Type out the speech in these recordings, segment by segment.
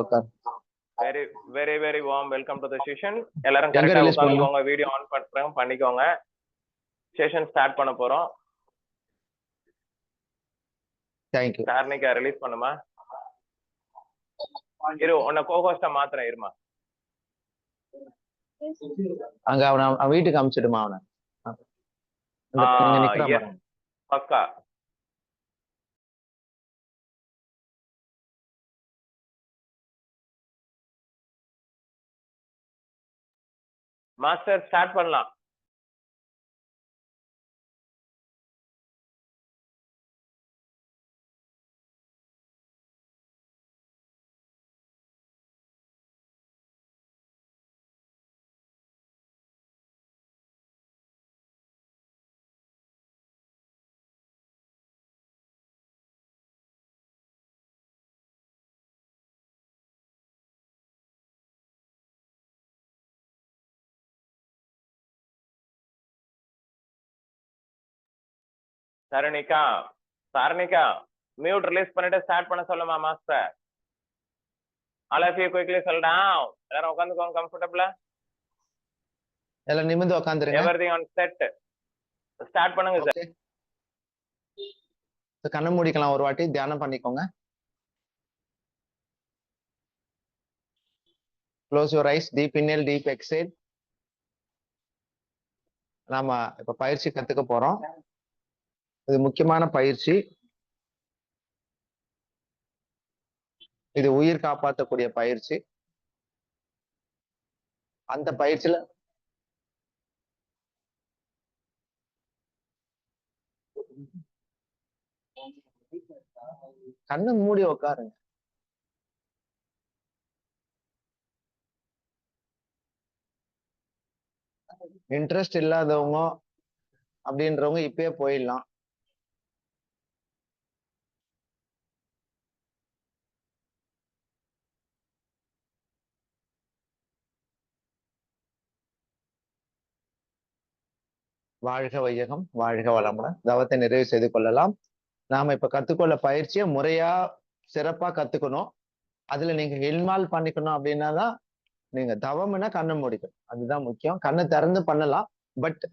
உட்கார். very warm welcome to the session. எல்லாரும் எங்க கரெக்ட்டா ரிலீஸ் பண்ணுங்க. உட்கார்ந்துக்கோங்க, வீடியோ ஆன் பண்ணிக்கோங்க. செஷன் ஸ்டார்ட் பண்ண போறோம். Thank you. சார்னிகா ரிலீஸ் பண்ணுமா? இரு, உன்னை கோஹோஸ்டா மாத்துறேன் இருமா. அங்க அவன் வீட்டுக்கு அனுப்பிச்சிடுமா அவனை. பக்கா. மாஸ்டர் ஸ்டார்ட் பண்ணலாம். சாரணிகா மியூட் ரிலீஸ் பண்ணிட்டு ஸ்டார்ட் பண்ண சொல்லுமா master. All of you quickly settle down. எல்லாரும் உட்கார்ந்துக்கோங்க கம்ஃபர்ட்டபிளா. எல்லாம் நிமிர்ந்து உட்கார்ந்துருங்க. Everything on set. ஸ்டார்ட் பண்ணுங்க சார். கண்ணை மூடிக்கலாம், ஒரு வாட்டி தியானம் பண்ணிக்கோங்க. Close your eyes. Deep inhale, deep exhale. நாம இப்ப பயிற்சி கத்துக்க போறோம். இது முக்கியமான பயிற்சி. இது உயிர் காப்பாற்றக்கூடிய பயிற்சி. அந்த பயிற்சியில கண்ணை மூடி உட்காருங்க. இன்ட்ரெஸ்ட் இல்லாதவங்க அப்படின்றவங்க இப்பயே போயிடலாம். வாழ்க வையகம், வாழ்க வளமுடன். தவத்தை நிறைவு செய்து கொள்ளலாம். நாம இப்ப கத்துக்கொள்ள பயிற்சியை முறையா சிறப்பா கத்துக்கணும். அதுல நீங்க இன்வால்வ் பண்ணிக்கணும் அப்படின்னா தான் நீங்க தவம்னா கண்ணை மூடிக்கணும். அதுதான் முக்கியம். கண்ணை திறந்து பண்ணலாம். பட்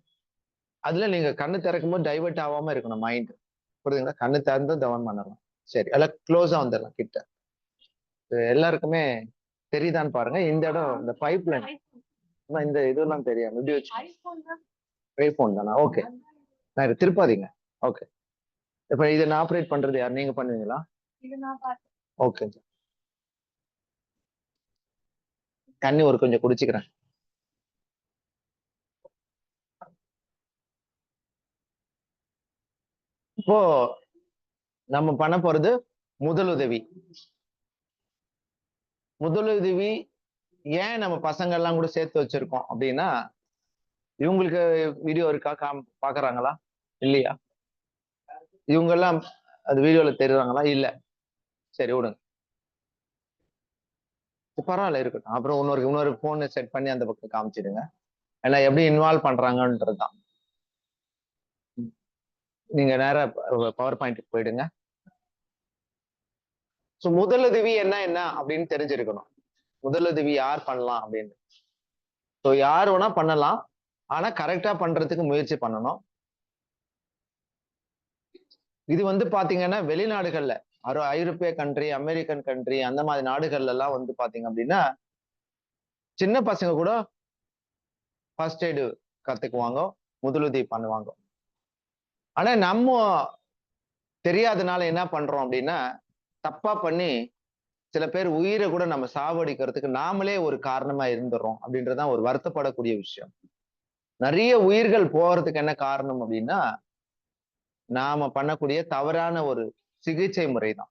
அதுல நீங்க கண்ணு திறக்கும் போது டைவர்ட் ஆகாம இருக்கணும் மைண்ட். புரியுதுங்களா? கண்ணு திறந்து தவம் பண்ணலாம். சரி, எல்லாம் க்ளோஸா வந்துடலாம் கிட்ட. எல்லாருக்குமே தெரியுதான்னு பாருங்க. இந்த இடம், இந்த பைப் லைன், இந்த இதெல்லாம் தெரியும். இப்படி வச்சு ஐபோன் தானா? ஓகே, நான் திருப்பாதீங்க. ஓகே, இப்ப இதை நான் ஆப்ரேட் பண்றது யார்? நீங்க பண்ணுவீங்களா? ஓகே, தண்ணி ஒரு கொஞ்சம் குடிச்சுக்கிறேன். இப்போ நம்ம பண்ண போறது முதலுதவி. முதலுதவி ஏன் நம்ம பசங்க எல்லாம் கூட சேர்த்து வச்சிருக்கோம் அப்படின்னா, இவங்களுக்கு வீடியோ இருக்கா? பாக்குறாங்களா? இல்லையா? இவங்க எல்லாம் அது வீடியோல தெரியுறாங்களா? இல்ல. சரி, விடுங்க, பரவாயில்ல, இருக்கட்டும். அப்புறம் இன்னொரு போன் செட் பண்ணி அந்த பக்கம் காமிச்சிடுங்க. ஏன்னா எப்படி இன்வால்வ் பண்றாங்கன்றதுதான். நீங்க நேரம் பவர் பாயிண்ட்டுக்கு போயிடுங்க. ஸோ முதலுதவி என்ன அப்படின்னு தெரிஞ்சிருக்கணும். முதலுதவி யார் பண்ணலாம் அப்படின்னு. ஸோ யார் வேணா பண்ணலாம், ஆனா கரெக்டா பண்றதுக்கு முயற்சி பண்ணணும். இது பாத்தீங்கன்னா வெளிநாடுகள்ல, ஐரோப்பிய கண்ட்ரி, அமெரிக்கன் கண்ட்ரி, அந்த மாதிரி நாடுகள்ல எல்லாம் பாத்தீங்க அப்படின்னா சின்ன பசங்க கூட ஃபர்ஸ்ட் எய்டு கத்துக்குவாங்க, முதலுதவி பண்ணுவாங்க. ஆனா நம்ம தெரியாதனால என்ன பண்றோம் அப்படின்னா, தப்பா பண்ணி சில பேர் உயிரை கூட நம்ம சாவடிக்கிறதுக்கு நாமளே ஒரு காரணமா இருந்துடுறோம். அப்படின்றதான் ஒரு வருத்தப்படக்கூடிய விஷயம். நிறைய உயிர்கள் போறதுக்கு என்ன காரணம் அப்படின்னா, நாம பண்ணக்கூடிய தவறான ஒரு சிகிச்சை முறை தான்.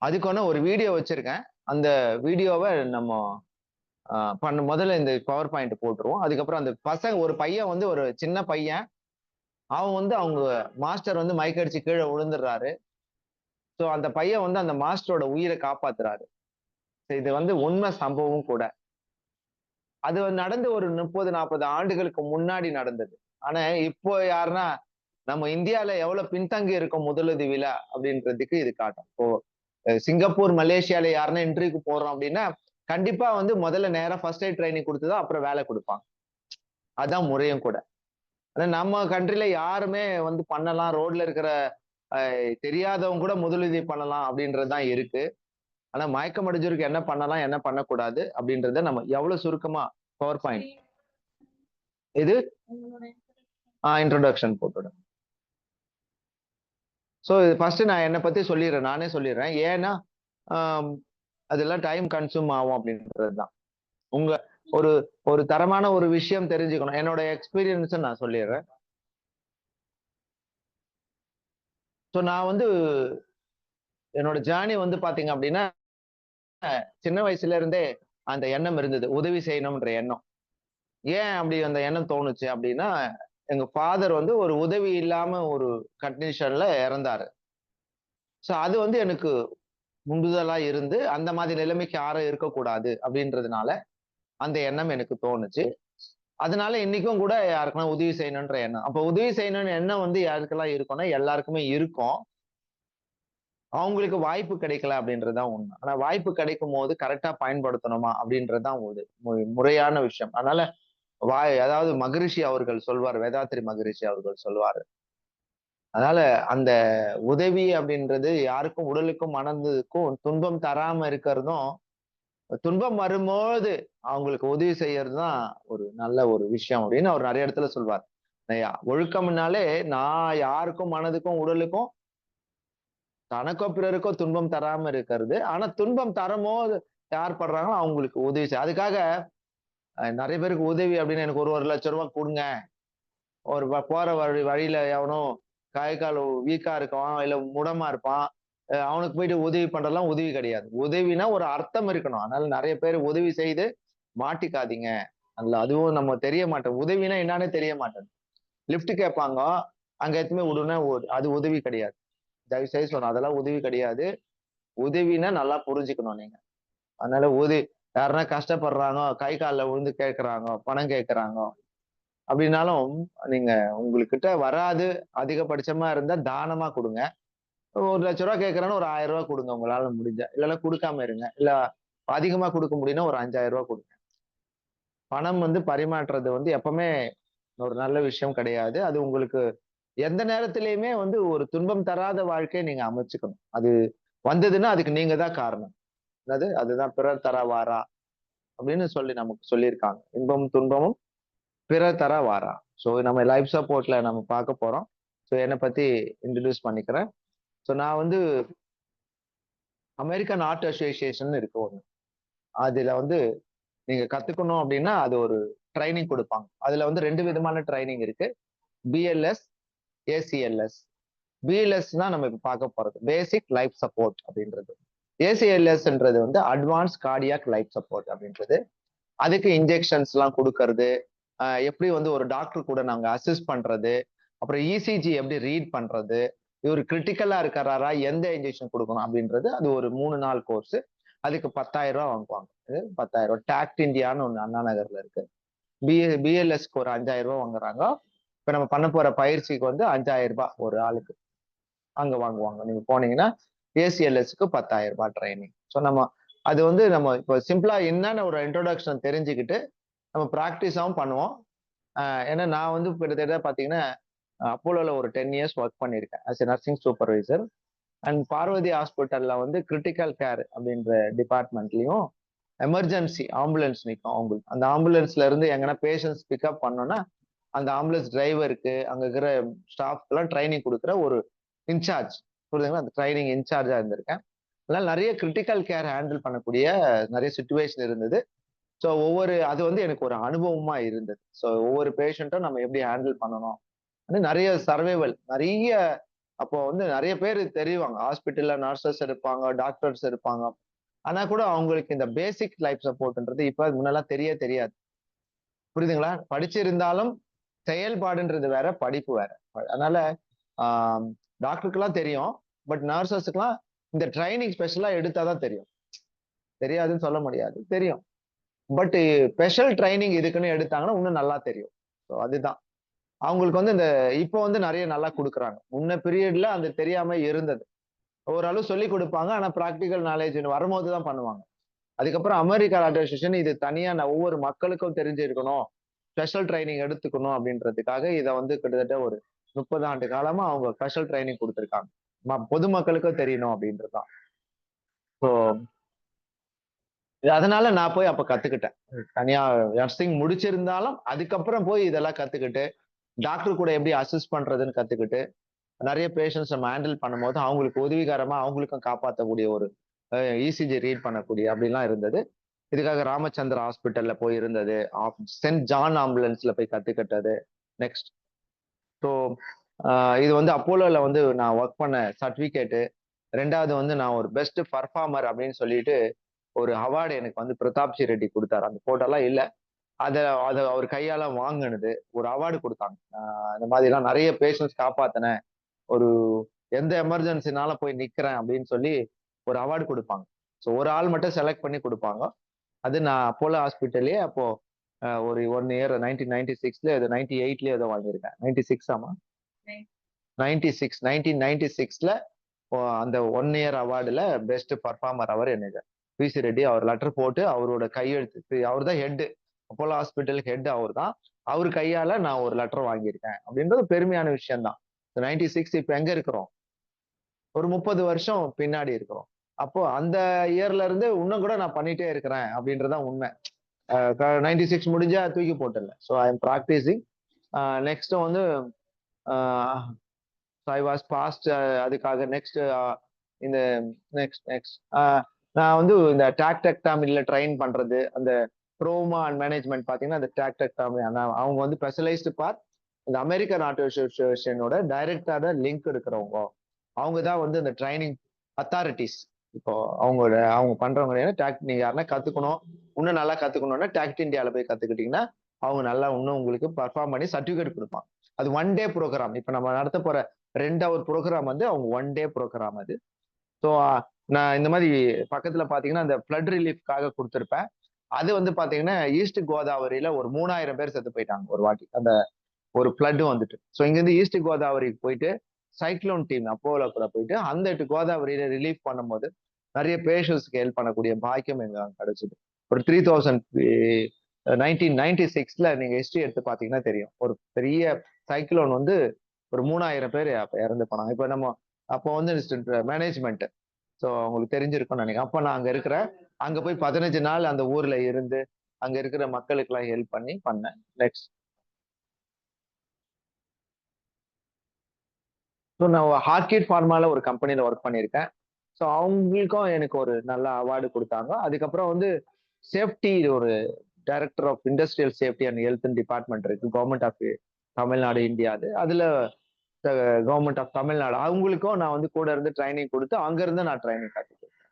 அதுக்கான ஒரு வீடியோ வச்சிருக்கேன். அந்த வீடியோவை நம்ம முதல்ல இந்த பவர் பாயிண்ட் போட்டுருவோம். அதுக்கப்புறம் அந்த பசங்க, ஒரு பையன் ஒரு சின்ன பையன், அவன் அவங்க மாஸ்டர் மைக்கடிச்சு கீழே விழுந்துடுறாரு. ஸோ அந்த பையன் அந்த மாஸ்டரோட உயிரை காப்பாத்துறாரு. இது உண்மை சம்பவம் கூட. அது நடந்து ஒரு 30-40 ஆண்டுகளுக்கு முன்னாடி நடந்தது. ஆனா இப்போ யாருன்னா, நம்ம இந்தியால எவ்வளவு பின்தங்கி இருக்கோம் முதலுதவியில அப்படின்றதுக்கு இது காட்டும். இப்போ சிங்கப்பூர், மலேசியால யாருன்னா இன்டர்வியூக்கு போறோம் அப்படின்னா கண்டிப்பா வந்து முதல்ல நேரா ஃபர்ஸ்ட் எய்ட் ட்ரைனிங் கொடுத்துதான் அப்புறம் வேலை கொடுப்பாங்க. அதான் முறையும் கூட. ஆனா நம்ம கண்ட்ரில யாருமே வந்து பண்ணலாம், ரோட்ல இருக்கிற தெரியாதவங்க கூட முதலுதவி பண்ணலாம் அப்படின்றதுதான் இருக்கு. ஆனா மயக்கம் அடைஞ்சவருக்கு என்ன பண்ணலாம், என்ன பண்ணக்கூடாது அப்படின்றத நம்ம எவ்வளவு சுருக்கமா பவர் பாயிண்ட் இது இன்ட்ரோடக்ஷன் போட்டுடும். ஸோ இது ஃபர்ஸ்ட் நான் என்னை பத்தி சொல்லிடுறேன், நானே சொல்லிடுறேன். ஏன்னா அதெல்லாம் டைம் கன்சூம் ஆகும் அப்படின்றது தான். உங்க ஒரு ஒரு தரமான ஒரு விஷயம் தெரிஞ்சுக்கணும். என்னோட எக்ஸ்பீரியன்ஸ் நான் சொல்லிடுறேன். ஸோ நான் வந்து என்னோட ஜேர்னி வந்து பாத்தீங்க அப்படின்னா சின்ன வயசுல இருந்தே அந்த எண்ணம் இருந்தது, உதவி செய்யணும்ன்ற எண்ணம். ஏன் அப்படி அந்த எண்ணம் தோணுச்சு அப்படின்னா, எங்க ஃபாதர் வந்து ஒரு உதவி இல்லாம ஒரு கண்டிஷன்ல இறந்தாரு. ஸோ அது வந்து எனக்கு உந்துதலா இருந்து அந்த மாதிரி நிலைமைக்கு யாரும் இருக்கக்கூடாது அப்படின்றதுனால அந்த எண்ணம் எனக்கு தோணுச்சு. அதனால இன்னைக்கும் கூட யாருக்குன்னா உதவி செய்யணும்ன்ற எண்ணம். அப்ப உதவி செய்யணும்னு எண்ணம் வந்து யாருக்கெல்லாம் இருக்கும்னா எல்லாருக்குமே இருக்கும். அவங்களுக்கு வாய்ப்பு கிடைக்கல அப்படின்றதுதான் உண்மை. ஆனா வாய்ப்பு கிடைக்கும் போது கரெக்டா பயன்படுத்தணுமா அப்படின்றதுதான் ஒரு முறையான விஷயம். அதனால அதாவது மகரிஷி அவர்கள் சொல்வார், வேதாத்திரி மகரிஷி அவர்கள் சொல்வாரு. அதனால அந்த உதவி அப்படின்றது யாருக்கும் உடலுக்கும் மனதுக்கும் துன்பம் தராம இருக்கிறதும், துன்பம் வரும்போது அவங்களுக்கு உதவி செய்யறதுதான் ஒரு நல்ல ஒரு விஷயம் அப்படின்னு அவர் நிறைய இடத்துல சொல்வார். ஒழுக்கம்னாலே நான் யாருக்கும் மனதுக்கும் உடலுக்கும் தனக்கோ பிறருக்கோ துன்பம் தராம இருக்கிறது. ஆனா துன்பம் தரும்போது யார் படுறாங்களோ அவங்களுக்கு உதவி செய்ய. அதுக்காக நிறைய பேருக்கு உதவி அப்படின்னு எனக்கு ஒரு லட்சம் ரூபாய் கொடுங்க. ஒரு போற வழியில எவனோ கை கால் வீக்கா இருக்கான், இல்ல முடமா இருப்பான், அவனுக்கு போயிட்டு உதவி பண்றதெல்லாம் உதவி கிடையாது. உதவினா ஒரு அர்த்தம் இருக்கணும். அதனால நிறைய பேர் உதவி செய்து மாட்டிக்காதீங்க. அதுவும் நம்ம தெரிய மாட்டோம். உதவினா என்னன்னே தெரிய மாட்டேன். லிப்ட் கேட்பாங்க, அங்க எத்துமே விடுனா அது உதவி கிடையாது. தயவு செய்து சொன்னேன், அதெல்லாம் உதவி கிடையாது. உதவினா நல்லா புரிஞ்சுக்கணும் நீங்க. அதனால யாருன்னா கஷ்டப்படுறாங்க, கை கால்ல விழுந்து கேட்கறாங்க, பணம் கேட்கறாங்க அப்படின்னாலும் நீங்க உங்ககிட்ட வராது, அதிகபட்சமா இருந்தா தானமா கொடுங்க. ஒரு லட்சம் ரூபாய் கேட்கறான்னு ஒரு 1000 ரூபாய் கொடுங்க உங்களால முடிஞ்சா. இல்லைன்னா கொடுக்காம இருங்க. இல்ல அதிகமா கொடுக்க முடியும்னா ஒரு 5000 ரூபாய் கொடுங்க. பணம் வந்து பரிமாற்றுறது வந்து எப்பவுமே ஒரு நல்ல விஷயம் கிடையாது. அது உங்களுக்கு எந்த நேரத்திலயுமே வந்து ஒரு துன்பம் தராத வாழ்க்கையை நீங்க அமைச்சுக்கணும். அது வந்ததுன்னா அதுக்கு நீங்க தான் காரணம். அதுதான் பிறர் தர வாரா அப்படின்னு சொல்லி நமக்கு சொல்லியிருக்காங்க. இன்பமும் துன்பமும் பிறர் தர வாரா. சோ நம்ம லைஃப் சப்போர்ட்ல நம்ம பார்க்க போறோம். சோ என்னை பத்தி இன்ட்ரடியூஸ் பண்ணிக்கிறேன். சோ நான் வந்து அமெரிக்கன் ஆர்ட் அசோசியேஷன் இருக்கு ஒண்ணு. அதுல வந்து நீங்க கத்துக்கணும் அப்படின்னா அது ஒரு ட்ரைனிங் கொடுப்பாங்க. அதுல வந்து 2 விதமான ட்ரைனிங் இருக்கு. BLS, ACLS. பிஎல்எஸ் தான் நம்ம இப்ப பார்க்க போறது. பேசிக் லைஃப் சப்போர்ட் அப்படின்றது. ஏசிஎல்எஸ்ன்றது வந்து அட்வான்ஸ் கார்டியாக் லைஃப் சப்போர்ட் அப்படின்றது. அதுக்கு இன்ஜெக்ஷன்ஸ் எல்லாம் கொடுக்கறது, எப்படி வந்து ஒரு டாக்டர் கூட நாங்க அசிஸ்ட் பண்றது, அப்புறம் இசிஜி எப்படி ரீட் பண்றது, இவர் கிரிட்டிக்கலா இருக்கிறாரா, எந்த இன்ஜெக்ஷன் கொடுக்கணும் அப்படின்றது. அது ஒரு 3 நாள் கோர்ஸ். அதுக்கு 10,000 ரூபாய் வாங்குவாங்க. 10,000 ரூபாய். டாக்ட் இந்தியான்னு ஒண்ணு அண்ணா நகர்ல இருக்கு. பிஎல்எஸ்க்கு ஒரு 5,000 ரூபாய் வாங்குறாங்க. இப்ப நம்ம பண்ண போற பயிற்சிக்கு வந்து 5,000 ரூபாய் ஒரு ஆளுக்கு அங்க வாங்குவாங்க. நீங்க போனீங்கன்னா ஏசிஎல்எஸ்க்கு 10,000 ரூபாய் ட்ரைனிங். ஸோ அது வந்து நம்ம இப்போ சிம்பிளா என்னன்னு ஒரு இன்ட்ரோடக்ஷன் தெரிஞ்சுக்கிட்டு நம்ம ப்ராக்டிஸாவும் பண்ணுவோம். ஏன்னா நான் வந்து கிட்டத்தட்ட பாத்தீங்கன்னா அப்போலோல ஒரு 10 இயர்ஸ் ஒர்க் பண்ணியிருக்கேன் as a nursing supervisor. And Parvathi ஹாஸ்பிட்டல்ல வந்து கிரிட்டிக்கல் கேர் அப்படின்ற டிபார்ட்மெண்ட்லயும் எமர்ஜென்சி ஆம்புலன்ஸ் நிற்கும் அவங்களுக்கு. அந்த ஆம்புலன்ஸ்ல இருந்து எங்கன்னா பேஷண்ட்ஸ் பிக்கப் பண்ணோம்னா அந்த ஆம்புலன்ஸ் டிரைவருக்கு அங்க இருக்கிற ஸ்டாஃப்க்கு எல்லாம் ட்ரைனிங் கொடுக்குற ஒரு இன்சார்ஜ், புரியுதுங்களா? அந்த ட்ரைனிங் இன்சார்ஜா இருந்திருக்கேன். அதனால நிறைய கிரிட்டிக்கல் கேர் ஹேண்டில் பண்ணக்கூடிய நிறைய சுச்சுவேஷன் இருந்தது. ஸோ அது வந்து எனக்கு ஒரு அனுபவமா இருந்தது. ஸோ ஒவ்வொரு பேஷண்ட்டும் நம்ம எப்படி ஹேண்டில் பண்ணணும், நிறைய சர்வைவல் நிறைய. அப்போ வந்து நிறைய பேர் தெரிவாங்க, ஹாஸ்பிட்டல்ல நர்சஸ் இருப்பாங்க, டாக்டர்ஸ் இருப்பாங்க. ஆனா கூட அவங்களுக்கு இந்த பேசிக் லைஃப் சப்போர்ட்ன்றது இப்ப முன்னெல்லாம் தெரியாது. புரியுதுங்களா? படிச்சிருந்தாலும் செயல்பாடுன்றது வேற, படிப்பு வேற. அதனால டாக்டருக்கெல்லாம் தெரியும், பட் நர்சஸ்க்குலாம் இந்த ட்ரைனிங் ஸ்பெஷலா எடுத்தாதான் தெரியும். தெரியாதுன்னு சொல்ல முடியாது, தெரியும். பட் ஸ்பெஷல் ட்ரைனிங் இதுக்குன்னு எடுத்தாங்கன்னா இன்னும் நல்லா தெரியும். ஸோ அதுதான் அவங்களுக்கு வந்து இந்த இப்போ வந்து நிறைய நல்லா கொடுக்குறாங்க. முன்ன பீரியட்ல அந்த தெரியாம இருந்தது. ஓரளவு சொல்லி கொடுப்பாங்க. ஆனா பிராக்டிகல் நாலேஜ் வரும்போது தான் பண்ணுவாங்க. அதுக்கப்புறம் அமெரிக்கன் ஆட்டோ அசோசியேஷன் இது தனியா ஒவ்வொரு மக்களுக்கும் தெரிஞ்சிருக்கணும். ஸ்பெஷல் ட்ரைனிங் எடுத்துக்கணும் அப்படின்றதுக்காக இத வந்து கிட்டத்தட்ட ஒரு 30 ஆண்டு காலமா அவங்க ஸ்பெஷல் ட்ரைனிங் குடுத்திருக்காங்க. பொதுமக்களுக்கும் தெரியணும் அப்படின்றது தான். ஸோ அதனால நான் போய் அப்ப கத்துக்கிட்டேன். தனியா நர்சிங் முடிச்சிருந்தாலும், அதுக்கப்புறம் போய் இதெல்லாம் கத்துக்கிட்டு, டாக்டர் கூட எப்படி அசிஸ்ட் பண்றதுன்னு கத்துக்கிட்டு, நெறைய பேஷண்ட்ஸ் நம்ம ஹேண்டில் பண்ணும்போது, அவங்களுக்கு உதவிகரமா அவங்களுக்கும் காப்பாத்தக்கூடிய ஒரு இசிஜி ரீட் பண்ணக்கூடிய அப்படிலாம் இருந்தது. இதுக்காக ராமச்சந்திரா ஹாஸ்பிட்டல்ல போய் இருந்தது. செயின்ட் ஜான் ஆம்புலன்ஸ்ல போய் கத்துக்கிட்டது. நெக்ஸ்ட் ஸோ இது வந்து அப்போலோல வந்து நான் ஒர்க் பண்ண சர்டிஃபிகேட்டு. 2வது வந்து நான் ஒரு பெஸ்ட் பெர்ஃபார்மர் அப்படின்னு சொல்லிட்டு, ஒரு அவார்டு எனக்கு வந்து பிரதாப்சி ரெட்டி குடுத்தாரு. அந்த ஃபோட்டோலாம் இல்ல. அத அத அவர் கையால வாங்குனது. ஒரு அவார்டு குடுத்தாங்க. இந்த மாதிரிலாம் நெறைய பேஷண்ட்ஸ் காப்பாத்துனேன். ஒரு எந்த எமர்ஜென்சினால போய் நிக்கிறேன் அப்படின்னு சொல்லி ஒரு அவார்டு குடுப்பாங்க. ஸோ ஒரு ஆள் மட்டும் செலக்ட் பண்ணி குடுப்பாங்க. அது நான் அப்போலோ ஹாஸ்பிட்டல்லயே அப்போ ஒரு 1 இயர் 1996ல ஏதோ 98லயோ ஏதோ வாங்கியிருக்கேன். 96 ஆமா? 96 1996ல அந்த 1 இயர் அவார்டுல பெஸ்ட் பெர்ஃபார்மர் அவர் எனக்கு பிசி ரெட்டி அவர் லெட்டர் போட்டு அவரோட கையெழுத்து அவர் தான் ஹெட் அப்போலோ ஹாஸ்பிட்டலுக்கு ஹெட் அவர் தான். அவர் கையால நான் ஒரு லெட்டர் வாங்கியிருக்கேன் அப்படின்றது பெருமையான விஷயம் தான். 96 இப்ப எங்க இருக்கிறோம்? ஒரு 30 வருஷம் பின்னாடி இருக்கிறோம். அப்போ அந்த இயர்ல இருந்து இன்னும் கூட நான் பண்ணிட்டே இருக்கிறேன் அப்படின்றதுதான் உண்மை. 96 முடிஞ்சா தூக்கி போட்டுடல. So I am practising. Next வந்து ஐ வாஸ் பாஸ்ட் அதுக்காக நெக்ஸ்ட் இந்த நெக்ஸ்ட் நான் வந்து இந்த டாக்டெக்டாமில ட்ரெயின் பண்றது அந்த ட்ரோமா அண்ட் மேனேஜ்மெண்ட் பாத்தீங்கன்னா அந்த டாக்டெக்டாமி அவங்க வந்து ஸ்பெஷலைஸ்டு பார்ட் இந்த அமெரிக்கன் ஆட்டோ அசோசியேஷனோட டைரக்டான லிங்க் இருக்கிறவங்க அவங்க தான் வந்து இந்த ட்ரைனிங் அத்தாரிட்டிஸ். இப்போ அவங்க பண்றவங்க டாக்ட் நீங்க யாருன்னா கத்துக்கணும் இன்னும் நல்லா கத்துக்கணும்னா டாக்ட் இந்தியால போய் கத்துக்கிட்டீங்கன்னா அவங்க நல்லா இன்னும் உங்களுக்கு பர்ஃபார்ம் பண்ணி சர்டிபிகேட் கொடுப்பாங்க. அது 1 டே ப்ரோக்ராம். இப்ப நம்ம நடத்த போற 2 ஹவர் ப்ரோக்ராம் வந்து அவங்க 1 டே ப்ரோக்ராம் அது. ஸோ நான் இந்த மாதிரி பக்கத்துல பாத்தீங்கன்னா அந்த ஃபிளட் ரிலீஃப்காக கொடுத்திருப்பேன். அது வந்து பாத்தீங்கன்னா ஈஸ்ட் கோதாவரியில ஒரு 3000 பேர் செத்து போயிட்டாங்க ஒரு வாட்டி அந்த ஒரு ஃபிளட் வந்துட்டு. ஸோ இங்க இருந்து ஈஸ்ட் கோதாவரிக்கு போயிட்டு சைக்ளோன் டீம் அப்போல கூட போயிட்டு அந்த கோதாவரியில ரிலீஃப் பண்ணும்போது நிறைய பேஷண்ட்ஸ்க்கு ஹெல்ப் பண்ணக்கூடிய பாக்கியம் எங்களுக்கு கிடைச்சது. ஒரு 3000 1996ல நீங்க ஹிஸ்டரி எடுத்து பாத்தீங்கன்னா தெரியும். ஒரு பெரிய சைக்ளோன் வந்து ஒரு 3000 பேர் அப்ப இறந்து போனாங்க. இப்ப நம்ம அப்போ வந்து மேனேஜ்மெண்ட் ஸோ உங்களுக்கு தெரிஞ்சிருக்கும்னு நினைக்கிறேன். அப்ப நான் அங்க இருக்கிறேன். அங்க போய் 15 நாள் அந்த ஊர்ல இருந்து அங்க இருக்கிற மக்களுக்கு எல்லாம் ஹெல்ப் பண்ணி பண்ணேன். நெக்ஸ்ட் ஸோ நான் ஹார்ட்கீட் ஃபார்மால ஒரு கம்பெனில ஒர்க் பண்ணியிருக்கேன். ஸோ அவங்களுக்கும் எனக்கு ஒரு நல்ல அவார்டு கொடுத்தாங்க. அதுக்கப்புறம் வந்து சேஃப்டி ஒரு director of industrial safety and health department இருக்கு கவர்மெண்ட் ஆஃப் தமிழ்நாடு இந்தியா. அதுல கவர்மெண்ட் ஆஃப் தமிழ்நாடு அவங்களுக்கும் நான் வந்து கூட இருந்து ட்ரைனிங் கொடுத்து அங்க இருந்து நான் ட்ரைனிங் கத்துக்கிட்டேன்.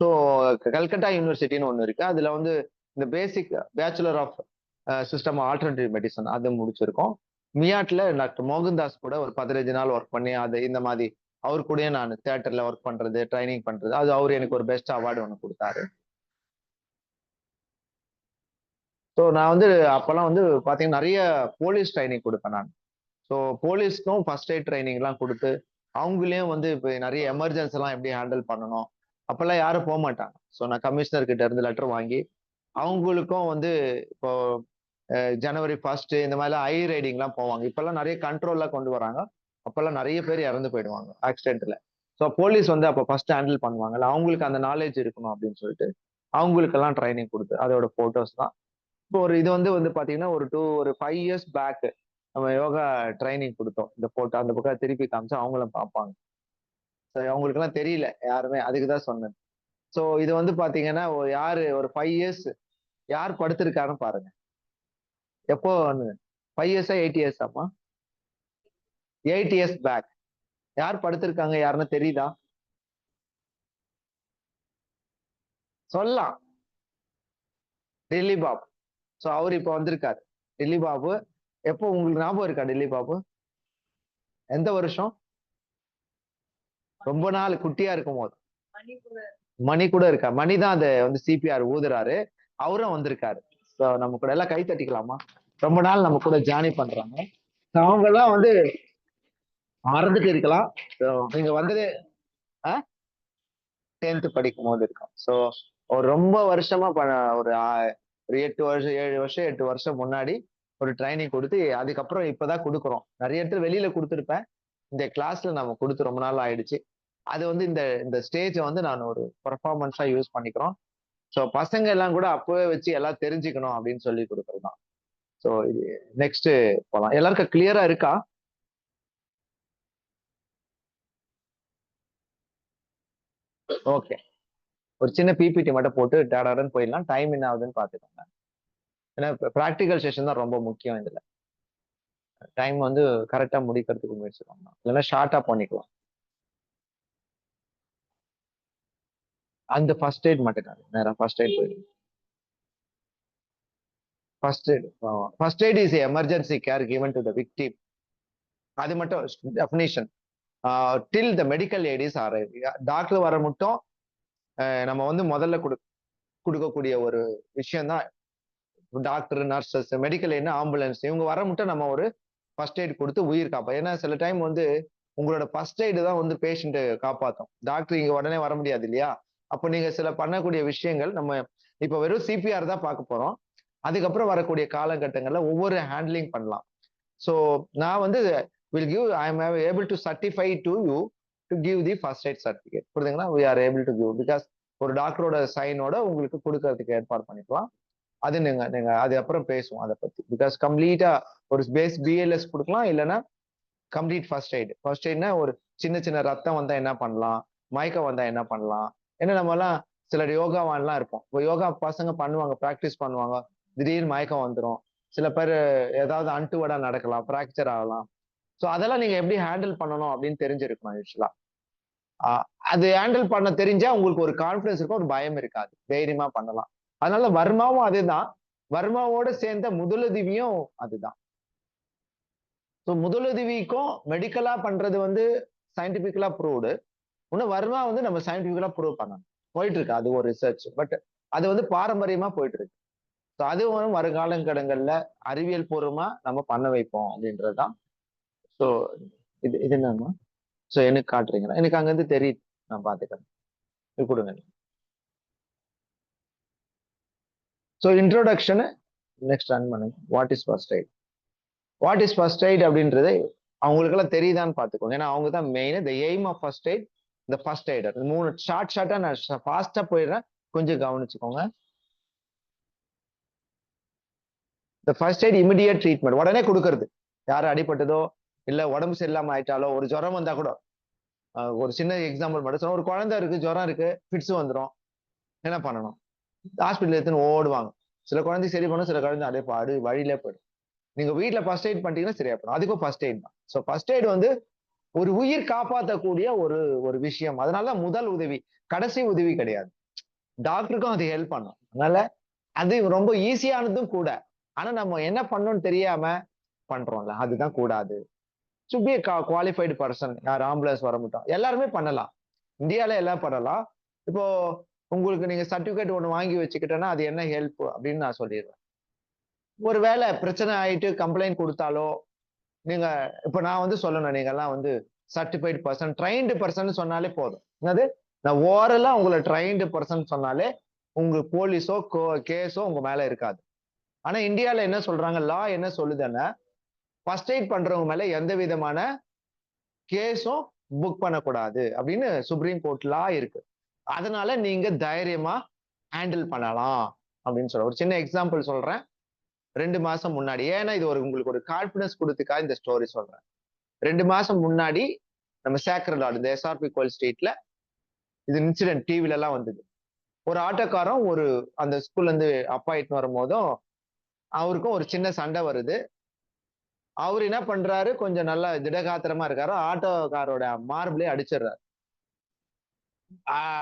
ஸோ கல்கட்டா யூனிவர்சிட்டின்னு ஒண்ணு இருக்கு. அதுல வந்து இந்த basic bachelor of system alternative medicine அது முடிச்சிருக்கோம். மியாட்ல டாக்டர் மோகன்தாஸ் கூட ஒரு 15 நாள் ஒர்க் பண்ணி அது இந்த மாதிரி அவர் கூடயே நான் தியேட்டர்ல ஒர்க் பண்றது ட்ரைனிங் பண்றது அது அவர் எனக்கு ஒரு பெஸ்ட் அவார்டு ஒன்று கொடுத்தாரு. ஸோ நான் வந்து அப்பெல்லாம் வந்து பாத்தீங்கன்னா நிறைய போலீஸ் ட்ரைனிங் கொடுப்பேன் நான். ஸோ போலீஸ்க்கும் ஃபர்ஸ்ட் எய்ட் ட்ரைனிங் எல்லாம் கொடுத்து அவங்களையும் வந்து இப்போ நிறைய எமர்ஜென்சி எல்லாம் எப்படி ஹேண்டில் பண்ணணும் அப்பெல்லாம் யாரும் போக மாட்டாங்க. ஸோ நான் கமிஷனர் கிட்ட இருந்து லெட்டர் வாங்கி அவங்களுக்கும் வந்து இப்போ ஜனவரி 1 இந்த மாதிரிலாம் ஐ ரைடிங் எல்லாம் போவாங்க. இப்பெல்லாம் நிறைய கண்ட்ரோல்லாம் கொண்டு வராங்க. அப்பெல்லாம் நிறைய பேர் இறந்து போயிடுவாங்க ஆக்சிடென்ட்ல. ஸோ போலீஸ் வந்து அப்போ ஃபர்ஸ்ட் ஹேண்டில் பண்ணுவாங்கல்ல அவங்களுக்கு அந்த நாலேஜ் இருக்கணும் அப்படின்னு சொல்லிட்டு அவங்களுக்கெல்லாம் ட்ரைனிங் கொடுத்து அதோட போட்டோஸ் தான். இப்போ இது வந்து பாத்தீங்கன்னா ஒரு 5 இயர்ஸ் பேக் நம்ம யோகா ட்ரைனிங் கொடுத்தோம். இந்த போட்டோ அந்த பக்கம் திருப்பி காமிச்சா அவங்களும் பார்ப்பாங்க. அவங்களுக்கு எல்லாம் தெரியல யாருமே அதுக்குதான் சொன்னேன். சோ இது வந்து பாத்தீங்கன்னா யாரு ஒரு 5 இயர்ஸ் யார் படுத்திருக்காருன்னு பாருங்க. எப்போ 5 இயர்ஸா 8 இயர்ஸ் ஆமா 8 இயர்ஸ் பேக் யார் படுத்திருக்காங்க யாருன்னு தெரியுதா? சொல்லலாம். டில்லி பாபு. சோ அவர் இப்ப வந்திருக்காரு. டில்லி பாபு எப்போ உங்களுக்கு ஞாபகம் இருக்கா? டில்லி பாபு எந்த வருஷம்? ரொம்ப நாள் குட்டியா இருக்கும் போது மணி கூட இருக்கா? மணி தான் அதை வந்து சிபிஆர் ஊதுறாரு. அவரும் வந்திருக்காரு. நம்ம கூட எல்லாம் கை தட்டிக்கலாமா? ரொம்ப நாள் நம்ம கூட ஜானி பண்றாங்க. அவங்க எல்லாம் வந்து மறந்துட்டு இருக்கலாம். So, நீங்க வந்தது 10th படிக்கும் போது இருக்கும். ஸோ ஒரு ரொம்ப வருஷமா ஒரு ஒரு 8 வருஷம் 7 வருஷம் 8 வருஷம் முன்னாடி ஒரு ட்ரைனிங் கொடுத்து அதுக்கப்புறம் இப்பதான் கொடுக்குறோம். நிறைய இடத்துல வெளியில கொடுத்துருப்பேன். இந்த கிளாஸ்ல நம்ம கொடுத்து ரொம்ப நாள் ஆயிடுச்சு. அது வந்து இந்த இந்த ஸ்டேஜை வந்து நான் ஒரு பெர்ஃபார்மன்ஸா யூஸ் பண்ணிக்கிறோம். ஸோ பசங்க எல்லாம் கூட அப்பவே வச்சு எல்லாம் தெரிஞ்சுக்கணும் அப்படின்னு சொல்லி கொடுக்கறது தான். ஸோ இது நெக்ஸ்ட் போலாம். எல்லாருக்கும் கிளியரா இருக்கா? ஓகே. ஒரு சின்ன பிபிடி மட்டும் போட்டு டேடான்னு போயிடலாம். டைம் என்ன ஆகுதுன்னு பாத்துக்கோங்க. ஏன்னா ப்ராக்டிகல் செஷன் தான் ரொம்ப முக்கியம் இதுல. டைம் வந்து கரெக்டா முடிக்கிறதுக்கு முயற்சி பண்ணலாம். இல்லைன்னா ஷார்ட்டா பண்ணிக்கலாம். அந்த ஃபர்ஸ்ட் எய்ட் மட்டும் நேரா ஃபர்ஸ்ட் எய்ட் போயிடும். First eight is emergency care given to the victim. அது மட்டும் definition. Till the medical eight is arrive. Doctor வர மட்டும் நம்ம வந்து முதல்ல கொடுக்கக்கூடிய ஒரு விஷயம் தான் டாக்டர், நர்சஸ், மெடிக்கல் எய்ட்னா ஆம்புலன்ஸ். இவங்க வர மட்டும் நம்ம ஒரு ஃபர்ஸ்ட் எய்ட் கொடுத்து உயிர் காப்போம். ஏன்னா சில டைம் வந்து உங்களோட ஃபர்ஸ்ட் எய்டு தான் வந்து பேஷண்ட்டை காப்பாற்றும். டாக்டர் இங்க உடனே வர முடியாது இல்லையா? அப்போ நீங்க சில பண்ணக்கூடிய விஷயங்கள் நம்ம இப்ப வெறும் சிபிஆர் தான் பார்க்க போறோம். அதுக்கப்புறம் வரக்கூடிய காலகட்டங்கள்ல ஒவ்வொரு ஹேண்ட்லிங் பண்ணலாம். ஸோ நான் வந்து will give I am able to certify to you to give the first aid certificate. புரியுதுங்களா? We are able to give because ஒரு டாக்டரோட சைனோட உங்களுக்கு கொடுக்கறதுக்கு ஏற்பாடு பண்ணிக்கலாம். அது நீங்க நீங்க அது அப்புறம் பேசுவோம் அதை பத்தி. பிகாஸ் கம்ப்ளீட்டா ஒரு பேஸ் பிஎல்எஸ் கொடுக்கலாம், இல்லைன்னா கம்ப்ளீட் ஃபர்ஸ்ட் எய்ட். ஃபர்ஸ்ட் எய்ட்னா ஒரு சின்ன சின்ன ரத்தம் வந்தா என்ன பண்ணலாம், மயக்கம் வந்தா என்ன பண்ணலாம். ஏன்னா நம்ம எல்லாம் சிலர் யோகாவான்லாம் இருப்போம். இப்போ யோகா பசங்க பண்ணுவாங்க, ப்ராக்டிஸ் பண்ணுவாங்க, திடீர்னு மயக்கம் வந்துடும். சில பேர் ஏதாவது அன்டுவர்டா நடக்கலாம், ஃப்ராக்சர் ஆகலாம். ஸோ அதெல்லாம் நீங்க எப்படி ஹேண்டில் பண்ணணும் அப்படின்னு தெரிஞ்சிருக்கணும் யூஸ்வலா. அது ஹேண்டில் பண்ண தெரிஞ்சா உங்களுக்கு ஒரு கான்பிடன்ஸ் இருக்கும், ஒரு பயம் இருக்காது, தைரியமா பண்ணலாம். அதனால வர்மாவும் அதுதான், வர்மாவோட சேர்ந்த முதலுதவியும் அதுதான். ஸோ முதலுதவிக்கும் மெடிக்கலா பண்றது வந்து சயின்டிபிக்கலா ப்ரூவ்டு. இன்னும் வர்மா வந்து நம்ம சயின்டிபிக்கலா ப்ரூவ் பண்ணணும். போயிட்டு இருக்கு அது ஒரு ரிசர்ச். பட் அது வந்து பாரம்பரியமா போயிட்டு இருக்கு. ஸோ அதுவும் வருங்காலங்கடங்கள்ல அறிவியல் பூர்வமா நம்ம பண்ண வைப்போம் அப்படின்றதுதான். ஸோ இது இது என்னன்னா, ஸோ எனக்கு காட்டுறீங்களா? எனக்கு அங்கிருந்து தெரியுது, நான் பாத்துக்கிறேன். இது கொடுங்க. ஸோ இன்ட்ரோடக்ஷன் நெக்ஸ்ட் ரன் பண்ணுங்க. What is first aid? What is first aid அப்படின்றது அவங்களுக்கு எல்லாம் தெரியுதான்னு பாத்துக்கோங்க. ஏன்னா அவங்க தான் main. The aim of first aid, இந்த ஃபர்ஸ்ட் எய்டர். 3 ஷார்ட்டா நான் ஃபாஸ்டா போயிடுறேன், கொஞ்சம் கவனிச்சுக்கோங்க. இந்த ஃபர்ஸ்ட் எய்ட் இமிடியேட் ட்ரீட்மெண்ட், உடனே கொடுக்கறது. யாரும் அடிபட்டதோ இல்ல உடம்பு சரியில்லாம ஆயிட்டாலோ, ஒரு ஜுரம் வந்தா கூட, ஒரு சின்ன எக்ஸாம்பிள் மட்டும் சொல்ல, ஒரு குழந்தை இருக்கு, ஜுரம் இருக்கு, ஃபிட்ஸ் வந்துடும், என்ன பண்ணணும்? ஹாஸ்பிட்டல் எடுத்துன்னு ஓடுவாங்க. சில குழந்தை சரி பண்ணும், சில குழந்தை அப்படியே பாடு வழியிலே போயிடும். நீங்க வீட்டுல ஃபர்ஸ்ட் எய்ட் பண்ணிட்டீங்கன்னா சரியா போடும். அதுக்கும் ஃபர்ஸ்ட் எய்ட் தான். ஸோ ஃபர்ஸ்ட் எய்ட் வந்து ஒரு உயிர் காப்பாற்றக்கூடிய ஒரு ஒரு விஷயம். அதனால முதல் உதவி, கடைசி உதவி கிடையாது. டாக்டருக்கும் அது ஹெல்ப் பண்ணும். அதனால அது ரொம்ப ஈஸியானதும் கூட. ஆனா நம்ம என்ன பண்ணணும்னு தெரியாம பண்றோம்ல, அதுதான் கூடாது. Should be qualified person. யார் ஆம்புலன்ஸ் வர மாட்டோம், எல்லாருமே பண்ணலாம். இந்தியால எல்லாம் பண்ணலாம். இப்போ உங்களுக்கு நீங்க சர்டிபிகேட் ஒண்ணு வாங்கி வச்சுக்கிட்டேன்னா அது என்ன ஹெல்ப் அப்படின்னு நான் சொல்லிடுவேன். ஒருவேளை பிரச்சனை ஆயிட்டு கம்ப்ளைண்ட் கொடுத்தாலோ, நீங்க இப்ப நான் வந்து சொல்லணும், நீங்க எல்லாம் வந்து சர்டிஃபைடு பர்சன், ட்ரைன்டு பர்சன் சொன்னாலே போதும். என்னது, நான் ஓரலா உங்களை ட்ரைன்டு பர்சன் சொன்னாலே உங்க போலீஸோ கேஸோ உங்க மேல இருக்காது. ஆனா இந்தியால என்ன சொல்றாங்க, லா என்ன சொல்லுதுன்னா, ஃபர்ஸ்ட் எய்ட் பண்றவங்க மேல எந்த விதமான கேஸும் புக் பண்ணக்கூடாது அப்படின்னு சுப்ரீம் கோர்ட் லா இருக்கு. அதனால நீங்க தைரியமா ஹேண்டில் பண்ணலாம் அப்படின்னு சொல்ற ஒரு சின்ன எக்ஸாம்பிள் சொல்றேன். 2 மாசம் முன்னாடி, ஏன்னா இது ஒரு உங்களுக்கு ஒரு கான்பிடன்ஸ் கொடுத்துக்கா இந்த ஸ்டோரி சொல்றேன். 2 மாசம் முன்னாடி நம்ம சேக்ரட் ஆர்ட், இந்த எஸ்ஆர்பி கோயில் ஸ்ட்ரீட்ல இது இன்சிடென்ட் டிவில எல்லாம் வந்தது. ஒரு ஆட்டோக்காரன் ஒரு அந்த ஸ்கூல்ல இருந்து அப்பா இட்டுன்னு வரும்போதும் அவருக்கும் ஒரு சின்ன சண்டை வருது. அவர் என்ன பண்றாரு, கொஞ்சம் நல்லா திடகாத்திரமா இருக்காரு, ஆட்டோக்காரோட மார்பிளே அடிச்சிடுறாரு.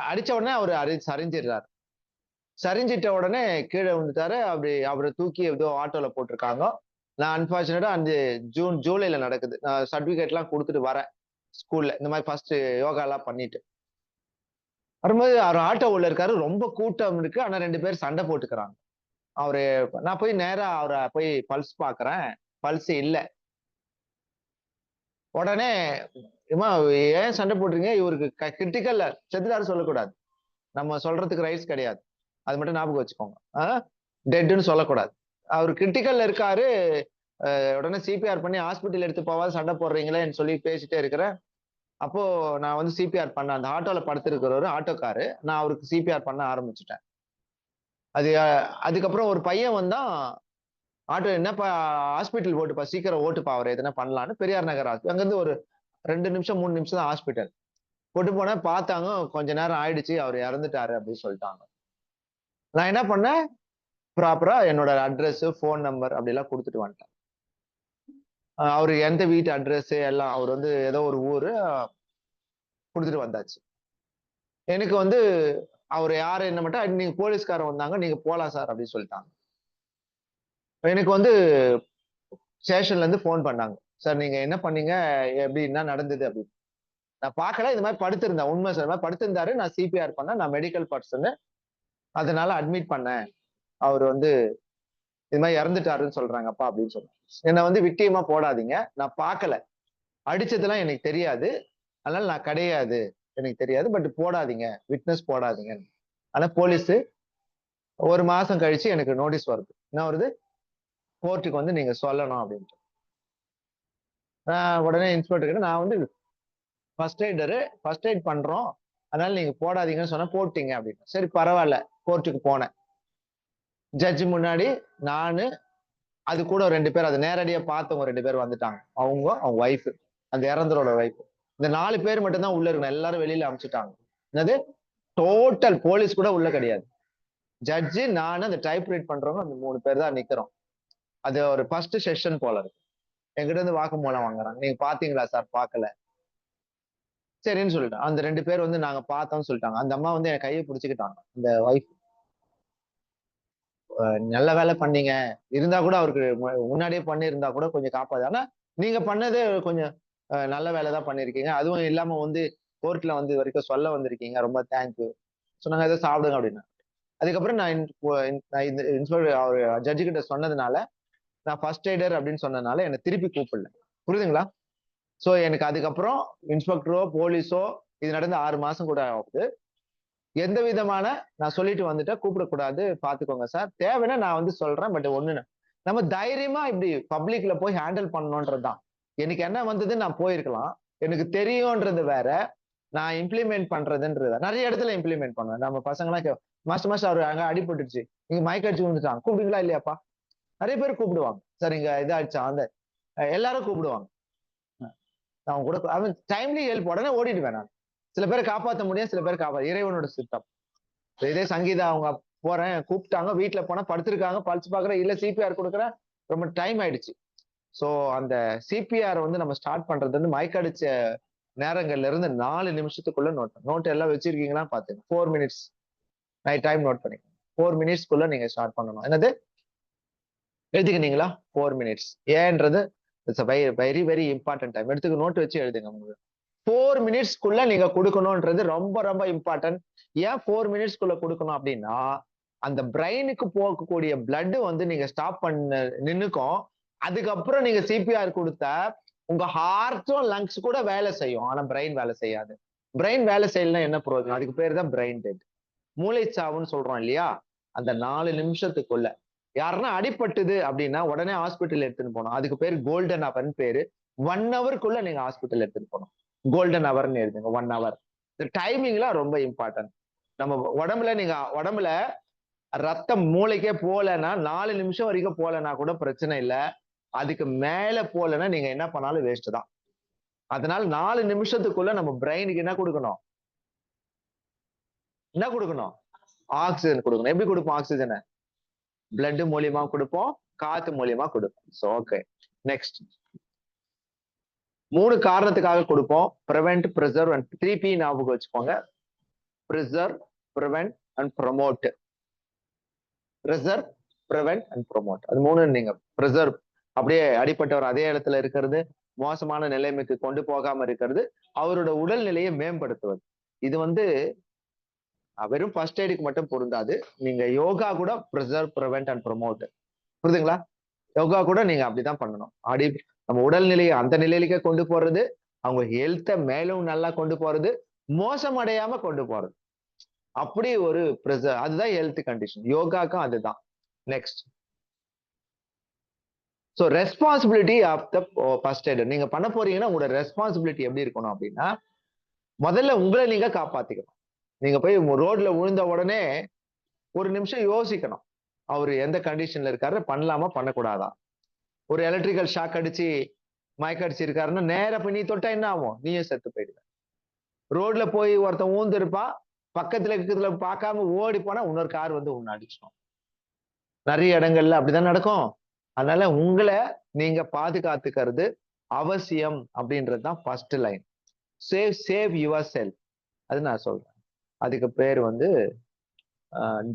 அடிச்ச உடனே அவரு சரிஞ்சிடுறாரு. சரிஞ்சிட்ட உடனே கீழே விழுந்துட்டாரு. அப்படி அவரை தூக்கி ஏதோ ஆட்டோல போட்டிருக்காங்க. நான் அன்பார்ச்சுனேட்டா அந்த ஜூலைல நடக்குது. நான் சர்டிபிகேட் எல்லாம் கொடுத்துட்டு வரேன் ஸ்கூல்ல, இந்த மாதிரி ஃபர்ஸ்ட் யோகா எல்லாம் பண்ணிட்டு வரும்போது அவர் ஆட்டோ உள்ள இருக்காரு. ரொம்ப கூட்டம் இருக்கு, ஆனா 2 பேர் சண்டை போட்டுக்கிறாங்க. அவரு நான் போய் நேரா அவரை போய் பல்ஸ் பாக்குறேன், பல்ஸ் இல்ல. உடனே ஏம்மா ஏன் சண்டை போடுறீங்க, இவருக்கு கிரிட்டிக்கல் செத்துட்டாரு சொல்லக்கூடாது. நம்ம சொல்றதுக்கு ரைட்ஸ் கிடையாது. அது மட்டும் ஞாபகம் வச்சுக்கோங்க. டெட்ன்னு சொல்லக்கூடாது. அவர் கிரிட்டிக்கல்ல இருக்காரு. உடனே சிபிஆர் பண்ணி ஹாஸ்பிட்டல் எடுத்து போவாது சண்டை போடுறீங்களேன்னு சொல்லி பேசிட்டே இருக்கிறேன். அப்போ நான் வந்து சிபிஆர் பண்ண அந்த ஆட்டோல படுத்திருக்கிறவரு ஆட்டோக்காரு. நான் அவருக்கு சிபிஆர் பண்ண ஆரம்பிச்சுட்டேன். அது அதுக்கப்புறம் ஒரு பையன் வந்தான். ஆட்டோ என்னப்பா ஹாஸ்பிட்டல் ஓட்டுப்பா, சீக்கிரம் ஓட்டுப்பா, அவர் எதுனா பண்ணலான்னு பெரியார் நகர் அங்கிருந்து ஒரு 2 நிமிஷம் 3 நிமிஷம் தான் ஹாஸ்பிட்டல். கொண்டு போனேன் பார்த்தாங்க. கொஞ்ச நேரம் ஆயிடுச்சு. அவர் இறந்துட்டாரு அப்படின்னு சொல்லிட்டாங்க. நான் என்ன பண்ணேன், ப்ராப்பரா என்னோட அட்ரஸ், ஃபோன் நம்பர் அப்படிலாம் குடுத்துட்டு வந்துட்டேன். அவரு எந்த வீட்டு அட்ரஸ் எல்லாம் அவர் வந்து ஏதோ ஒரு ஊரு குடுத்துட்டு வந்தாச்சு. எனக்கு வந்து அவரு யாரு என்ன மட்டும் நீங்க போலீஸ்காரன் வந்தாங்க. நீங்க போலாம் சார் அப்படின்னு சொல்லிட்டாங்க. எனக்கு வந்து ஸ்டேஷன்ல இருந்து ஃபோன் பண்ணாங்க. சார் நீங்க என்ன பண்ணீங்க? எப்படி என்ன நடந்தது அப்படின்னு. நான் பார்க்கல. இது மாரி படுத்திருந்தேன். உண்மை சார். இது மாரி படுத்திருந்தாரு. நான் சிபிஆர் பண்ணேன். நான் மெடிக்கல் பர்சனு. அதனால அட்மிட் பண்ணேன். அவரு வந்து இது மாரி இறந்துட்டாருன்னு சொல்றாங்கப்பா அப்படின்னு சொன்னாங்க. என்ன வந்து விக்டிமா போடாதீங்க. நான் பார்க்கல. அடிச்சதெல்லாம் எனக்கு தெரியாது. அதனால நான் கிடையாது. எனக்கு தெரியாது. பட் போடாதீங்க. விட்னஸ் போடாதீங்க. ஆனா போலீஸ் 1 மாசம் கழிச்சு எனக்கு நோட்டீஸ் வருது. என்ன வருது? கோர்ட்டுக்கு வந்து நீங்க சொல்லணும் அப்படின்ட்டு. உடனே இன்ஸ்பெக்டர் கிட்ட நான் வந்து ஃபர்ஸ்ட் எய்ட் பண்றோம். அதனால நீங்க போடாதீங்கன்னு சொன்னா போட்டீங்க அப்படின்னு. சரி பரவாயில்ல. கோர்ட்டுக்கு போனேன். ஜட்ஜ் முன்னாடி நானு அது கூட 2 பேர் அது நேரடியா பார்த்தவங்க 2 பேர் வந்துட்டாங்க. அவங்க ஒய்ஃப். அந்த இறந்தவரோட ஒய்ஃப். இந்த 4 பேர் மட்டும் தான் உள்ள இருக்கணும். எல்லாரும் வெளியில அனுப்பிச்சுட்டாங்க. என்னது? டோட்டல் போலீஸ் கூட உள்ள கிடையாது. ஜட்ஜ் நானு அந்த டைப் ரைட் பண்றவங்க அந்த 3 பேர் தான் நிக்கிறோம். அது ஒரு ஃபர்ஸ்ட் செஷன் போல இருக்கு. என்கிட்ட இருந்து வாக்குமூலம் வாங்குறாங்க. நீங்க பாத்தீங்களா சார்? பார்க்கல. சரின்னு சொல்லிட்டேன். அந்த 2 பேர் வந்து நாங்க பார்த்தோம்னு சொல்லிட்டாங்க. அந்த அம்மா வந்து என் கைய புடிச்சுக்கிட்டாங்க. இந்த ஒய்ஃப். நல்ல வேலை பண்ணீங்க. இருந்தா கூட அவருக்கு முன்னாடியே பண்ணியிருந்தா கூட கொஞ்சம் காப்பாது. ஆனா நீங்க பண்ணது கொஞ்சம் நல்ல வேலை தான் பண்ணியிருக்கீங்க. அதுவும் இல்லாம வந்து கோர்ட்ல வந்து வரைக்கும் சொல்ல வந்திருக்கீங்க. ரொம்ப தேங்க்யூ. சொன்னாங்க ஏதோ சாப்பிடுங்க அப்படின்னு. அதுக்கப்புறம் நான் இந்த இன்ஸ்பெக்டர் அவரு ஜட்ஜு கிட்ட சொன்னதுனால நான் ஃபர்ஸ்ட் எய்டர் அப்படின்னு சொன்னதுனால என்ன திருப்பி கூப்பிடல. புரியுதுங்களா? சோ எனக்கு அதுக்கப்புறம் இன்ஸ்பெக்டரோ, போலீஸோ இது நடந்து 6 மாசம் கூட ஆகுது. எந்த விதமான நான் சொல்லிட்டு வந்துட்டேன். கூப்பிடக்கூடாது. பார்த்துக்கோங்க சார். தேவைன்னா நான் வந்து சொல்றேன். பட் ஒண்ணு நம்ம தைரியமா இப்படி பப்ளிக்ல போய் ஹேண்டில் பண்ணணும்ன்றதுதான். எனக்கு என்ன வந்ததுன்னு நான் போயிருக்கலாம். எனக்கு தெரியும்ன்றது வேற. நான் இம்ப்ளிமெண்ட் பண்றதுன்றது நிறைய இடத்துல இம்ப்ளிமெண்ட் பண்ணுவேன். நம்ம பசங்கலாம் மாஸ்டர் அவரு அங்க அடிபட்டுருச்சு. நீங்க மயக்க அடிச்சு விழுந்துட்டாங்க. கூப்பிடுவீங்களா இல்லையாப்பா? நிறைய பேர் கூப்பிடுவாங்க. சார் இங்க இதாயிடுச்சா அந்த எல்லாரும் கூப்பிடுவாங்க. நான் கூட அவன் டைம்லி ஹெல்ப் உடனே ஓடிடுவேன் நான். சில பேரை காப்பாத்த முடியும். சில பேர் இறைவனோட சித்தம். இதே சங்கீதா அவங்க போறேன் கூப்பிட்டாங்க. வீட்டுல போனா படுத்திருக்காங்க. பல்ஸ் பாக்குறேன். இல்ல சிபிஆர் கொடுக்குறேன். ரொம்ப டைம் ஆயிடுச்சு. சோ அந்த சிபிஆர் வந்து நம்ம ஸ்டார்ட் பண்றது வந்து மயக்கடிச்ச நேரங்கள்ல இருந்து 4 நிமிஷத்துக்குள்ள நோட் எல்லாம் வச்சிருக்கீங்களா பாத்துங்க. 4 மினிட்ஸ். நான் டைம் நோட் பண்ணிக்கோங்க. 4 மினிட்ஸ்க்குள்ள நீங்க ஸ்டார்ட் பண்ணணும். என்னது? எழுதிக்கினீங்களா? 4 மினிட்ஸ். ஏன்றது it's very very important time. எடுத்துக்க நோட் வச்சு எழுதுங்க. உங்களுக்கு 4 மினிட்ஸ்க்குள்ள நீங்க கொடுக்கணும்ன்றது ரொம்ப ரொம்ப இம்பார்ட்டன்ட். ஏன் 4 மினிட்ஸ்க்குள்ள கொடுக்கணும் அப்படின்னா அந்த பிரெயினுக்கு போகக்கூடிய பிளட் வந்து நீங்க ஸ்டாப் பண்ண நின்னுக்கும். அதுக்கப்புறம் நீங்க சிபிஆர் கொடுத்த உங்க ஹார்ட்டும் லங்ஸ் கூட வேலை செய்யும். ஆனா பிரெயின் வேலை செய்யாது. பிரெயின் வேலை செய்யலன்னா என்ன பிரயோஜனம்? அதுக்கு பேர் தான் பிரெயின் டெட். மூளைச்சாவுன்னு சொல்றோம் இல்லையா? அந்த 4 நிமிஷத்துக்குள்ள யாருன்னா அடிபட்டுது அப்படின்னா உடனே ஹாஸ்பிட்டல் எடுத்துன்னு போகணும். அதுக்கு பேரு கோல்டன் அவர்னு பேரு. 1 ஹவருக்குள்ள நீங்க ஹாஸ்பிட்டல் எடுத்துட்டு போகணும். கோல்டன் அவர்னு எழுதுங்க. 1 ஹவர். இந்த டைமிங்லாம் ரொம்ப இம்பார்ட்டன்ட். நம்ம உடம்புல ரத்தம் மூளைக்கே போலன்னா 4 நிமிஷம் வரைக்கும் போலன்னா கூட பிரச்சனை இல்ல. அதுக்கு மேல போலன்னா நீங்க என்ன பண்ணாலும் வேஸ்ட் தான். அதனால 4 நிமிஷத்துக்குள்ள நம்ம பிரெயினுக்கு என்ன கொடுக்கணும்? என்ன கொடுக்கணும்? ஆக்சிஜன் கொடுக்கணும். எப்படி கொடுப்போம் ஆக்சிஜனை? பிளட் மூலியமா கொடுப்போம். காத்து மூலியமா கொடுப்போம். So okay. நெக்ஸ்ட் 3 காரணத்துக்காக கொடுப்போம். பிரிவென்ட், பிரிசர்வ் அண்ட் 3P ஞாபகம் வச்சுக்கோங்க. Preserve, prevent and promote. Preserve, prevent and promote. அது 3 நீங்க பிரிசர்வ் அப்படியே அடிப்பட்டவர் அதே இடத்துல இருக்கிறது, மோசமான நிலைமைக்கு கொண்டு போகாம இருக்கிறது, அவரோட உடல்நிலையை மேம்படுத்துவது. இது வந்து வெறும் ஃபர்ஸ்ட் எய்டுக்கு மட்டும் பொருந்தாது. நீங்க யோகா கூட பிரிசர்வ், பிரிவென்ட் அண்ட் ப்ரொமோட். புரியுதுங்களா? யோகா கூட நீங்க அப்படிதான் பண்ணணும். நம்ம உடல்நிலையை அந்த நிலையிலேயே கொண்டு போறது, அவங்க ஹெல்த்தை மேலும் நல்லா கொண்டு போறது, மோசமடையாம கொண்டு போறது. அப்படி ஒரு அதுதான் ஹெல்த் கண்டிஷன். யோகாக்கும் அதுதான். Next. So responsibility of the first aider. நீங்க பண்ண போறீங்கன்னா உங்களோட ரெஸ்பான்சிபிலிட்டி எப்படி இருக்கணும் அப்படின்னா, முதல்ல உங்களை நீங்க காப்பாத்திக்கணும். நீங்க போய் ரோட்ல விழுந்த உடனே ஒரு நிமிஷம் யோசிக்கணும். அவரு எந்த கண்டிஷன்ல இருக்காரு, பண்ணலாமா பண்ணக்கூடாதா? ஒரு எலக்ட்ரிக்கல் ஷாக் அடிச்சு மயக்க அடிச்சு இருக்காருன்னா நேரா போய் நீ தொட்டா என்ன ஆகும்? நீயும் செத்து போயிடுவ. ரோட்ல போய் ஒருத்தன் ஊந்து இருப்பான், பக்கத்துல இருக்கிறதுல பார்க்காம ஓடி போனா இன்னொரு கார் வந்து உன்னை அடிச்சிடும். நிறைய இடங்கள்ல அப்படிதான் நடக்கும். அதனால உங்களை நீங்க பாதுகாத்துக்கிறது அவசியம் அப்படின்றதுதான் first line. Save your self. அது நான் சொல்றேன். அதுக்கு பேர் வந்து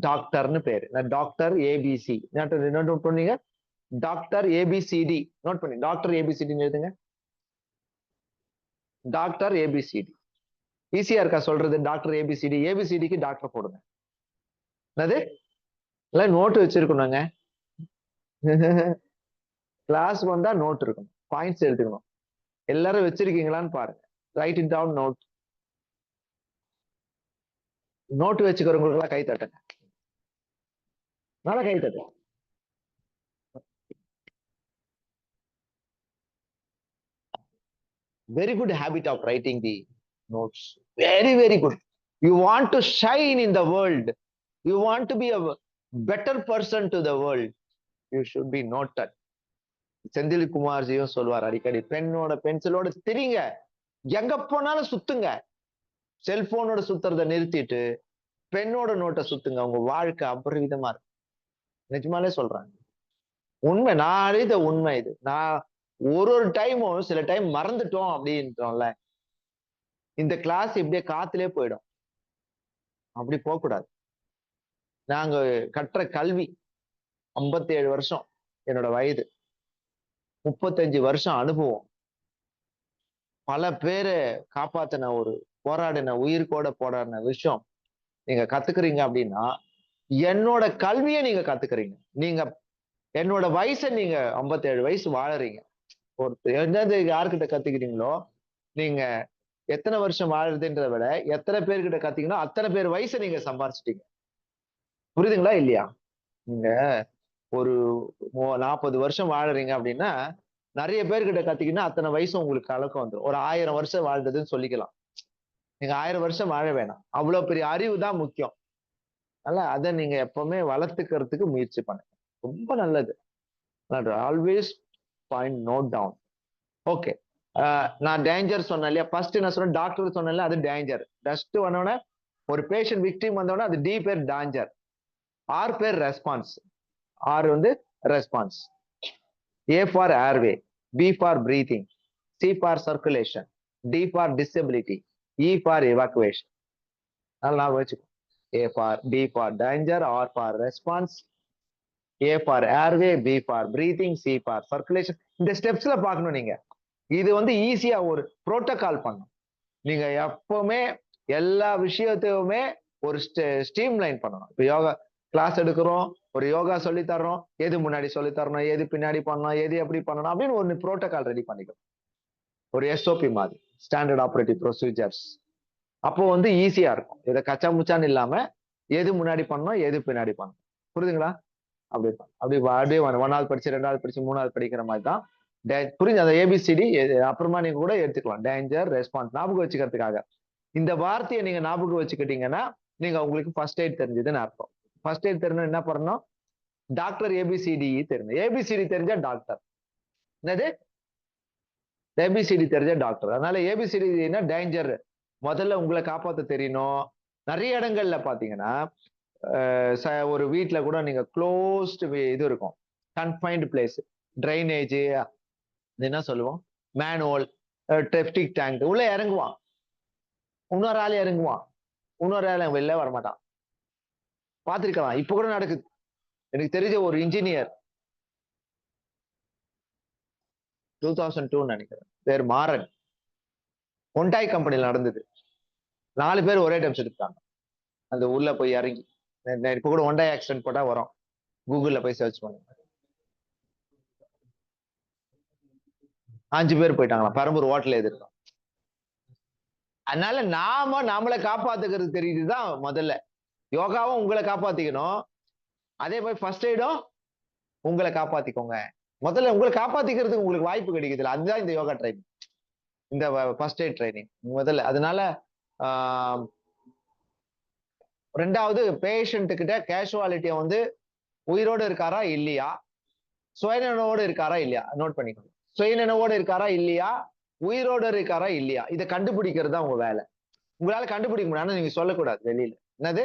டாக்டர்னு பேரு. டாக்டர் ஏபிசி நோட் பண்ணீங்க. டாக்டர் ஏபிசிடி நோட் பண்ணி டாக்டர் ஏபிசிடி எழுதுங்க. டாக்டர் ஏபிசிடி ஈஸியா இருக்கா சொல்றது? Doctor ABCD. ஏபிசிடிக்கு டாக்டர் போடுங்க. என்னது எல்லாம் நோட்டு வச்சிருக்கணுங்க. கிளாஸ் வந்தா நோட் இருக்கணும், பாயிண்ட்ஸ் எடுத்துக்கணும். எல்லாரும் வச்சிருக்கீங்களான்னு பாருங்க. Write it down. நோட்டு வச்சுக்கிறவங்களுக்கு எல்லாம் கை தட்டுங்க. நல்லா கை தட்டு. Very good habit of writing the notes. Very, very good. You want to shine in the world. You want to be a better person to the world. You should be noted. Senthil குமார்ஜியும் சொல்வார் அடிக்கடி, பெண்ணோட பென்சிலோட திரிங்க, எங்க போனாலும் சுத்துங்க. செல்போனோட சுத்துறத நிறுத்திட்டு பெண்ணோட நோட்டை சுத்துங்க. உங்க வாழ்க்கை அபரிவிதமா இருக்கும். நிஜமாலே சொல்றாங்க. உண்மை. நான் அறிந்த உண்மை இது. நான் ஒரு டைமும் சில டைம் மறந்துட்டோம் அப்படின்றோம்ல, இந்த கிளாஸ் இப்படியே காத்திலே போயிடும். அப்படி போக கூடாது. நாங்க கற்ற கல்வி 57 வருஷம் என்னோட வயது, 35 வருஷம் அனுபவம், பல பேரை காப்பாத்தின ஒரு போராடின உயிர்கோட போராடின விஷயம் நீங்க கத்துக்கிறீங்க அப்படின்னா, என்னோட கல்வியை நீங்க கத்துக்கிறீங்க. நீங்க என்னோட வயசை நீங்க 57 வயசு வாழறீங்க. என்னது யாருக்கிட்ட கத்துக்கிறீங்களோ, நீங்க எத்தனை வருஷம் வாழுறதுன்றத விட எத்தனை பேர்கிட்ட கத்தீங்கன்னா அத்தனை பேர் வயசை நீங்க சம்பாரிச்சிட்டீங்க. புரியுதுங்களா இல்லையா? நீங்க ஒரு 40 வருஷம் வாழறீங்க அப்படின்னா நிறைய பேர்கிட்ட கத்தீங்கன்னா அத்தனை வயசும் உங்களுக்கு கலக்கம் வந்துடும். ஒரு 1000 வருஷம் வாழ்ந்ததுன்னு சொல்லிக்கலாம். நீங்க 1000 வருஷம் வாழ வேணாம். அவ்வளவு பெரிய அறிவு தான் முக்கியம். அதனால அதை நீங்க எப்பவுமே வளர்த்துக்கிறதுக்கு முயற்சி பண்ணுங்க. ரொம்ப நல்லது. Always point note down. Okay. நான் டேஞ்சர் சொன்னேன் இல்லையா? ஃபர்ஸ்ட் நான் சொன்னேன் டாக்டர் சொன்னேன்ல, அது டேஞ்சர். டஸ்ட் வந்தோடனே ஒரு பேஷண்ட் விக்டிம் வந்தோடனே அது D for danger, R for response. R வந்து response. A for airway, B for breathing, C for circulation, D for disability, E for evacuation. அதனால நான் வச்சுக்கோ. A for D for danger, R for response, A for airway, B for breathing, C for circulation. இந்த ஸ்டெப்ஸ்ல பார்க்கணும் நீங்க. இது வந்து ஈஸியா ஒரு புரோட்டோகால் பண்ணும். நீங்க எப்பவுமே எல்லா விஷயத்தையுமே ஒரு ஸ்ட்ரீம் லைன் பண்ணணும். இப்ப யோகா கிளாஸ் எடுக்கிறோம், ஒரு யோகா சொல்லி தர்றோம், எது முன்னாடி சொல்லி தரணும், எது பின்னாடி பண்ணணும், எது எப்படி பண்ணணும் அப்படின்னு ஒரு புரோட்டோகால் ரெடி பண்ணிக்கணும். ஒரு எஸ்ஓபி மாதிரி, ஸ்டாண்டர்ட் ஆப்ரேட்டிவ் ப்ரொசீஜர்ஸ். அப்போ வந்து ஈஸியா இருக்கும். இதை கச்சா முச்சான்னு இல்லாம எது முன்னாடி பண்ணணும், எது பின்னாடி பண்ணணும். புரியுதுங்களா? அப்படி அப்படியே 1வது படிச்சு 2வது படிச்சு 3வது படிக்கிற மாதிரி தான். புரிஞ்சு அந்த ஏபிசிடி அப்புறமா நீங்க கூட எடுத்துக்கலாம். டேஞ்சர், ரெஸ்பான்ஸ் ஞாபகம் வச்சுக்கிறதுக்காக. இந்த வார்த்தையை நீங்க ஞாபகம் வச்சுக்கிட்டீங்கன்னா நீங்க உங்களுக்கு ஃபர்ஸ்ட் எய்ட் தெரிஞ்சதுன்னு அர்த்தம். ஃபர்ஸ்ட் எய்ட் தெரிஞ்சா என்ன பண்ணணும்? டாக்டர் ஏபிசிடி தெரியும். ஏபிசிடி தெரிஞ்சா டாக்டர். என்னது? ஏபிசிடி தெரிஞ்சா டாக்டர். அதனால ஏபிசிடினா டேஞ்சர். முதல்ல உங்களை காப்பாற்ற தெரியணும். நிறைய இடங்கள்ல பாத்தீங்கன்னா ஒரு வீட்டுல கூட நீங்க க்ளோஸ்டு இது இருக்கும், கன்ஃபைன்டு பிளேஸ், ட்ரைனேஜ், என்ன சொல்லுவோம், மேனுவல், செப்டிக் டேங்க் உள்ள இறங்குவான், இன்னொரு ஆள் இறங்குவான், இன்னொரு ஆள் வெளில வரமாட்டான். பார்த்திருக்கலாம். இப்ப கூட நடக்குது. எனக்கு தெரிஞ்ச ஒரு இன்ஜினியர் 2002 நினைக்கிறேன், பேர் மாறன், ஹொண்டாய் கம்பெனில நடந்தது. 4 பேர் ஒரே டைம் செத்துட்டாங்க. அந்த உள்ள போய் இறங்கி. இப்ப கூட ஹொண்டாய் ஆக்சிடென்ட் போட்டா வரும், கூகுள்ல போய் சர்ச் பண்ணுங்க. 5 பேர் போயிட்டாங்களாம் பெரம்பூர் ஹோட்டல் எதிர்க்கும். அதனால நாமளை காப்பாத்துக்கிறது தெரியுதுதான் முதல்ல. யோகாவும் உங்களை காப்பாத்திக்கணும், அதே மாதிரி ஃபர்ஸ்ட் எய்டும் உங்களை காப்பாத்திக்கோங்க. முதல்ல உங்களை காப்பாத்திக்கிறதுக்கு உங்களுக்கு வாய்ப்பு கிடைக்குதுல்ல, அதுதான் இந்த யோகா ட்ரைனிங், இந்த ஃபர்ஸ்ட் எய்ட் ட்ரைனிங் முதல்ல. அதனால ரெண்டாவது, பேஷண்ட் கிட்ட கேஷுவாலிட்டியை வந்து உயிரோடு இருக்காரா இல்லையா, சுயநினைவோடு இருக்காரா இல்லையா நோட் பண்ணிக்கணும். சுயநினைவோடு இருக்காரா இல்லையா, உயிரோடு இருக்காரா இல்லையா, இதை கண்டுபிடிக்கிறது தான் உங்க வேலை. உங்களால கண்டுபிடிக்க முடியாது, நீங்க சொல்லக்கூடாது வெளியில. என்னது?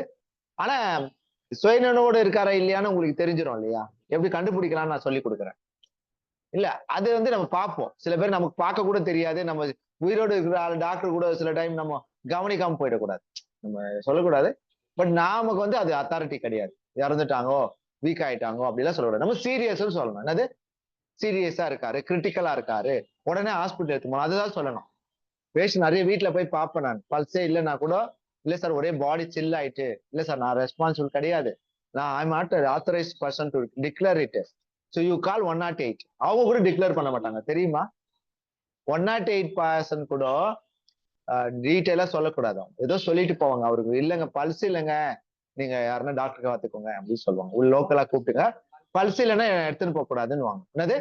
ஆனா சுயநினைவோடு இருக்காரா இல்லையான்னு உங்களுக்கு தெரிஞ்சிடும் இல்லையா, எப்படி கண்டுபிடிக்கலாம்னு நான் சொல்லி கொடுக்குறேன். இல்ல அது வந்து நம்ம பார்ப்போம். சில பேர் நமக்கு பார்க்க கூட தெரியாது, நம்ம உயிரோடு இருக்கிற ஆள் டாக்டர் கூட சில டைம் நம்ம கவனிக்காம போயிடக்கூடாது, நம்ம சொல்லக்கூடாது. பட் நமக்கு வந்து அது அத்தாரிட்டி கிடையாது. இறந்துட்டாங்கோ, வீக் ஆயிட்டாங்கோ அப்படிலாம் சொல்லக்கூடாது. நம்ம சீரியஸ் சொல்லணும். என்னது? சீரியஸா இருக்காரு, கிரிட்டிக்கலா இருக்காரு, உடனே ஹாஸ்பிட்டல் எடுத்து போகணும், அதுதான் சொல்லணும். பேஷண்ட் நிறைய வீட்டுல போய் பார்ப்பேன் நான், பல்ஸே இல்லைன்னா கூட, இல்ல சார் ஒரே பாடி சில் ஆயிட்டு, இல்ல சார் நான் ரெஸ்பான்சிபிள் கிடையாது, நான் I am not authorised person to declare it, so you call 108. அவங்க கூட டிக்ளேர் பண்ண மாட்டாங்க தெரியுமா. 108 கூட டீட்டெயிலா சொல்லக்கூடாது. ஏதோ சொல்லிட்டு போவாங்க, அவருக்கு இல்லைங்க பல்ஸ் இல்லைங்க, நீங்க யாருன்னா டாக்டருக்கு பார்த்துக்கோங்க அப்படின்னு சொல்லுவாங்க. உள்ள லோக்கலா கூப்பிட்டுங்க, பல்ஸ் இல்லைன்னா எடுத்துன்னு போக கூடாதுன்னு வாங்க. என்னது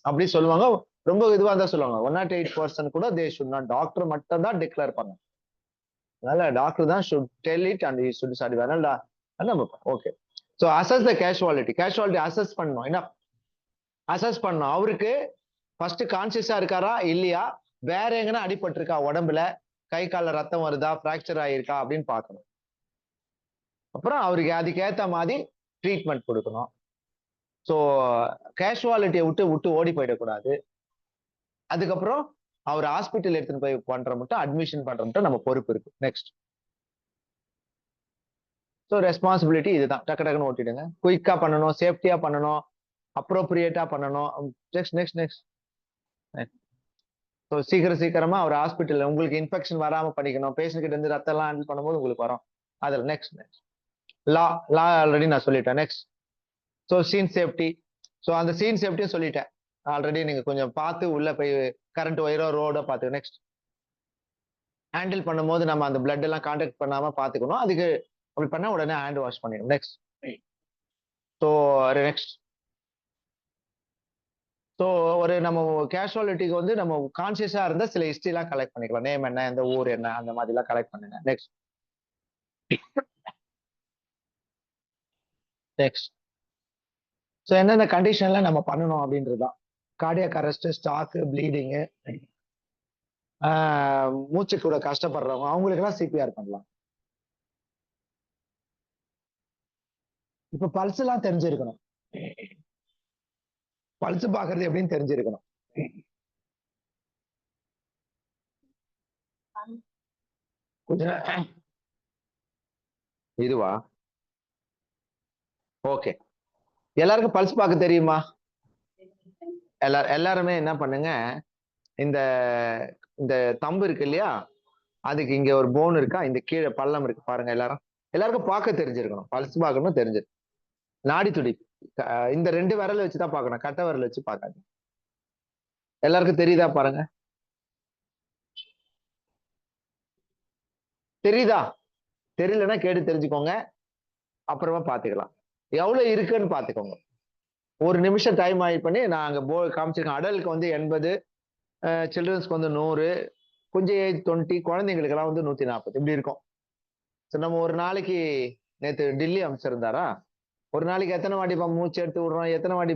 அப்படி சொல்லுவாங்க. ரொம்ப இதுவா தான் சொல்லுவாங்க. 108% கூட தே ஷுட் நாட், டாக்டர் மட்டும் தான் டிக்ளேர் பண்ண. அதனால டாக்டர் தான் should del it and should sorry வேணா நம்ம ஓகே. ஸோ அசஸ் த கேஷுவாலிட்டி அசஸ் பண்ணணும். என்ன அசஸ் பண்ணணும்? அவருக்கு ஃபர்ஸ்ட் கான்சியஸா இருக்காரா இல்லையா, வேற எங்கன்னா அடிபட்டு இருக்கா உடம்புல, கை கால ரத்தம் வருதா, பிராக்சர் ஆயிருக்கா அப்படின்னு பார்க்கணும். அப்புறம் அவருக்கு அதுக்கு ஏத்த மாதிரி ட்ரீட்மெண்ட் கொடுக்கணும். ஸோ கேஷுவாலிட்டியை விட்டு ஓடி போயிடக்கூடாது. அதுக்கப்புறம் அவர் ஹாஸ்பிட்டல் எடுத்துன்னு போய் பண்ற மட்டும், அட்மிஷன் பண்ற மட்டும் நம்ம பொறுப்பு இருக்கு. நெக்ஸ்ட், ஸோ ரெஸ்பான்சிபிலிட்டி இதுதான். டக்கு டக்குன்னு ஓட்டிடுங்க. குயிக்கா பண்ணணும், சேஃப்டியா பண்ணணும், அப்ரோப்ரியேட்டா பண்ணணும். Next next next. ஸோ சீக்கிரமா அவர் ஹாஸ்பிட்டல், உங்களுக்கு இன்ஃபெக்ஷன் வராம பண்ணிக்கணும். பேஷண்ட் கிட்ட இருந்து ரத்தம் எல்லாம் ஹேண்டில் பண்ணும்போது உங்களுக்கு வரும். அதில் நெக்ஸ்ட் லா ஆல்ரெடி நான் சொல்லிட்டேன். Next, so scene safety. So அந்த சீன் சேஃப்டியும் சொல்லிட்டேன் ஆல்ரெடி. நீங்க கொஞ்சம் பார்த்து உள்ள போய் கரண்ட் ஒயரோ ரோடோ பார்த்து. நெக்ஸ்ட், ஹேண்டில் பண்ணும்போது நம்ம அந்த பிளட் எல்லாம் கான்டாக்ட் பண்ணாம பார்த்துக்கணும். அதுக்கு அப்படி பண்ணா உடனே ஹேண்ட் வாஷ் பண்ணிடும். நெக்ஸ்ட், ஸோ நெக்ஸ்ட், ஸோ ஒரு நம்ம கேஷுவாலிட்டிக்கு வந்து நம்ம கான்சியஸா இருந்தா சில ஹிஸ்டரி எல்லாம் கலெக்ட் பண்ணிக்கலாம். நேம் என்ன, இந்த ஊர் என்ன, அந்த மாதிரி எல்லாம் கலெக்ட் பண்ணுங்க. நெக்ஸ்ட் நெக்ஸ்ட், ஸோ என்னென்ன கண்டிஷன்ல நம்ம பண்ணணும் அப்படின்றதுதான். கார்டியாக் அரெஸ்ட், ஸ்டாக், ப்ளீடிங்கு, மூச்சு கூட கஷ்டப்படுறவங்க அவங்களுக்கு எல்லாம் சிபிஆர் பண்ணலாம். இப்ப பல்ஸ் எல்லாம் தெரிஞ்சிருக்கணும். பல்ஸ் பாக்குறது எப்படின்னு தெரிஞ்சிருக்கணும். இதுவா ஓகே. எல்லாருக்கும் பல்ஸ் பார்க்க தெரியுமா? எல்லாருமே என்ன பண்ணுங்க, இந்த இந்த தம்பு இருக்கு இல்லையா, அதுக்கு இங்க ஒரு போன் இருக்கா, இந்த கீழே பள்ளம் இருக்கு பாருங்க. எல்லாருக்கும் பார்க்க தெரிஞ்சிருக்கணும். பல்ஸ் பார்க்கணும் தெரிஞ்சிருக்கு. நாடி துடிப்பு இந்த 2 விரல் வச்சுதான் பார்க்கணும், கட்டை விரல் வச்சு பார்க்காது. எல்லாருக்கும் தெரியுதா பாருங்க. தெரியுதா? தெரியலன்னா கேட்டு தெரிஞ்சுக்கோங்க, அப்புறமா பாத்துக்கலாம். எவ்வளவு இருக்குன்னு பாத்துக்கோங்க. ஒரு நிமிஷம் டைம் ஆகி பண்ணி நான் அங்க காமிச்சிருக்கேன். அடலுக்கு வந்து 80, சில்ட்ரன்ஸ்க்கு வந்து 100, கொஞ்சம் ஏஜ் 20, குழந்தைங்களுக்கு எல்லாம் வந்து 140 இப்படி இருக்கும். நம்ம ஒரு நாளைக்கு, நேத்து டில்லி அமைச்சிருந்தாரா, ஒரு நாளைக்கு எத்தனை வாட்டி மூச்சு எடுத்து விடுறோம், எத்தனை வாட்டி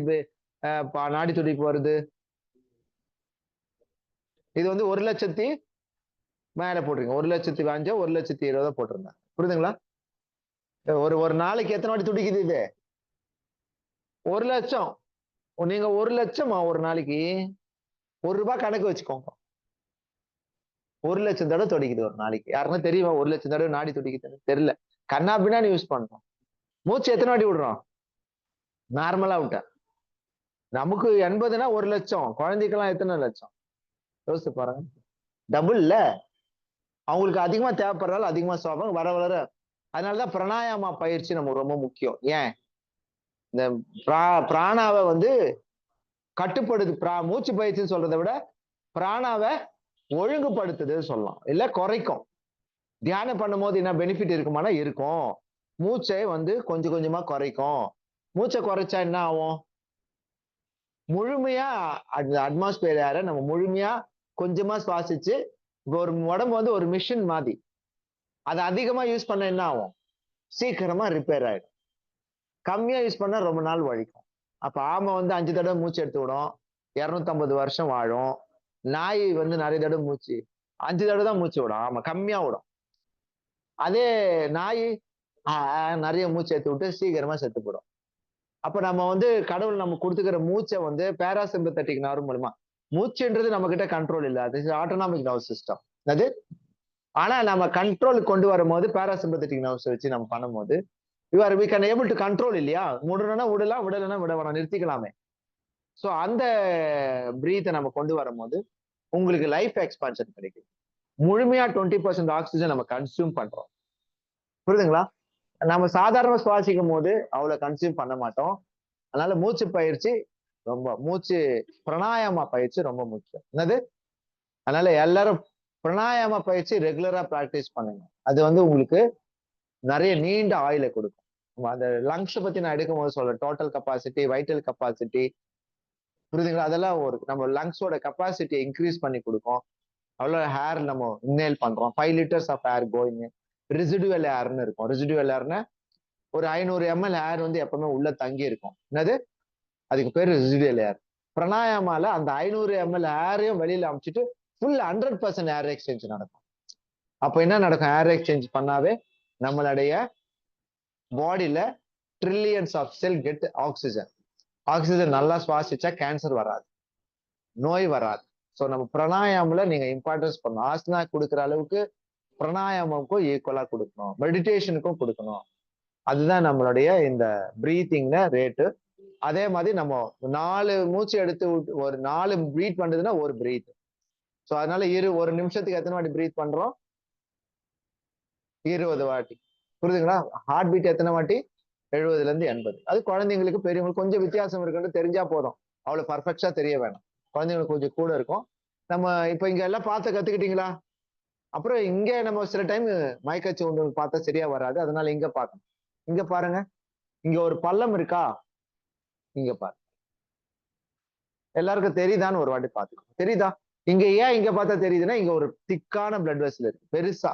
நாடி துடிப்பு வருது? இது வந்து 1,00,000 மேல போட்டிருக்கேன். 1,05,000, 1,20,000 போட்டிருந்தேன். புரியுதுங்களா? ஒரு நாளைக்கு எத்தனை வாட்டி துடிக்குது இது? 1,00,000. நீங்க 1,00,000 ஒரு நாளைக்கு ₹1 கணக்கு வச்சுக்கோங்க. 1,00,000 தடவை துடிக்குது ஒரு நாளைக்கு. யாருன்னா தெரியுமா 1,00,000 தடவை நாடி துடிக்குதுன்னு? தெரியல. கண்ணா பின்னாடி யூஸ் பண்றோம். மூச்சு எத்தனை வாட்டி விடுறோம்? நார்மலா விட்டேன். நமக்கு 80னா 1,00,000, குழந்தைக்கெல்லாம் எத்தனை லட்சம் யோசிச்சு பாருங்க. டபுள் இல்ல. அவங்களுக்கு அதிகமா தேவைப்படுறாலும் அதிகமா சாப்பிடும் வர. அதனாலதான் பிராணாயாமா பயிற்சி நமக்கு ரொம்ப முக்கியம். ஏன்? இந்த பிராணாவை வந்து கட்டுப்படுது. மூச்சு பயிற்சின்னு சொல்றதை விட பிராணாவை ஒழுங்குபடுத்துது சொல்லலாம், இல்ல குறைக்கும். தியானம் பண்ணும்போது என்ன பெனிஃபிட் இருக்குமானா இருக்கும். மூச்சை வந்து கொஞ்சம் கொஞ்சமா குறைக்கும். மூச்சை குறைச்சா என்ன ஆகும்? முழுமையா அந்த அட்மாஸ்பியர் ஏரை நம்ம முழுமையா கொஞ்சமா சுவாசிச்சு, இப்போ ஒரு உடம்பு வந்து ஒரு மிஷின் மாதிரி. அதை அதிகமா யூஸ் பண்ண என்ன ஆகும்? சீக்கிரமா ரிப்பேர் ஆயிடும். கம்மியா யூஸ் பண்ணா ரொம்ப நாள் வலிக்கும். அப்ப ஆமை வந்து 5 தடவை மூச்சு எடுத்து விடும், 250 வருஷம் வாழும். நாய் வந்து நிறைய தடவை மூச்சு 5 தடவை தான் மூச்சு விடும். ஆமா, கம்மியா விடும். அதே நாய் நிறைய மூச்சு எடுத்து விட்டு சீக்கிரமா செத்து போடும். அப்ப நம்ம வந்து கடவுள் நம்ம கொடுத்துக்கிற மூச்சை வந்து பேராசிம்பத்தட்டிக் நர்வ் மூலமா, மூச்சுன்றது நம்ம கிட்ட கண்ட்ரோல் இல்ல, அது ஆட்டோனாமிக் நர்வ் சிஸ்டம் அது. ஆனா நம்ம கண்ட்ரோல் கொண்டு வரும்போது பேராசிம்பத்தட்டிக் நர்வ்ஸ் வச்சு நம்ம பண்ணும்போது we can able to control இல்லையா? விடணும்னா விடலாம், விடலைன்னா விட வேணாம், நிறுத்திக்கலாமே. சோ அந்த பிரீத்தை நம்ம கொண்டு வரும்போது உங்களுக்கு லைஃப் எக்ஸ்பான்ஷன் கிடைக்கும். முழுமையா 20% ஆக்சிஜன் நம்ம கன்சியூம் பண்றோம். புரியுதுங்களா? நம்ம சாதாரண சுவாசிக்கும் போது அவ்வளவு கன்சியூம் பண்ண மாட்டோம். அதனால மூச்சு பயிற்சி மூச்சு பிராணாயாம பயிற்சி ரொம்ப முக்கியம். என்னது? அதனால எல்லாரும் பிராணாயாம பயிற்சி ரெகுலரா பிராக்டிஸ் பண்ணுங்க. அது வந்து உங்களுக்கு நிறைய நீண்ட ஆயுளை கொடுக்கும். அந்த லங்ஸ் பத்தி நான் எடுக்கும்போது சொல்றேன், டோட்டல் கெப்பாசிட்டி, வைட்டல் கெப்பாசிட்டி, புரியுதுங்களா? அதெல்லாம் ஒரு நம்ம லங்ஸோட கெப்பாசிட்டியை இன்க்ரீஸ் பண்ணி கொடுக்கும். அவ்வளவு ஹேர் நம்ம இன்ஹேல் பண்றோம், 5 litres of air going. Residual ஏர்னு இருக்கும். ரெசிடுவல் ஏர்னா ஒரு 500 ml ஏர் வந்து எப்பவுமே உள்ள தங்கி இருக்கும். என்னது? அதுக்கு பேரு ரெசிடுவல் ஏர். பிராணாயாமால அந்த 500 ml ஏரையும் வெளியில அமைச்சிட்டு ஃபுல் 100% ஏர் எக்ஸ்சேஞ்ச் நடக்கும். அப்ப என்ன நடக்கும்? ஏர் எக்ஸ்சேஞ்ச் பண்ணாவே நம்மளுடைய பாடியில trillions of cell get oxygen. Oxygen நல்லா சுவாசிச்சா கேன்சர் வராது, நோய் வராது. ஸோ நம்ம பிராணாயாமில் நீங்க இம்பார்ட்டன்ஸ் பண்ணணும். ஆசனா கொடுக்குற அளவுக்கு பிராணாயாமமுக்கும் ஈக்குவலா கொடுக்கணும், மெடிடேஷனுக்கும் கொடுக்கணும். அதுதான் நம்மளுடைய இந்த பிரீத்திங்ல ரேட்டு. அதே மாதிரி நம்ம 4 மூச்சு எடுத்து ஒரு 4 பிரீத் பண்றதுன்னா ஒரு பிரீத். ஸோ அதனால ஒரு நிமிஷத்துக்கு எத்தனை வாட்டி பிரீத் பண்றோம்? 20 வாட்டி. புரியுதுங்களா? ஹார்ட் பீட் எத்தனை வாட்டி? 70ல இருந்து 80. அது குழந்தைங்களுக்கு பெரியவங்களுக்கு கொஞ்சம் வித்தியாசம் இருக்குன்னு தெரிஞ்சா போதும், அவ்வளவு பர்ஃபெக்டா தெரிய வேணும். குழந்தைங்களுக்கு கொஞ்சம் கூட இருக்கும். நம்ம இப்ப இங்க எல்லாம் பார்த்து கத்துக்கிட்டீங்களா? அப்புறம் இங்க நம்ம சில டைம் மயக்கச்சி ஒன்று பார்த்தா சரியா வராது, அதனால இங்க பார்க்கணும். இங்க பாருங்க, இங்க ஒரு பள்ளம் இருக்கா? இங்க பாருங்க, எல்லாருக்கும் தெரியுதான்னு ஒரு வாட்டி பாத்துக்கணும். தெரியுதா? இங்க ஏன் இங்க பார்த்தா தெரியுதுன்னா, இங்க ஒரு திக்கான பிளட் வெசல் இருக்கு பெருசா.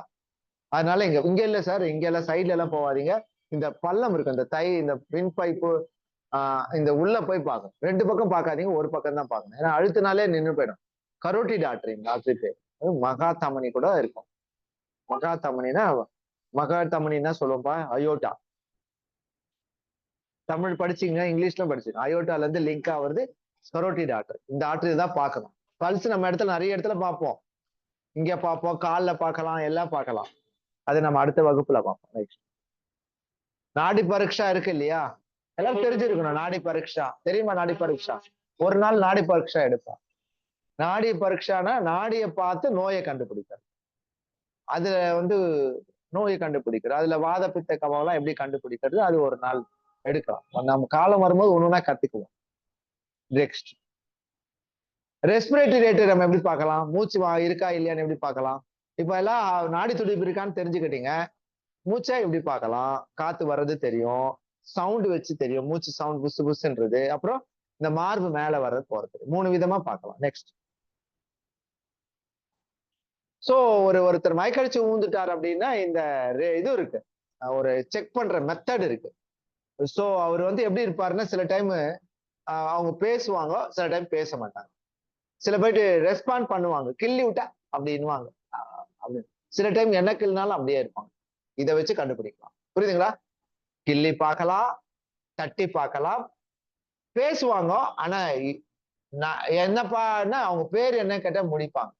அதனால இங்க இங்க இல்ல சார், இங்க எல்லாம் சைட்ல எல்லாம் போவாதீங்க. இந்த பள்ளம் இருக்கு, இந்த இந்த பின் பைப்பு இந்த உள்ள போய் பார்க்கணும். 2 பக்கம் பார்க்காதீங்க, ஒரு பக்கம் தான் பார்க்கணும். ஏன்னா அழுத்தினாலே நின்று போயிடும். கரோட்டிட் ஆர்டரி டாக்டர் பேர் மகாதமனி கூட இருக்கும். மகாதமனின்னா சொல்லுவோம்ப்பா அயோட்டா. தமிழ் படிச்சீங்க, இங்கிலீஷ்ல படிச்சீங்க. அயோட்டால இருந்து லிங்க் ஆகுறது கரோட்டிட் ஆர்டரி. இந்த ஆர்டரி தான் பார்க்கணும். பல்ஸ் நம்ம இடத்துல நிறைய இடத்துல பார்ப்போம். இங்க பார்ப்போம், காலில் பார்க்கலாம், எல்லாம் பார்க்கலாம். அது நம்ம அடுத்த வகுப்புல பார்ப்போம். நாடி பரீட்சா இருக்கு இல்லையா? எல்லாம் தெரிஞ்சிருக்கணும். நாடி பரீட்சா தெரியுமா? நாடி பரீட்சா ஒரு நாள் நாடி பரீட்சா எடுப்போம். நாடி பரீட்சானா நாடியை பார்த்து நோயை கண்டுபிடிக்கிறது. அதுல வந்து நோயை கண்டுபிடிக்கிறது, அதுல வாத பித்த கபம் எல்லாம் எப்படி கண்டுபிடிக்கிறது, அது ஒரு நாள் எடுக்கலாம். நம்ம காலம் வரும்போது ஒண்ணுன்னா கத்துக்குவோம். நெக்ஸ்ட், ரெஸ்பிரேட்டரி ரேட்டு நம்ம எப்படி பார்க்கலாம்? மூச்சு இருக்கா இல்லையான்னு எப்படி பார்க்கலாம்? இப்ப எல்லாம் நாடி துடிப்பு இருக்கான்னு தெரிஞ்சுக்கிட்டீங்க. மூச்சா எப்படி பார்க்கலாம்? காத்து வர்றது தெரியும், சவுண்ட் வச்சு தெரியும், மூச்சு சவுண்ட் புசு புசுன்றது, அப்புறம் இந்த மார்பு மேல வர்றது போறது, 3 விதமா பார்க்கலாம். நெக்ஸ்ட், சோ ஒருத்தர் மயக்கடிச்சு ஊந்துட்டார் அப்படின்னா இந்த இது இருக்கு, ஒரு செக் பண்ற மெத்தட் இருக்கு. சோ அவர் வந்து எப்படி இருப்பாருன்னா, சில டைம் அவங்க பேசுவாங்க, சில டைம் பேச மாட்டாங்க. சில பேர் ரெஸ்பாண்ட் பண்ணுவாங்க, கிள்ளி விட்டா அப்படின்னுவாங்க அப்படின்னு. சில டைம் என்ன கிள்னாலும் அப்படியே இருப்பாங்க. இதை வச்சு கண்டுபிடிக்கலாம். புரியுதுங்களா? கிள்ளி பார்க்கலாம், தட்டி பார்க்கலாம், பேசுவாங்க. ஆனா என்னப்பான்னா அவங்க பேர் என்ன கேட்டா முடிப்பாங்க.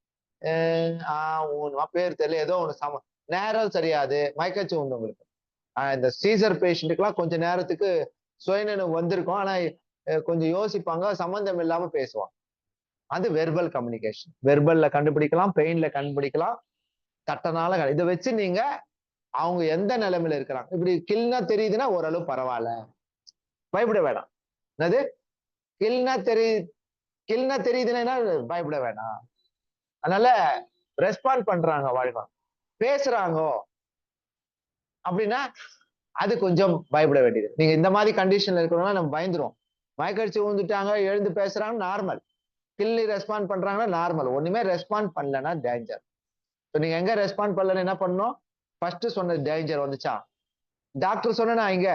பேர் தெரியல, ஏதோ ஒண்ணு நேரம் சரியாது. மயக்கச்சு உண்டு உங்களுக்கு. இந்த சீசர் பேஷண்ட்டுக்கெல்லாம் கொஞ்ச நேரத்துக்கு சுயநினைவு வந்திருக்கும், ஆனா கொஞ்சம் யோசிப்பாங்க, சம்பந்தம் இல்லாம பேசுவாங்க. அது வெர்பல் கம்யூனிகேஷன். வெர்பல்ல கண்டுபிடிக்கலாம், பெயின்ல கண்டுபிடிக்கலாம், தட்டனால. இதை வச்சு நீங்க அவங்க எந்த நிலைமையில இருக்கிறாங்க, இப்படி கில்னா தெரியுதுன்னா ஓரளவு பரவாயில்ல, பயப்பட வேண்டாம். என்னது கில்னா கில்னா தெரியுதுன்னா பயப்பட வேணாம். அதனால ரெஸ்பாண்ட் பண்றாங்க வாழ்க்கை, பேசுறாங்க அப்படின்னா அது கொஞ்சம் பயப்பட வேண்டியது. நீங்க இந்த மாதிரி கண்டிஷன்ல இருக்கிறவங்க நம்ம பயந்துரும். மயக்கடிச்சு விழுந்துட்டாங்க, எழுந்து பேசுறாங்க, நார்மல். கில்லி ரெஸ்பாண்ட் பண்றாங்கன்னா நார்மல். ஒண்ணுமே ரெஸ்பாண்ட் பண்ணலன்னா டேஞ்சர். நீங்க எங்க ரெஸ்பாண்ட் பண்ணலன்னு என்ன பண்ணணும்? ஃபர்ஸ்ட் சொன்ன டேஞ்சர் வந்துச்சா, டாக்டர் சொன்னா இங்க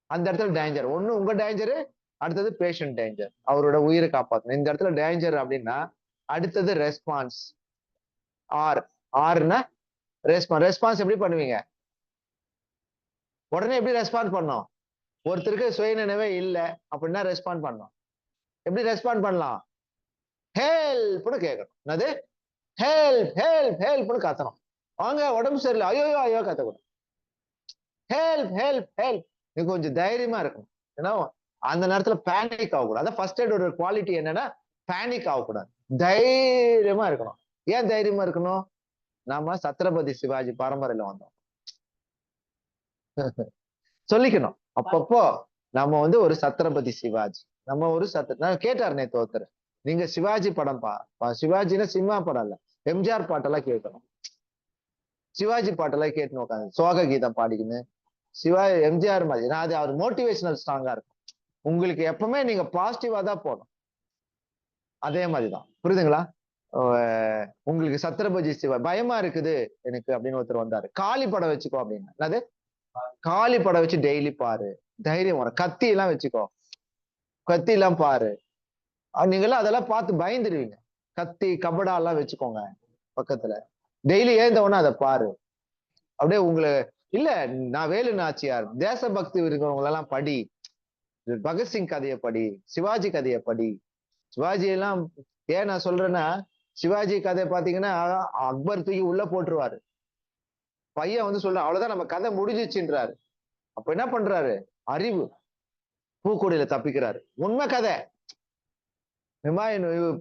அந்த இடத்துல டேஞ்சர். ஒண்ணு உங்க டேஞ்சர், அடுத்தது பேஷண்ட் டேஞ்சர், அவரோட உயிரை காப்பாத்தணும். இந்த இடத்துல டேஞ்சர் அப்படின்னா அடுத்தது ரெஸ்பான்ஸ். ஆர் ஆர்னா ரெஸ்பான்ஸ். ரெஸ்பான்ஸ் எப்படி பண்ணுவீங்க? உடனே எப்படி ரெஸ்பாண்ட் பண்ணோம்? ஒருத்தருக்கு சுயநினைவே இல்ல அப்படின்னா ரெஸ்பாண்ட் பண்ணணும். எப்படி ரெஸ்பாண்ட் பண்ணலாம்? ஹெல்ப்னு கேட்கணும். என்னது? ஹெல்ப் ஹெல்ப் ஹெல்ப்னு கத்தணும். வாங்க உடம்பு சரியில்லை, ஐயோ ஐயோ கத்தக்கூடாது. Help help help. நீ கொஞ்சம் தைரியமா இருக்கணும். ஏன்னா அந்த நேரத்துல பேனிக் ஆகக்கூடாது. அதான் ஃபர்ஸ்ட் எய்டோட குவாலிட்டி என்னன்னா பேனிக் ஆகக்கூடாது, தைரியமா இருக்கணும். ஏன் தைரியமா இருக்கணும்? நாம சத்ரபதி சிவாஜி பரம்பரையில வந்தோம். சொல்லிக்கணும் அப்பப்போ. நம்ம வந்து ஒரு சத்ரபதி சிவாஜி, நம்ம ஒரு நான் கேட்டார் நேத்து ஒருத்தர், நீங்க சிவாஜி படம் சிவாஜினா சினிமா படம் இல்ல, எம்ஜிஆர் பாட்டெல்லாம் கேட்கணும். சிவாஜி பாட்டெல்லாம் கேட்டுன்னு உட்காந்து சோக கீதம் பாடிக்கின்னு எம்ஜிஆர் மாதிரி நான் அது அவர் மோட்டிவேஷனல் ஸ்ட்ராங்கா இருக்கும். உங்களுக்கு எப்பவுமே நீங்க பாசிட்டிவா தான் போகணும். அதே மாதிரிதான், புரியுதுங்களா? உங்களுக்கு சத்ரபதி சிவா பயமா இருக்குது எனக்கு அப்படின்னு ஒருத்தர் வந்தாரு, காளி படம் வச்சுக்கோ அப்படின்னு. அது காளி படம் வச்சு டெய்லி பாரு, தைரியம் வரும். கத்தி எல்லாம் வச்சுக்கோ, கத்தி எல்லாம் பாரு. நீங்களாம் அதெல்லாம் பார்த்து பயந்துருவீங்க. கத்தி கபடா எல்லாம் வச்சுக்கோங்க பக்கத்துல, டெய்லி ஏந்தவொன்னா அதை பாரு. அப்படியே உங்களை இல்ல, நான் வேலு நாச்சியார் தேசபக்தி இருக்கிறவங்க எல்லாம் படி, பகத்சிங் கதையை படி, சிவாஜி கதையை படி. சிவாஜி எல்லாம் ஏன் நான் சொல்றேன்னா, சிவாஜி கதை பாத்தீங்கன்னா அக்பர் தூக்கி உள்ள போட்டுருவாரு. பையன் வந்து சொல்ற அவ்வளவுதான் நம்ம கதை முடிஞ்சிச்சுன்றாரு. அப்ப என்ன பண்றாரு? அறிவு பூக்கொடியில தப்பிக்கிறாரு. உண்மை கதை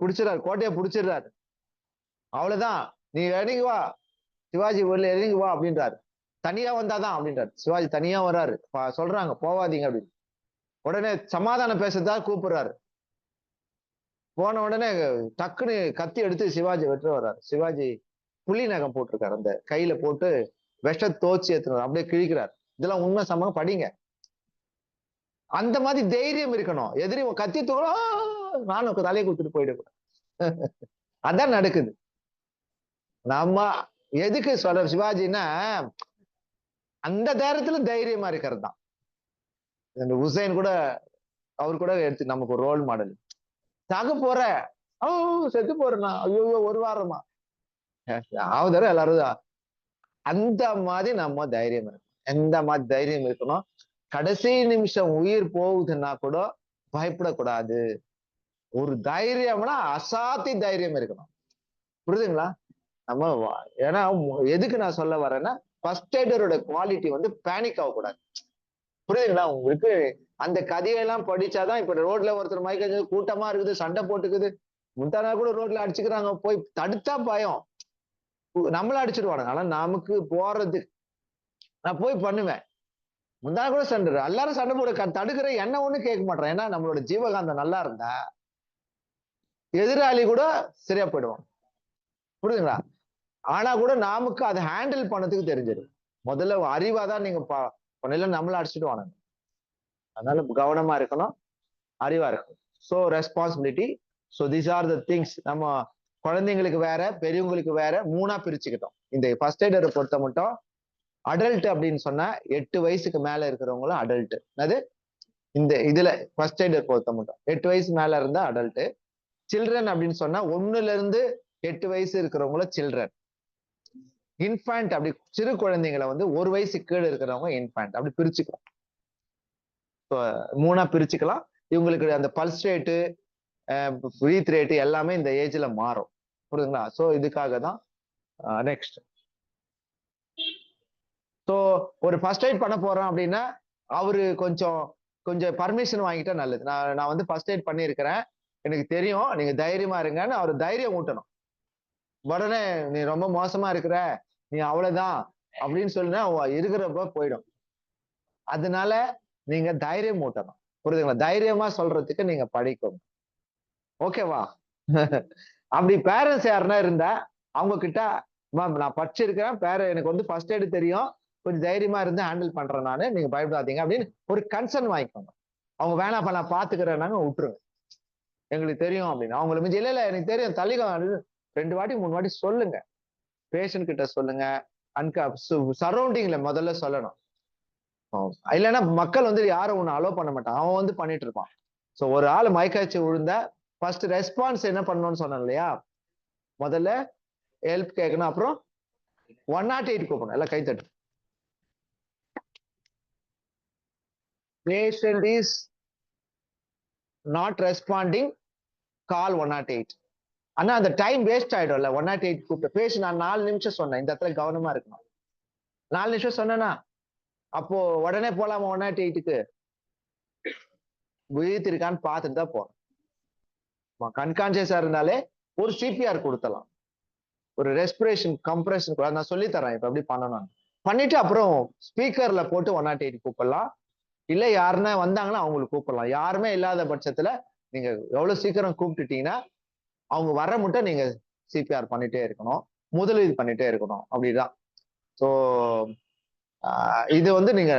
பிடிச்சிடறாரு, கோட்டையை பிடிச்சிடுறாரு. அவ்வளவுதான், நீ இறங்கி வா சிவாஜி உள்ள இறங்கி வா அப்படின்றாரு. தனியா வந்தாதான் அப்படின்றாரு. சிவாஜி தனியா வர்றாரு, சொல்றாங்க போவாதீங்க அப்படின்னு. உடனே சமாதானம் பேசுறதா கூப்பிடுறாரு. போன உடனே டக்குன்னு கத்தி எடுத்து சிவாஜி வெற்ற வர்றாரு. சிவாஜி புலி நகம் போட்டிருக்காரு, அந்த கையில போட்டு விஷ தோச்சி ஏத்துறாரு, அப்படியே கிழிக்கிறார். இதெல்லாம் உண்மை சம்பவம், படிங்க. அந்த மாதிரி தைரியம் இருக்கணும். எதிரி கத்தி தூக்கலாம், நானும் தலையை கொடுத்துட்டு போயிடக்கூடாது. அதான் நடக்குது. நம்ம எதுக்கு சொல்ற சிவாஜின்னா அந்த தைரியத்துல தைரியமா இருக்கிறது தான். இந்த உசைன் கூட, அவர் கூட எடுத்து நமக்கு ஒரு ரோல் மாடல். சாக போற, செத்து போறேன்னா, ஐயோ ஒரு வாரமா ஆகுதர எல்லாரும். அந்த மாதிரி நம்ம தைரியம் இருக்கணும். எந்த மாதிரி தைரியம் இருக்கணும்? கடைசி நிமிஷம் உயிர் போகுதுன்னா கூட பயப்படக்கூடாது. ஒரு தைரியம்னா அசாத்தி தைரியம் இருக்கணும். புரியுதுங்களா? நம்ம ஏன்னா எதுக்கு நான் சொல்ல வரேன்னா, ஃபர்ஸ்ட் எய்டரோட குவாலிட்டி வந்து பேனிக் ஆகக்கூடாது. புரியுதுங்களா உங்களுக்கு? அந்த கதையெல்லாம் படிச்சாதான். இப்ப ரோட்ல ஒருத்தர் மயக்க கூட்டமா இருக்குது, சண்டை போட்டுக்குது, முந்தானா கூட ரோட்ல அடிச்சுக்கிறாங்க, போய் தடுத்தா பயம், நம்மள அடிச்சிருவானுங்க. ஆனா நமக்கு போறது நான் போய் பண்ணுவேன். முந்தானா கூட சண்டை, எல்லாரும் சண்டை போட தடுக்கிற என்ன ஒண்ணு கேட்க மாட்டேன். ஏன்னா நம்மளோட ஜீவகாந்தம் நல்லா இருந்தா எதிராளி கூட சரியா போயிடுவான். புரியுதுங்களா? ஆனா கூட நமக்கு அதை ஹேண்டில் பண்ணதுக்கு தெரிஞ்சிடும். முதல்ல அறிவாதான் நீங்க பண்ணல, நம்மள அடிச்சுட்டு வானுங்க. அதனால கவனமா இருக்கணும், அறிவா இருக்கணும். So responsibility. So these are the things. நம்ம குழந்தைங்களுக்கு வேற, பெரியவங்களுக்கு வேற மூணா பிரிச்சுக்கிட்டோம். இந்த ஃபர்ஸ்ட் எய்டரை பொறுத்த மட்டும் அடல்ட் அப்படின்னு சொன்னா 8 வயசுக்கு மேல இருக்கிறவங்களும் அடல்ட். அது இந்த இதுல ஃபர்ஸ்ட் எய்டர் பொறுத்த மட்டும் 8 வயசு மேல இருந்தா அடல்ட். சில்ட்ரன் அப்படின்னு சொன்னா 1ல இருந்து 8 வயசு இருக்கிறவங்கள சில்ட்ரன். இன்ஃபேண்ட் அப்படி சிறு குழந்தைங்களை வந்து 1 வயசு கீழே இருக்கிறவங்க இன்ஃபேண்ட். அப்படி பிரிச்சுக்கலாம், மூணா பிரிச்சுக்கலாம். இவங்களுக்கு அந்த பல்ஸ் ரேட்டு, பிரீத் ரேட்டு எல்லாமே இந்த ஏஜ்ல மாறும். புரியுதுங்களா? சோ இதுக்காக தான். நெக்ஸ்ட், ஸோ ஒரு ஃபர்ஸ்ட் எய்ட் பண்ண போறோம் அப்படின்னா அவரு கொஞ்சம் பர்மிஷன் வாங்கிட்டா நல்லது. நான் வந்து ஃபர்ஸ்ட் எய்ட் பண்ணியிருக்கிறேன், எனக்கு தெரியும், நீங்க தைரியமா இருங்கன்னு அவர் தைரியம் ஊட்டணும். உடனே நீ ரொம்ப மோசமா இருக்கிற, நீ அவ்வளவுதான் அப்படின்னு சொல்லினா இருக்கிறப்ப போயிடும். அதனால நீங்க தைரியம் ஊட்டணும். புரியுதுங்களா? தைரியமா சொல்றதுக்கு நீங்க படிக்கணும். ஓகேவா? அப்படி பேரண்ட்ஸ் யாருன்னா இருந்தா அவங்க கிட்ட, மேம் நான் படிச்சிருக்கேன், எனக்கு வந்து ஃபர்ஸ்ட் எய்டு தெரியும், கொஞ்சம் தைரியமா இருந்து ஹேண்டில் பண்றேன் நானு, நீங்க பயப்படாதீங்க அப்படின்னு ஒரு கன்சர்ன் வாங்கிக்கோங்க. அவங்க வேணாம் நான் பாத்துக்கிறேன்னாங்க விட்டுருங்க. எங்களுக்கு தெரியும் அப்படின்னு. அவங்கள மிஞ்சி இல்ல எனக்கு தெரியும் தள்ளிக்கோ, 2 வாட்டி 3 வாட்டி சொல்லுங்க. பேஷண்ட் கிட்ட சொல்லுங்க. சரௌண்டிங்ல முதல்ல சொல்லணும். இல்லைன்னா மக்கள் வந்து யாரும் ஒண்ணு அலோ பண்ண மாட்டான், அவன் வந்து பண்ணிட்டு இருப்பான். சோ ஒரு ஆள் மயக்காய்ச்சி விழுந்தா ஃபர்ஸ்ட் ரெஸ்பான்ஸ் என்ன பண்ணணும்னு சொன்னேன் இல்லையா? முதல்ல ஹெல்ப் கேட்கணும், அப்புறம் 108 கூப்பிடணும். எல்லாம் கைத்தட்டு. பேஷண்ட் இஸ் நாட் ரெஸ்பாண்டிங், கால் 108. ஆனா அந்த டைம் வேஸ்ட் ஆயிடும்ல. 108 கூப்பிட்ட பேஷண்ட் நான் 4 நிமிஷம் சொன்னேன், இந்த இடத்துல கவனமா இருக்கணும். 4 நிமிஷம் சொன்னேன்னா அப்போ உடனே போலாமா 108க்கு? உயிர் இருக்கான்னு பார்த்துட்டு தான் போறோம். கன்கான்சியஸா இருந்தாலே ஒரு சிபிஆர் கொடுத்தலாம், ஒரு ரெஸ்பிரேஷன் கம்ப்ரெஷன் நான் சொல்லி தரேன் இப்ப எப்படி பண்ணணும். பண்ணிட்டு அப்புறம் ஸ்பீக்கர்ல போட்டு 108 கூப்பிடலாம். இல்ல யாருன்னா வந்தாங்கன்னா அவங்களுக்கு கூப்பிடலாம். யாருமே இல்லாத பட்சத்துல நீங்க எவ்வளவு சீக்கிரம் கூப்பிட்டுட்டீங்கன்னா அவங்க வர மட்டும் நீங்க சிபிஆர் பண்ணிட்டே இருக்கணும், முதலீடு பண்ணிட்டே இருக்கணும். அப்படிதான். ஸோ இது வந்து நீங்க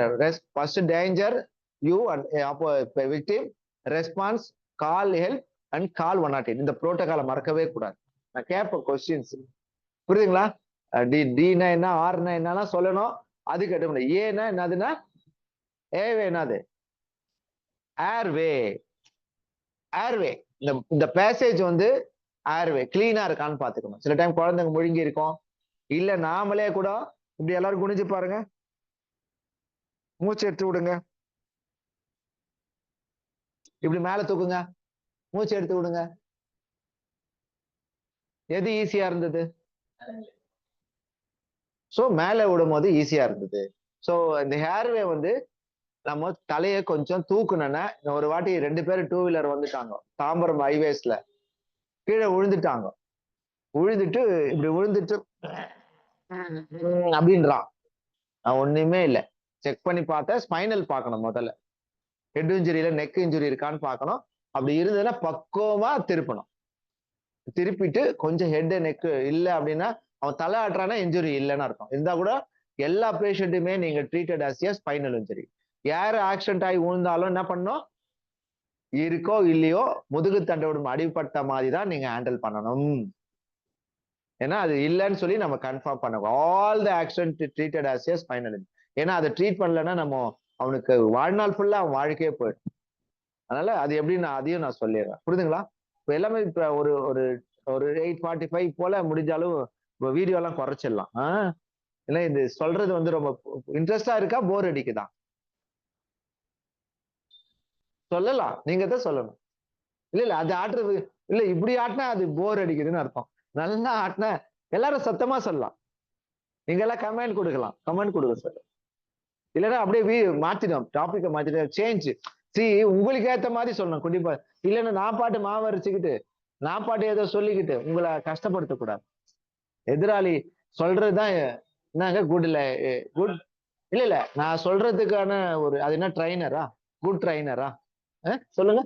ஃபர்ஸ்ட் டேஞ்சர் யூ அண்ட் அப்போ victim, response, call help and call 108. இந்த புரோட்டோகாலை மறக்கவே கூடாது. நான் கேட்பேன் கொஸ்டின்ஸ், புரியுதுங்களா? டினா என்ன, ஆர்னா என்னன்னா சொல்லணும். அது கேட்ட ஏன்னா என்னதுன்னா, ஏவே என்னது, ஏர்வே. ஏர்வே, இந்த பேசேஜ் வந்து ஏர்வே கிளீனா இருக்கான்னு பாத்துக்கணும். சில டைம் குழந்தைங்க முழுங்கி இருக்கும், இல்ல நாமளே கூட இப்படி எல்லாரும் குனிஞ்சு பாருங்க, மூச்சு எடுத்து விடுங்க, இப்படி மேல தூக்குங்க, மூச்சு எடுத்து விடுங்க. எது ஈஸியா இருந்தது? சோ மேல விடும் போது ஈஸியா இருந்தது. சோ இந்த ஹேர்வே வந்து நம்ம தலைய கொஞ்சம் தூக்கணும்னா, ஒரு வாட்டி 2 பேரும் 2 வீலர் வந்துட்டாங்க தாம்பரம் ஹைவேஸ்ல, கீழே விழுந்துட்டாங்க. விழுந்துட்டு இப்படி விழுந்துட்டு அப்படின்றான். ஒண்ணுமே இல்ல. செக் பண்ணி பார்த்தா ஸ்பைனல் பார்க்கணும் முதல்ல. ஹெட் இன்ஜுரியில நெக் இன்ஜுரி இருக்கான்னு பார்க்கணும். அப்படி இருந்ததுன்னா பக்குவமா திருப்பணும். திருப்பிட்டு கொஞ்சம் ஹெட் நெக் இல்ல அப்படின்னா, அவன் தலை ஆட்டுறானா இன்ஜுரி இல்லைன்னு அர்த்தம். இருந்தா கூட எல்லா பேஷண்ட்டுமே நீங்க treated as a spinal injury. யாரு ஆக்சிடென்ட் ஆகி விழுந்தாலும் என்ன பண்ணும், இருக்கோ இல்லையோ முதுகு தண்டோட அடிபட்ட மாதிரி தான் நீங்க ஹேண்டில் பண்ணணும். ஏன்னா அது இல்லைன்னு சொல்லி நம்ம கன்ஃபார்ம் பண்ணுவோம். All the accident treated as a spinal injury. ஏன்னா அதை ட்ரீட் பண்ணலன்னா நம்ம அவனுக்கு வாழ்நாள் ஃபுல்லா அவன் வாழ்க்கையே போயிடும். அதனால அது எப்படின்னு அதையும் நான் சொல்லிடுறேன். புரியுதுங்களா? இப்ப எல்லாமே இப்ப ஒரு ஒரு ஒரு 8:45 போல முடிஞ்சாலும் வீடியோ எல்லாம் குறைச்சிடலாம். ஏன்னா இது சொல்றது வந்து ரொம்ப இன்ட்ரெஸ்டா இருக்கா, போர் அடிக்குதா? சொல்லலாம், நீங்க தான் சொல்லணும். இல்ல அது ஆட்டுறது இல்ல, இப்படி ஆட்டினா அது போர் அடிக்குதுன்னு அர்த்தம். நல்லா ஆட்டினா எல்லாரும் சத்தமா சொல்லலாம். நீங்க எல்லாம் கமெண்ட் கொடுக்கலாம், கமெண்ட் கொடுக்க சொல்ல. இல்லைன்னா அப்படியே மாத்திடும், டாபிக்கை மாத்திடும், சேஞ்ச். உங்களுக்கு ஏத்த மாதிரி சொல்லணும் கண்டிப்பா. இல்லைன்னா நான் பாட்டு மாவு அரைச்சுக்கிட்டு நான் பாட்டு ஏதோ சொல்லிக்கிட்டு உங்களை கஷ்டப்படுத்தக்கூடாது. எதிராளி சொல்றதுதான் என்னங்க குட் இல்ல, குட் இல்ல இல்ல நான் சொல்றதுக்கான ஒரு அது என்ன ட்ரைனரா, குட் ட்ரைனரா? சொல்லுங்க.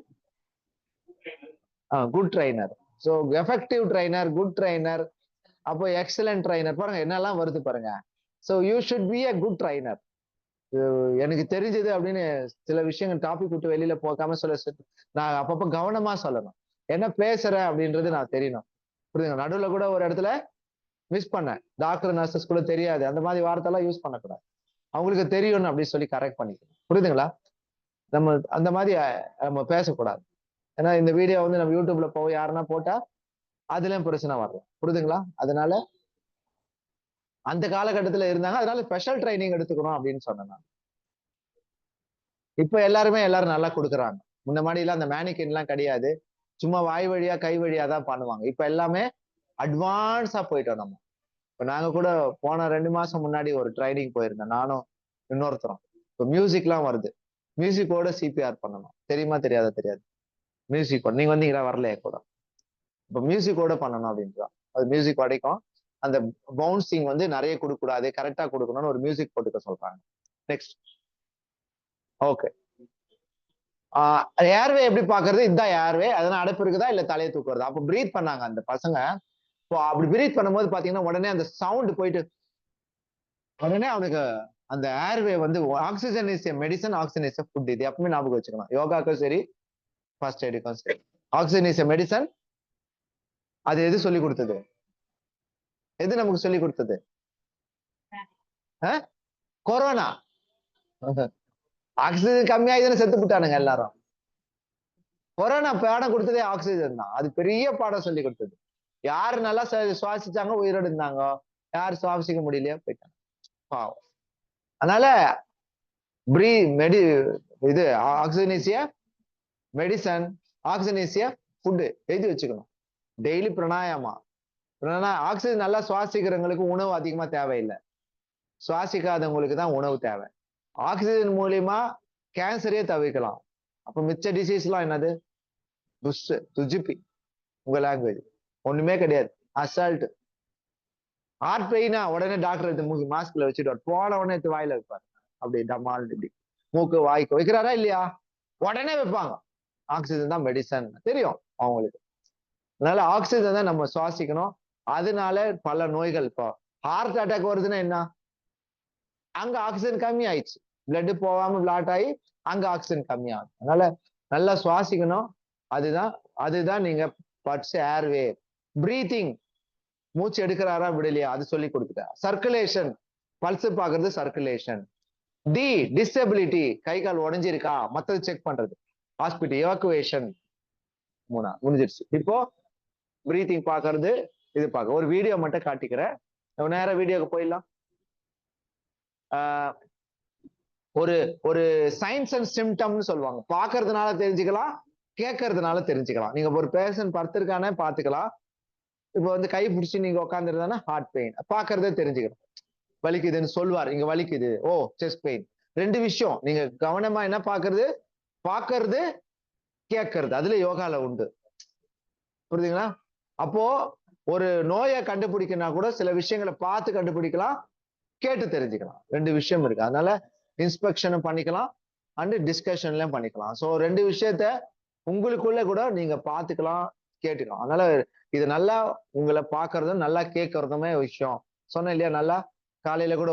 Good trainer. So effective trainer, good trainer, அப்போ எக்ஸலன்ட் ட்ரைனர், பாருங்க என்னெல்லாம் வருது பாருங்க. So you should be a good trainer. எனக்கு தெரிஞ்சது அப்படின்னு சில விஷயங்கள் டாபிக் விட்டு வெளியில போகாம நான் அப்பப்ப கவனமா சொல்லணும். என்ன பேசுற அப்படின்றது நான் தெரியணும். புரியுதுங்க? நடுவுல கூட ஒரு இடத்துல மிஸ் பண்ணேன், டாக்டர் நர்சஸ் கூட தெரியாது, அந்த மாதிரி வார்த்தை எல்லாம் யூஸ் பண்ணக்கூடாது. அவங்களுக்கு தெரியும்னு அப்படின்னு சொல்லி கரெக்ட் பண்ணிக்கணும். புரியுதுங்களா? நம்ம அந்த மாதிரி நம்ம பேசக்கூடாது. ஏன்னா இந்த வீடியோ வந்து நம்ம யூடியூப்ல போய் யாருன்னா போட்டா அதுலயும் பிரச்சனை வரலாம். புரியுதுங்களா? அதனால அந்த காலகட்டத்துல இருந்தாங்க, அதனால ஸ்பெஷல் ட்ரைனிங் எடுத்துக்கணும் அப்படின்னு சொன்னேன். இப்ப எல்லாரும் நல்லா கொடுக்குறாங்க. முன்ன மாதிரி எல்லாம் அந்த மேனிகின் எல்லாம் கிடையாது, சும்மா வாய் வழியா கை வழியா தான் பண்ணுவாங்க. இப்ப எல்லாமே அட்வான்ஸா போயிட்டோம் நம்ம. இப்ப நாங்க கூட போன 2 மாசம் முன்னாடி ஒரு ட்ரைனிங் போயிருந்தேன், நானும் இன்னொருத்தரும். இப்ப மியூசிக் எல்லாம் வருது, மியூசிக்கோட சிபிஆர் பண்ணணும். தெரியுமா தெரியாத தெரியாது. மியூசிக் நீங்க வந்தீங்களா? வரலையே கூட. இப்ப மியூசிக்கோட பண்ணணும் அப்படின்றான். அது மியூசிக் வரைக்கும் அந்த பவுன்சிங் வந்து நிறைய கொடுக்க கூடாது, கரெக்டா கொடுக்கணும்னு ஒரு மியூசிக் போட்டுக்க சொல்றாங்க. நெக்ஸ்ட். ஓகே. ஏர்வே எப்படி பாக்குறது? இதுதான் ஏர்வே. அதனால அடைப்பு இருக்குதா இல்ல தலையை தூக்குறதா? அப்ப பிரீத் பண்ணாங்க அந்த பசங்க. அப்படி பிரீத் பண்ணும்போது பாத்தீங்கன்னா உடனே அந்த சவுண்ட் போயிட்டு உடனே அவனுக்கு அந்த ஏர்வே வந்து oxygen is medicine, oxygen is food. இது எப்பவுமே ஞாபகம் வச்சுக்கணும். யோகாக்கும் சரி, ஃபர்ஸ்ட் எய்டுக்கும் சரி. Oxygen is medicine. அது எது சொல்லி கொடுத்தது? எது நமக்கு சொல்லி கொடுத்தது? கொரோனா. ஆக்சிஜன் கம்மியாயிதானே செத்து போட்டானுங்க எல்லாரும். கொரோனா பாடம் கொடுத்ததே ஆக்சிஜன் தான். அது பெரிய பாடம் சொல்லி கொடுத்தது. யாரு நல்லா சுவாசிச்சாங்க உயிரோடு இருந்தாங்க, யாரு சுவாசிக்க முடியலையோ போயிட்டாங்க. பாவம். அதனால இது ஆக்சிஜன் மெடிசன், ஆக்சிஜன் ஃபுட் எழுதி வச்சுக்கணும். டெய்லி பிராணாயாமா. ஆக்சிஜன் நல்லா சுவாசிக்கிறவங்களுக்கு உணவு அதிகமா தேவையில்லை. சுவாசிக்காதவங்களுக்கு தான் உணவு தேவை. ஆக்சிஜன் மூலியமா கேன்சரே தவிர்க்கலாம். அப்ப மிச்ச டிசீஸ் எல்லாம் என்னது? துஜிப்பி. உங்க லாங்குவேஜ் ஒண்ணுமே கிடையாது. அசால்ட். ஹார்ட் பெயினா உடனே டாக்டர் எடுத்து மாஸ்க்ல வச்சுட்டு போன உடனே எடுத்து வாயில வைப்பாரு. அப்படி டமால் மூக்கு வாய்க்கு வைக்கிறாரா இல்லையா? உடனே வைப்பாங்க. ஆக்சிஜன் தான் மெடிசன் தெரியும் அவங்களுக்கு. அதனால ஆக்சிஜன் தான் நம்ம சுவாசிக்கணும். அதனால பல நோய்கள். இப்போ ஹார்ட் அட்டாக் வருதுன்னா என்ன? அங்க ஆக்சிஜன் கம்மி ஆயிடுச்சு. பிளட் போகாம பிளாட் ஆகி அங்க ஆக்சிஜன் கம்மி ஆகும். அதனால நல்லா சுவாசிக்கணும். அதுதான் நீங்க பட்ஸ் ஏர்வே. பிரீத்திங், மூச்சு எடுக்கிறாரா விடலையா அது சொல்லி கொடுத்துட்டேன். சர்க்குலேஷன், பல்ஸ் பாக்குறது சர்க்குலேஷன். டிசபிலிட்டி, கை கால் உடஞ்சிருக்கா மத்தது செக் பண்றது. Hospital evacuation. முடிஞ்சிருச்சு. இப்போ பிரீத்திங் பாக்குறது, இது பார்க்க ஒரு வீடியோ மட்டும் காட்டிக்கிறேன். நேரம் வீடியோக்கு போயிடலாம். ஒரு ஒரு சயின்ஸ் அண்ட் சிம்டம்னு சொல்லுவாங்க. பாக்குறதுனால தெரிஞ்சுக்கலாம், கேட்கறதுனால தெரிஞ்சுக்கலாம். நீங்க ஒரு பேஷண்ட் படுத்திருக்கானே பாத்துக்கலாம். இப்போ வந்து கை பிடிச்சி நீங்க உட்காந்துருந்தானா ஹார்ட் பெயின் பாக்குறதே தெரிஞ்சுக்கணும். வலிக்குதுன்னு சொல்லுவார், இங்க வலிக்குது, ஓ செஸ்ட் பெயின். ரெண்டு விஷயம் நீங்க கவனமா என்ன பாக்குறது கேட்கறது. அதுல யோகால உண்டு. புரியுதுங்களா? அப்போ ஒரு நோயை கண்டுபிடிக்கனா கூட சில விஷயங்களை பார்த்து கண்டுபிடிக்கலாம், கேட்டு தெரிஞ்சுக்கலாம். ரெண்டு விஷயம் இருக்கு. அதனால இன்ஸ்பெக்ஷனும் பண்ணிக்கலாம் அண்ட் டிஸ்கஷன்லயும் பண்ணிக்கலாம். சோ ரெண்டு விஷயத்த உங்களுக்குள்ள கூட நீங்க பாத்துக்கலாம், கேட்டுக்கலாம். அதனால இது நல்லா உங்களை பாக்குறதும் நல்லா கேட்கறதுமே விஷயம் சொன்னேன் இல்லையா? நல்லா காலையில கூட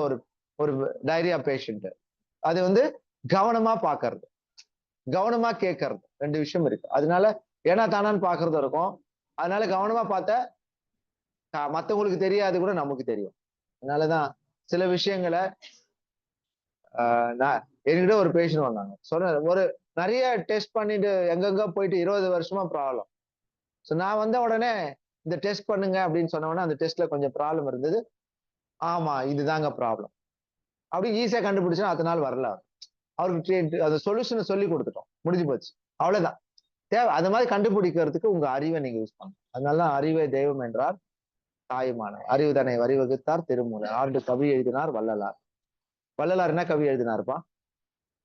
ஒரு டைரியா பேஷண்ட், அது வந்து கவனமா பாக்குறது, கவனமா கேட்கறது, ரெண்டு விஷயம் இருக்கு. அதனால ஏன்னா தானான்னு பாக்குறது இருக்கும். அதனால கவனமா பார்த்தா மத்தவங்களுக்கு தெரியாது கூட நமக்கு தெரியும். அதனாலதான் சில விஷயங்களை நான் என்கிட்ட ஒரு பேஷண்ட் வந்தாங்க. ஒரு நிறைய டெஸ்ட் பண்ணிட்டு எங்கெங்க போயிட்டு 20 வருஷமா ப்ராப்ளம். ஸோ நான் வந்த உடனே இந்த டெஸ்ட் பண்ணுங்க அப்படின்னு சொன்ன உடனே அந்த டெஸ்ட்ல கொஞ்சம் ப்ராப்ளம் இருந்தது. ஆமா இதுதாங்க ப்ராப்ளம் அப்படி ஈஸியா கண்டுபிடிச்சா அடுத்த நாள் வரல. அவருக்கு அந்த சொல்யூஷனை சொல்லி கொடுத்துட்டோம், முடிஞ்சு போச்சு. அவ்வளவுதான் தேவை. அது மாதிரி கண்டுபிடிக்கிறதுக்கு உங்க அறிவை நீங்க யூஸ் பண்ணணும். அதனால அறிவை தெய்வம் என்றார் தாயுமானவர், அறிவு தன்னை வரிவகுத்தார் திருமூலர், ஆண்டு கவி எழுதினார் வள்ளலார். வள்ளலார் என்ன கவி எழுதினாருப்பா?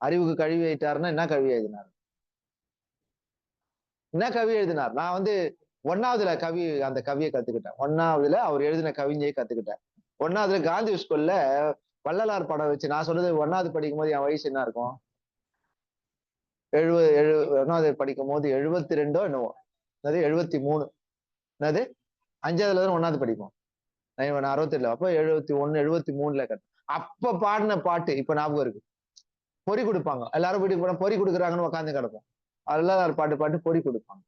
அறிவுக்கு கழுவி வைத்தாருன்னா என்ன கவி எழுதினார்? என்ன கவி எழுதினார்? நான் வந்து 1வதுல அந்த கவியை கத்துக்கிட்டேன். 1வதுல அவர் எழுதின கவிஞையை கத்துக்கிட்டேன். 1வதுல காந்தி ஸ்கூல்ல வள்ளலார் படம் வச்சு, நான் சொல்றது 1வது படிக்கும் போது என் வயசு என்ன இருக்கும்? 1வது படிக்கும் போது 72 என்னவோ, அது 73. என்னது 5வதுல தான் 1வது படிப்போம். 68. அப்போ 71 73ல கட்டு. அப்ப பாடின பாட்டு இப்ப ஞாபகம் இருக்கு. பொறி கொடுப்பாங்க எல்லாரும், வீட்டுக்கு போனா பொறி கொடுக்குறாங்கன்னு உட்காந்து கிடப்போம். அதெல்லாம் பாட்டு பொறி கொடுப்பாங்க.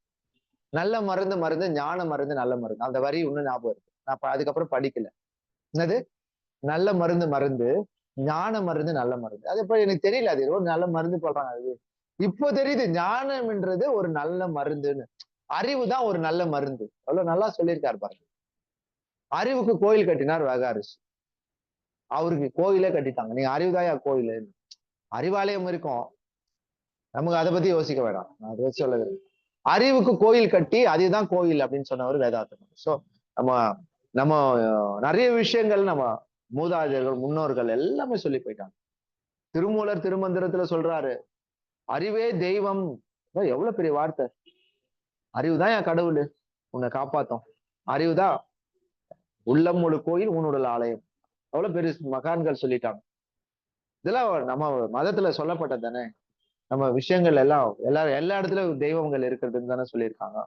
நல்ல மருந்து ஞான மருந்து நல்ல மருந்து. அந்த வரி இன்னும் ஞாபகம் இருக்கு. நான் அதுக்கப்புறம் படிக்கல. என்னது நல்ல மருந்து ஞான மருந்து நல்ல மருந்து. அது எப்ப எனக்கு தெரியல. அது ஒரு நல்ல மருந்து போடுறாங்க. அது இப்போ தெரியுது ஞானம்ன்றது ஒரு நல்ல மருந்துன்னு. அறிவு தான் ஒரு நல்ல மருந்து. அவ்வளவு நல்லா சொல்லியிருக்காரு பாருங்க. அறிவுக்கு கோயில் கட்டினார் வகாரிஸ். அவருக்கு கோயிலே கட்டிட்டாங்க. நீங்க அறிவுதாயா கோயில், அறிவாலயம் இருக்கும், நமக்கு அதை பத்தி யோசிக்க வேண்டாம். நான் அதை வச்சு சொல்ல விரும்புறேன். அறிவுக்கு கோயில் கட்டி அதுதான் கோயில் அப்படின்னு சொன்னவர் வேதாந்தம். சோ நம்ம நிறைய விஷயங்கள் நம்ம மூதாதையர்கள் முன்னோர்கள் எல்லாமே சொல்லி போயிட்டாங்க. திருமூலர் திருமந்திரத்துல சொல்றாரு, அறிவே தெய்வம். எவ்வளவு பெரிய வார்த்தை! அறிவுதான் என் கடவுள், உன்னை காப்பாத்தும். அறிவுதான் உள்ளம் ஒரு கோயில், உன்னுடைய ஆலயம். எவ்வளவு பெரிய மகான்கள் சொல்லிட்டாங்க. இதெல்லாம் நம்ம மதத்துல சொல்லப்பட்டது தானே. நம்ம விஷயங்கள் எல்லாம் எல்லா இடத்துலயும் தெய்வங்கள் இருக்கிறதுன்னு தானே சொல்லியிருக்காங்க.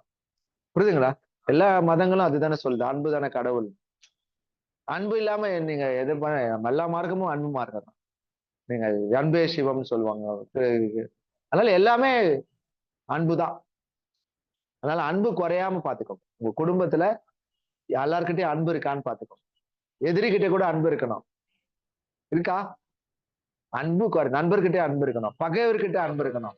புரியுதுங்களா? எல்லா மதங்களும் அதுதானே சொல்லுது, அன்பு தானே கடவுள். அன்பு இல்லாம நீங்க எது நம்ம எல்லா மார்க்கமும் அன்பு மார்க்கம் தான். நீங்க அன்பே சிவம்னு சொல்லுவாங்க. அதனால எல்லாமே அன்புதான். அதனால அன்பு குறையாம பாத்துக்கோங்க. உங்க குடும்பத்துல எல்லார்கிட்டயும் அன்பு இருக்கான்னு பாத்துக்கோங்க. எதிரிகிட்ட கூட அன்பு இருக்கணும். இருக்கா? அன்பு நண்பர்கிட்ட அன்பு இருக்கணும், பகைவர்கிட்ட அன்பு இருக்கணும்,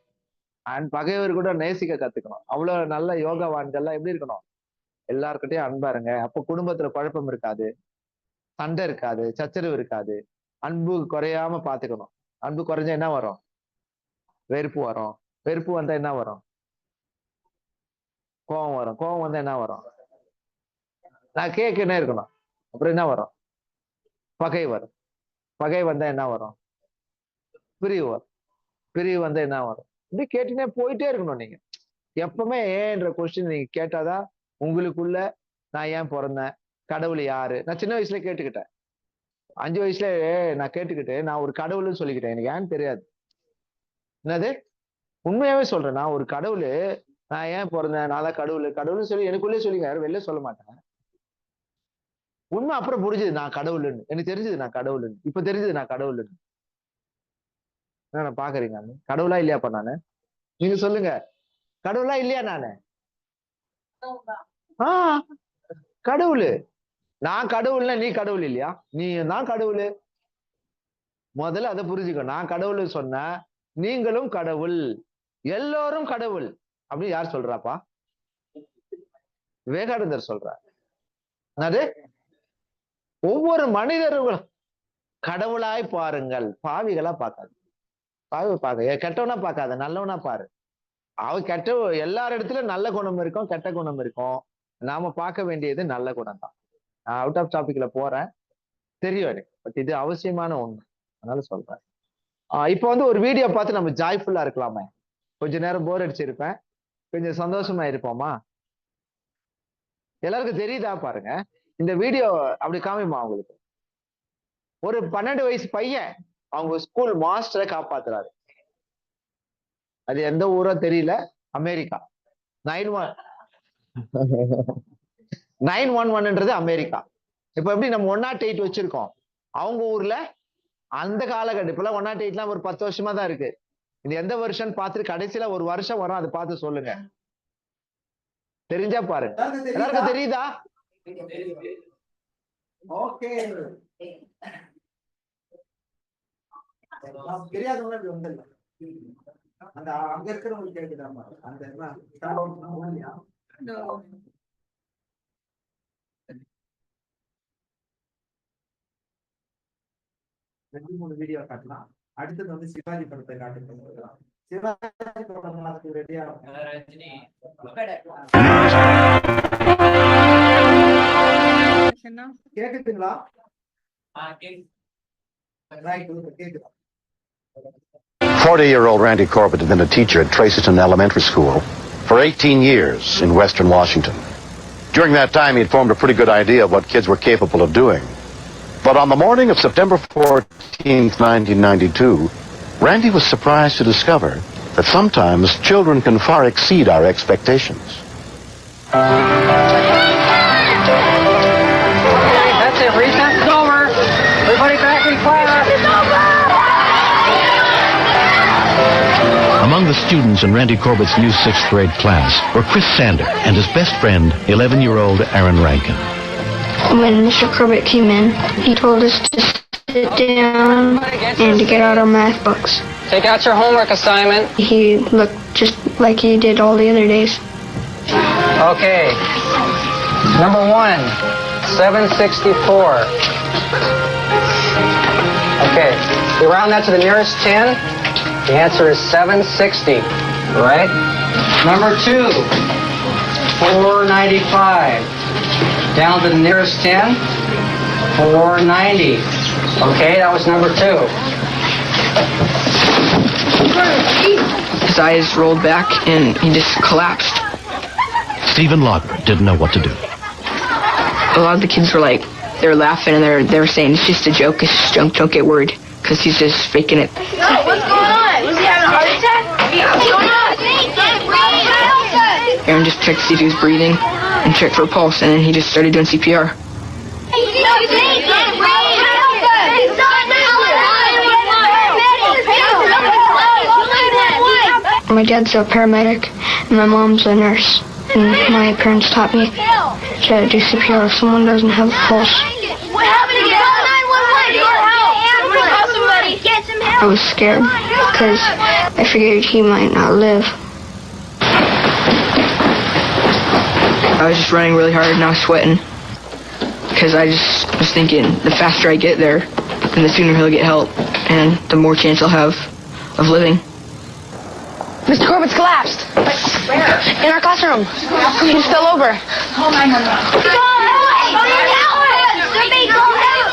பகைவர் கூட நேசிக்க கத்துக்கணும். அவ்வளவு நல்ல யோகவான்கள்லாம் எப்படி இருக்கணும்? எல்லார்கிட்டயும் அன்பா இருங்க. அப்ப குடும்பத்துல குழப்பம் இருக்காது, சண்டை இருக்காது, சச்சரவு இருக்காது. அன்பு குறையாம பாத்துக்கணும். அன்பு குறைஞ்சா என்ன வரும்? வெறுப்பு வரும். வெறுப்பு வந்தா என்ன வரும்? கோபம் வரும். கோபம் வந்தா என்ன வரும்? நான் கேட்கனே இருக்கணும். அப்புறம் என்ன வரும்? பகை வரும். பகை வந்தா என்ன வரும்? பிரிவு வரும். பிரிவு வந்தா என்ன வரும்? இப்படி கேட்டுனே போயிட்டே இருக்கணும். நீங்க எப்பவுமே ஏன்ற கொஸ்டின் நீங்க கேட்டாதான் உங்களுக்குள்ள நான் ஏன் பிறந்தேன், கடவுள் யாரு. நான் சின்ன வயசுல கேட்டுக்கிட்டேன். 5 வயசுல நான் கேட்டுக்கிட்டு நான் ஒரு கடவுள்னு சொல்லிக்கிட்டேன். எனக்கு ஏன்னு தெரியாது. என்னது? உண்மையாவே சொல்றேன். நான் ஒரு கடவுள், நான் ஏன் பிறந்தேன், நான் தான் கடவுள் கடவுள்னு சொல்லி எனக்குள்ளே சொல்லிங்க, யாரும் வெளில சொல்ல மாட்டேன். உண்மை அப்புறம் புரிஞ்சுது நான் கடவுள்னு. எனக்கு தெரிஞ்சது நான் கடவுள்னு. இப்ப தெரிஞ்சது நான் கடவுள்னு. என்ன பாக்குறீங்க? கடவுளா இல்லையாப்பா நானு? நீங்க சொல்லுங்க, கடவுளா இல்லையா நானு? ஆஹ் கடவுளு. நான் கடவுள்னா நீ கடவுள் இல்லையா? நீ தான் கடவுள். முதல்ல அதை புரிஞ்சுக்கோ. நான் கடவுள் சொன்ன நீங்களும் கடவுள், எல்லோரும் கடவுள் அப்படின்னு யார் சொல்றாப்பா? விவேகானந்தர் சொல்றார். அது ஒவ்வொரு மனிதர்களும் கடவுளாய் பாருங்கள், பாவிகளா பார்க்காது. பாவி பார்க்க கெட்டவனா பார்க்காத, நல்லவனா பாரு. கெட்ட எல்லார் இடத்துலயும் நல்ல குணம் இருக்கும், கெட்ட குணம் இருக்கும். நாம பார்க்க வேண்டியது நல்ல குணம் தான். நான் அவுட் ஆஃப் டாபிக்ல போறேன், தெரியும் எனக்கு. பட் இது அவசியமான ஒண்ணு, அதனால சொல்றேன். இப்போ ஒரு வீடியோ பார்த்து நம்ம ஜாய்ஃபுல்லா இருக்கலாமே. கொஞ்ச நேரம் போர் அடிச்சிருப்பேன், கொஞ்சம் சந்தோஷமா இருப்போமா? எல்லாருக்கும் தெரியுதா பாருங்க. இந்த வீடியோ அப்படி காமிமா அவங்களுக்கு. ஒரு 12 வயசு பையன் அவங்க ஸ்கூல் மாஸ்டரை காப்பாத்துறாரு. அது எந்த ஊரோ தெரியல, அமெரிக்கா. 911ன்றது அமெரிக்கா. இப்ப எப்படி நம்ம 108 வச்சிருக்கோம், அவங்க ஊர்ல அந்த காலகட்டம் இப்பெல்லாம் 108 ஒரு 10 வருஷமா தான் இருக்கு. இது எந்த வருஷம் பார்த்துட்டு கடைசியில ஒரு வருஷம் வரும், அதை பார்த்து சொல்லுங்க. தெரிஞ்சா பாருங்க. எல்லாருக்கும் தெரியுதா? ஓகே. தெரியாதவங்க ஒண்ணு அந்த அங்க இருக்கிறவங்களுக்கு கேக்குதாமா? அந்த 2-3 வீடியோ காட்டலாம். அடுத்தது சிவாஜி படத்தை காட்டுங்க. சிவாஜி படம் ரெடியா கேக்குதுங்களா? கேக்குதா? 40-year-old Randy Corbett had been a teacher at Tracyton Elementary School for 18 years in Western Washington. During that time, he had formed a pretty good idea of what kids were capable of doing. But on the morning of September 14th, 1992, Randy was surprised to discover that sometimes children can far exceed our expectations. That's it. Recess is over. Everybody back in class. It's over. Among the students in Randy Corbett's new 6th grade class were Chris Sander and his best friend, 11-year-old Aaron Rankin. When Mr. Corbett came in, he told us to sit down and to get out our math books. Take out your homework assignment. He looked just like he did all the other days. Okay. Number 1, 764. Okay. We round that to the nearest 10. The answer is 760. Right? Number 2, 495. Down to the nearest 10. 490. Okay, that was number 2. His eyes rolled back and he just collapsed. Stephen Lager didn't know what to do. A lot of the kids were like, they were laughing and they were saying, it's just a joke, it's just a joke, don't get worried, because he's just faking it. What's going on? Was he having a heart attack? Aaron just checked to see if he was breathing and checked for a pulse, and then he just started doing CPR. My dad's a paramedic, and my mom's a nurse. And my parents taught me to do CPR if someone doesn't have a pulse. I was scared because I figured he might not live. I was just running really hard and I was sweating because I just was thinking the faster I get there, then the sooner he'll get help and the more chance I'll have of living. Mr. Corbett's collapsed. Where? In our classroom. He fell over.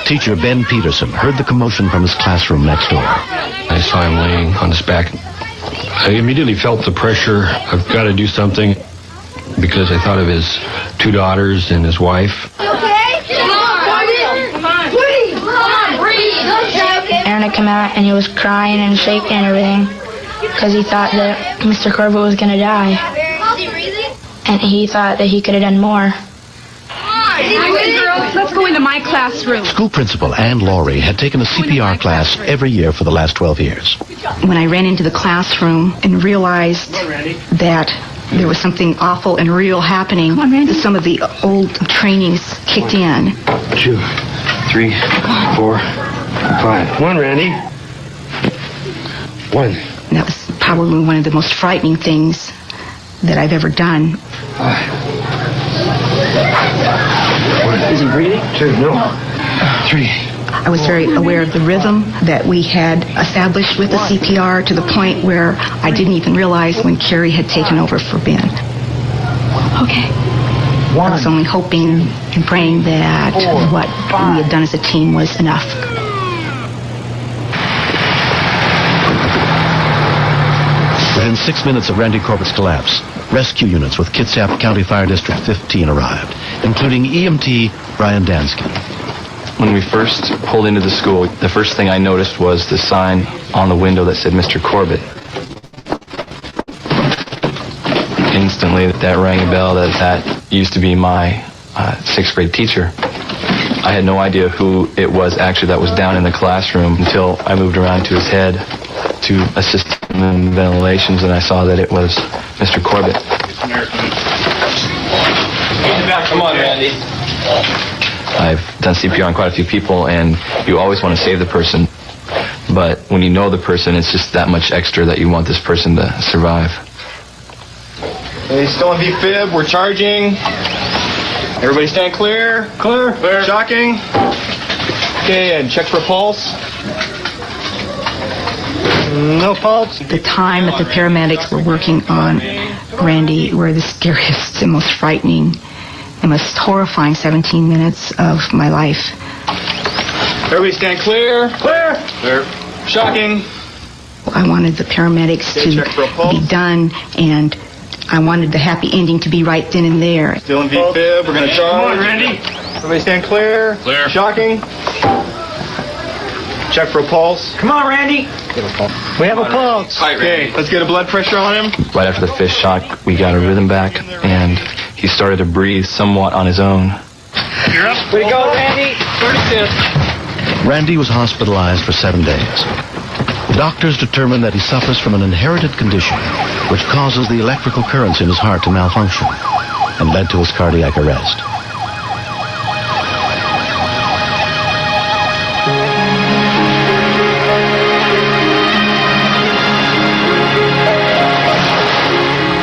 Teacher Ben Peterson heard the commotion from his classroom next door. I saw him laying on his back. I immediately felt the pressure. I've got to do something because I thought of his 2 daughters and his wife. Okay? Come on. Breathe. Come on, breathe. Aaron had come out and he was crying and shaking and everything because he thought that Mr. Corbett was going to die. Is he breathing? And he thought that he could have done more. Let's go into my classroom. School principal Ann Laurie had taken a CPR class every year for the last 12 years. When I ran into the classroom and realized that there was something awful and real happening, some of the old trainings kicked in. 2, 3, 4, 5. Come on, Randy. 1. And that was probably one of the most frightening things that I've ever done. 5. Is he breathing? 2, no. 3. I was very aware of the rhythm that we had established with the CPR to the point where I didn't even realize when Carrie had taken over for Ben. Okay. I was only hoping and praying that what we had done as a team was enough. Within 6 minutes of Randy Corbett's collapse, rescue units with Kitsap County Fire District 15 arrived, including EMT Brian Danskin. When we first pulled into the school, the first thing I noticed was the sign on the window that said Mr. Corbett. Instantly, that rang a bell that used to be my 6th grade teacher. I had no idea who it was actually that was down in the classroom until I moved around to his head to assist him in ventilations, and I saw that it was Mr. Corbett. Come on, Randy. I've done CPR on quite a few people, and you always want to save the person. But when you know the person, it's just that much extra that you want this person to survive. Hey, still in V-fib. We're charging. Everybody stand clear. Clear. Shocking. Okay, and check for pulse. No pulse. The time that the paramedics were working on Randy were the scariest and most frightening and most horrifying 17 minutes of my life. Everybody stand clear. Clear. Clear. Shocking. I wanted the paramedics to be done, and I wanted the happy ending to be right then and there. Still in V-fib. We're going to charge. Come on, Randy. Everybody stand clear. Clear. Shocking. Check for a pulse. Come on, Randy. We have a pulse. Okay, let's get a blood pressure on him. Right after the fist shock, we got a rhythm back, and he started to breathe somewhat on his own. You're up. Way to go, Randy. 36. Randy was hospitalized for 7 days. Doctors determined that he suffers from an inherited condition which causes the electrical currents in his heart to malfunction and led to his cardiac arrest.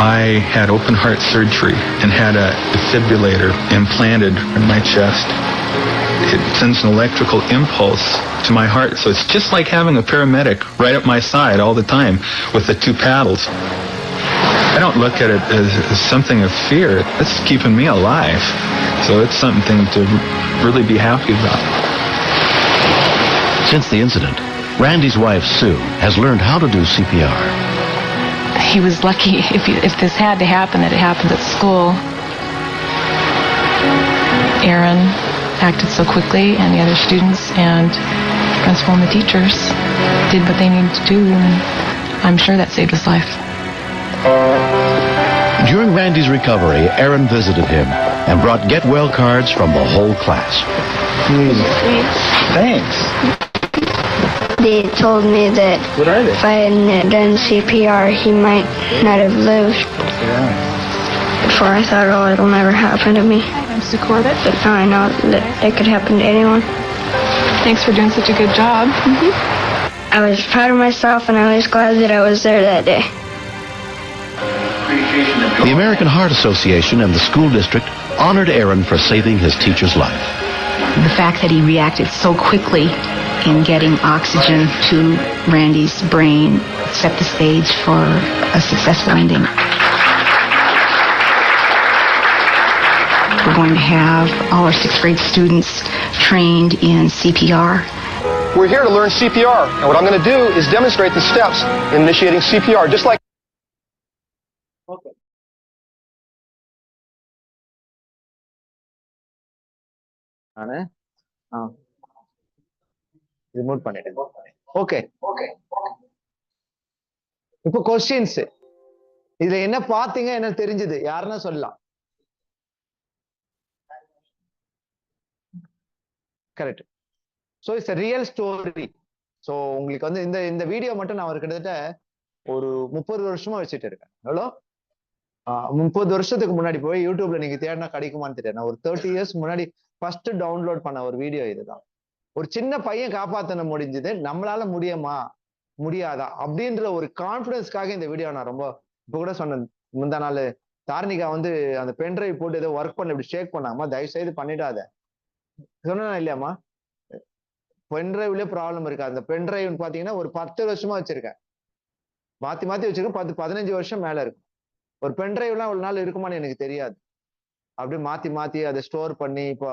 I had open heart surgery and had a defibrillator implanted in my chest. It sends an electrical impulse to my heart, so it's just like having a paramedic right at my side all the time with the 2 paddles. I don't look at it as something of fear. It's keeping me alive, so it's something to really be happy about. Since the incident, Randy's wife, Sue, has learned how to do CPR. He was lucky if this had to happen, that it happened at school. Aaron acted so quickly, and the other students and the principal and the teachers did what they needed to do, and I'm sure that saved his life. During Randy's recovery, Aaron visited him and brought get well cards from the whole class. Thanks. They told me that What are they? if I hadn't done CPR, he might not have lived. Yeah. Before I thought, oh, it'll never happen to me. Mr. Corbett, But now I know that it could happen to anyone. thanks for doing such a good job. I was proud of myself, and I was glad that I was there that day. The American Heart Association and the school district honored Aaron for saving his teacher's life. The fact that he reacted so quickly in getting oxygen to Randy's brain set the stage for a successful ending. We're going to have all our 6th grade students trained in CPR. We're here to learn CPR, and what I'm going to do is demonstrate the steps in initiating CPR, just like... Okay. நானு remove பண்ணிட்டேன். Okay இப்போ questions இதுல என்ன பாத்தீங்க, என்ன தெரிஞ்சது, யாருன்னா சொல்லலாம். Correct. So it's real story. So உங்களுக்கு வந்து இந்த வீடியோ மட்டும் நான் ஒரு கிட்டத்தட்ட ஒரு 30 வருஷமா வச்சுட்டு இருக்கேன். எவ்வளோ 30 வருஷத்துக்கு முன்னாடி போய் யூடியூப்ல நீங்க தேடினா கிடைக்குமான்னு தெரியாது. நான் ஒரு 30 இயர்ஸ் முன்னாடி ஃபர்ஸ்ட் டவுன்லோட் பண்ண ஒரு வீடியோ இதுதான். ஒரு சின்ன பையன் காப்பாத்தன முடிஞ்சது, நம்மளால முடியாதா அப்படின்ற ஒரு கான்பிடன்ஸ்க்காக இந்த வீடியோ நான் ரொம்ப இப்ப கூட சொன்னேன். முந்தா நாள் தார்னிகா வந்து அந்த பென்ட்ரைவ் போட்டு ஏதோ ஒர்க் பண்ண இப்படி ஷேக் பண்ணாமா, தயவு செய்து பண்ணிடாத சொன்னா இல்லையாமா. பென்ட்ரைவ்லயே ப்ராப்ளம் இருக்கு. அந்த பென்ட்ரைவ் பாத்தீங்கன்னா ஒரு 10 வருஷமா வச்சிருக்கேன், மாத்தி வச்சிருக்கேன். 10-15 வருஷம் மேல இருக்கும். ஒரு பென்ட்ரைவ்லாம் ஒரு நாள் இருக்குமான்னு எனக்கு தெரியாது. அப்படியே மாத்தி அதை ஸ்டோர் பண்ணி இப்போ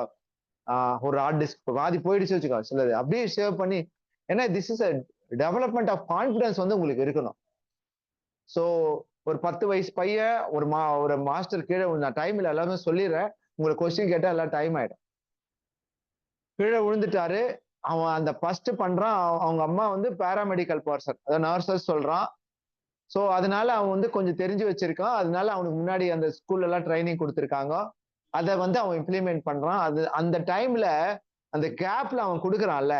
ஒரு ஹார்ட் டிஸ்க் பாதி போயிடுச்சு வச்சுக்கோ, சிலது அப்படியே சேவ் பண்ணி. ஏன்னா this is a development of confidence வந்து உங்களுக்கு இருக்கணும். ஸோ ஒரு 10 வயசு பையன் ஒரு மாஸ்டர் கீழே நான் டைம்ல எல்லாமே சொல்லிடுறேன், உங்களுக்கு கொஸ்டின் கேட்டா எல்லாம் டைம் ஆயிடும். கீழே விழுந்துட்டாரு அவன். அந்த ஃபர்ஸ்ட் பண்றான், அவங்க அம்மா வந்து பேராமெடிக்கல் பர்சன், அதாவது நர்சஸ் சொல்றான். ஸோ அதனால அவன் வந்து கொஞ்சம் தெரிஞ்சு வச்சிருக்கான். அதனால அவனுக்கு முன்னாடி அந்த ஸ்கூல்ல எல்லாம் ட்ரைனிங் கொடுத்துருக்காங்க. அதை வந்து அவன் இம்ப்ளிமெண்ட் பண்றான். அந்த டைம்ல அந்த கேப்ல அவன் கொடுக்குறான்ல,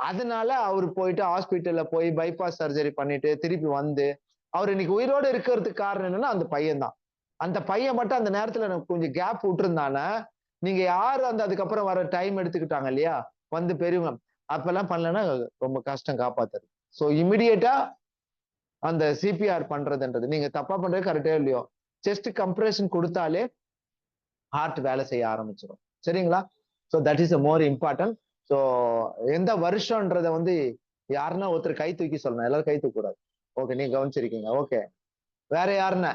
அதனால அவர் போயிட்டு ஹாஸ்பிட்டல்ல போய் பைபாஸ் சர்ஜரி பண்ணிட்டு திருப்பி வந்து அவர் இன்னைக்கு உயிரோடு இருக்கிறதுக்கு காரணம் என்னன்னா அந்த பையன் தான். அந்த பையன் மட்டும் அந்த நேரத்துல எனக்கு கொஞ்சம் கேப் விட்டுருந்தானே, நீங்க யாரு அதுக்கப்புறம் வர டைம் எடுத்துக்கிட்டாங்க இல்லையா, வந்து பெரியவங்க அப்பெல்லாம் பண்ணலன்னா ரொம்ப கஷ்டம் காப்பாத்துறது. ஸோ இமிடியேட்டா அந்த சிபிஆர் பண்றதுன்றது, நீங்க தப்பா பண்றது கரெக்டே இல்லையோ, செஸ்ட் கம்ப்ரெஷன் கொடுத்தாலே ஹார்ட் வேலை செய்ய ஆரம்பிச்சிடும். சரிங்களா? So that is a more important. So எந்த வருஷம்ன்றத வந்து யாருன்னா ஒருத்தர் கை தூக்கி சொல்லணும், எல்லாரும் கை தூக்க கூடாது. ஓகே, நீங்க கவனிச்சிருக்கீங்க. ஓகே, வேற யாருன்னா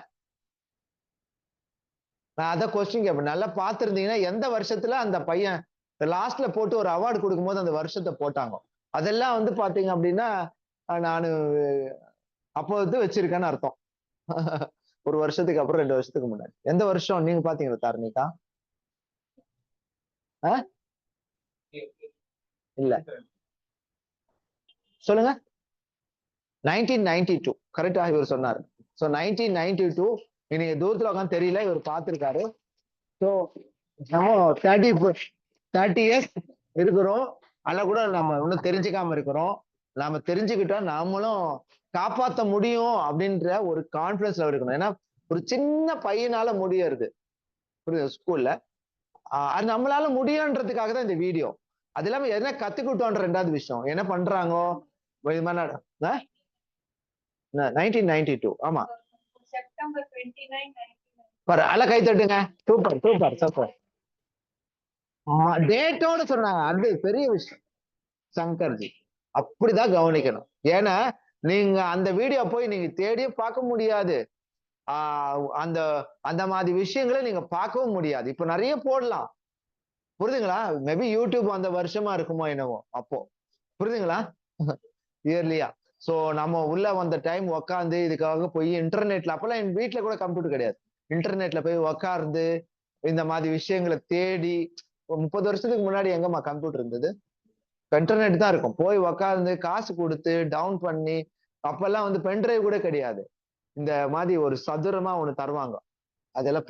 நான் அதான் கொஸ்டின் கேட்பேன். நல்லா பார்த்துருந்தீங்கன்னா எந்த வருஷத்துல அந்த பையன் லாஸ்ட்ல போட்டு ஒரு அவார்டு கொடுக்கும்போது அந்த வருஷத்தை போட்டாங்க, அதெல்லாம் வந்து பாத்தீங்க அப்படின்னா நான் அப்போ வந்து வச்சிருக்கேன்னு அர்த்தம். ஒரு வருஷத்துக்கு அப்புறம் 2 வருஷத்துக்கு முன்னாடி எந்த வருஷம் நீங்க பாத்தீங்களா தார்னிகா? இல்ல சொல்லுங்க. 1992 கரெக்டா இவர் சொன்னாரு. ஸோ 1992 நீங்க தூரத்துல உட்காந்து தெரியல, இவர் பார்த்திருக்காரு. ஸோ நம்ம 30 இயர்ஸ் இருக்கிறோம், அதில் கூட நம்ம இன்னும் தெரிஞ்சுக்காம இருக்கிறோம். நாம தெரிஞ்சுக்கிட்டா நாமளும் காப்பாற்ற முடியும் அப்படின்ற ஒரு கான்பிடன்ஸ்ல இருக்கணும். ஏன்னா ஒரு சின்ன பையனால முடியறது புரியுது ஸ்கூல்ல, அது நம்மளால முடியுன்றதுக்காக தான் இந்த வீடியோ. அது இல்லாம என்ன கத்துக்கிட்டோன்ற 2வது விஷயம் என்ன பண்றாங்க 1992. ஆமா, அல்ல கை தட்டுங்க. Super super super. டேட்டோட சொன்னாங்க, அது பெரிய விஷயம். சங்கர்ஜி அப்படிதான் கவனிக்கணும். ஏன்னா நீங்க அந்த வீடியோ போய் நீங்க தேடியே பார்க்க முடியாது. அந்த மாதிரி விஷயங்களை நீங்க பார்க்கவும் முடியாது. இப்ப நிறைய போடலாம், புரியுதுங்களா? மேபி யூடியூப் அந்த வருஷமா இருக்குமோ என்னவோ அப்போ, புரியுதுங்களா? இயர்லியா. சோ நம்ம உள்ள வந்த டைம் உக்காந்து இதுக்காக போய் இன்டர்நெட்ல, அப்பெல்லாம் என் வீட்டுல கூட கம்ப்யூட்டர் கிடையாது, இன்டர்நெட்ல போய் உக்காந்து இந்த மாதிரி விஷயங்களை தேடி. 30 வருஷத்துக்கு முன்னாடி எங்கம்மா கம்ப்யூட்டர் இருந்தது? இன்டர்நெட் தான் இருக்கும். போய் உக்காந்து காசு கொடுத்து டவுன் பண்ணி அப்பெல்லாம் வந்து பென்ட்ரைவ் கூட கிடையாது. இந்த மாதிரி ஒரு சதுரமா ஒண்ணு தருவாங்க. அதெல்லாம்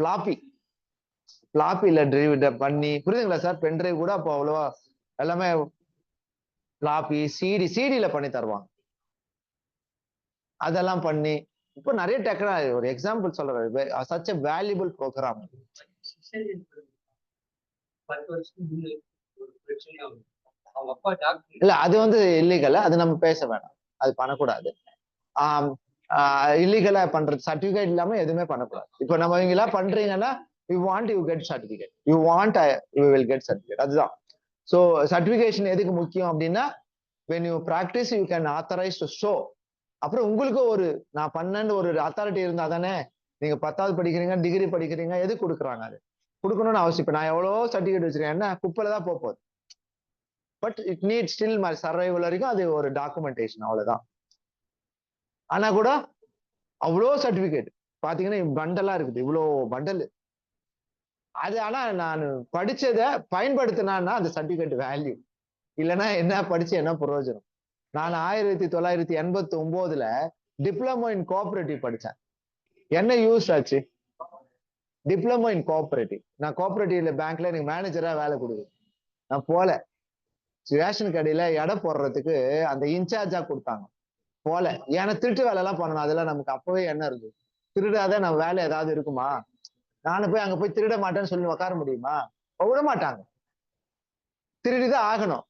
பிளாப்பில டிரைவ் பண்ணி, புரியுதுங்களா சார்? பென்ட்ரைவ் கூட அப்போ அவ்வளவா எல்லாமே பிளாப்பி, சிடில பண்ணி தருவாங்க. அதெல்லாம் பண்ணி இப்போ நிறைய டெக்னாலஜி. ஒரு எக்ஸாம்பிள் சொல்றேன், சச் எ வேல்யூபிள் ப்ரோக்ராம். இல்ல அது வந்து இல்லீகல், அது நம்ம பேச வேணாம், அது பண்ணக்கூடாது. இல்லீகலா பண்றது, சர்டிபிகேட் இல்லாம எதுவுமே பண்ணக்கூடாது. இப்போ நம்ம இவங்க எல்லாம் பண்றீங்கன்னா you want you get certificate, you want you will get certificate. அதுதான். ஸோ சர்டிபிகேஷன் எதுக்கு முக்கியம் அப்படின்னா, when you practice you can authorize to show. அப்புறம் உங்களுக்கு ஒரு நான் பண்ணேன்னு ஒரு அத்தாரிட்டி இருந்தா தானே. நீங்க 10வது படிக்கிறீங்க, டிகிரி படிக்கிறீங்க, எது கொடுக்குறாங்க? அது கொடுக்கணும்னு அவசியம். இப்ப நான் எவ்வளவோ சர்டிபிகேட் வச்சிருக்கேன், என்ன குப்பையில தான் போகுது. But it NEET still my survival வரைக்கும் அது ஒரு டாக்குமெண்டேஷன், அவ்வளவுதான். ஆனா கூட அவ்வளோ சர்டிபிகேட் பாத்தீங்கன்னா பண்டலா இருக்குது, இவ்வளோ பண்டல். அது ஆனா நான் படிச்சதை பயன்படுத்தினா அந்த சர்டிபிகேட் வேல்யூ இல்லைன்னா என்ன படிச்சு என்ன பிரயோஜனம்? நான் 1989 டிப்ளமோ இன் கோஆபரேட்டிவ் படிச்சேன். என்ன யூஸ் ஆச்சு? Diploma in cooperative. நான் கோஆபரேட்டிவ்ல பேங்க்ல எனக்கு மேனேஜரா வேலை கொடுக்குது. நான் போல ரேஷன் கடையில எடை போடுறதுக்கு அந்த இன்சார்ஜா கொடுத்தாங்க. போல ஏன்னா திருட்டு வேலை எல்லாம் பண்ணணும். அதெல்லாம் நமக்கு அப்பவே என்ன இருக்கு, திருடாத நம்ம வேலை ஏதாவது இருக்குமா? நானும் போய் அங்க போய் திருட மாட்டேன்னு சொல்லி உட்கார முடியுமா? விட மாட்டாங்க, திருடிதான் ஆகணும்.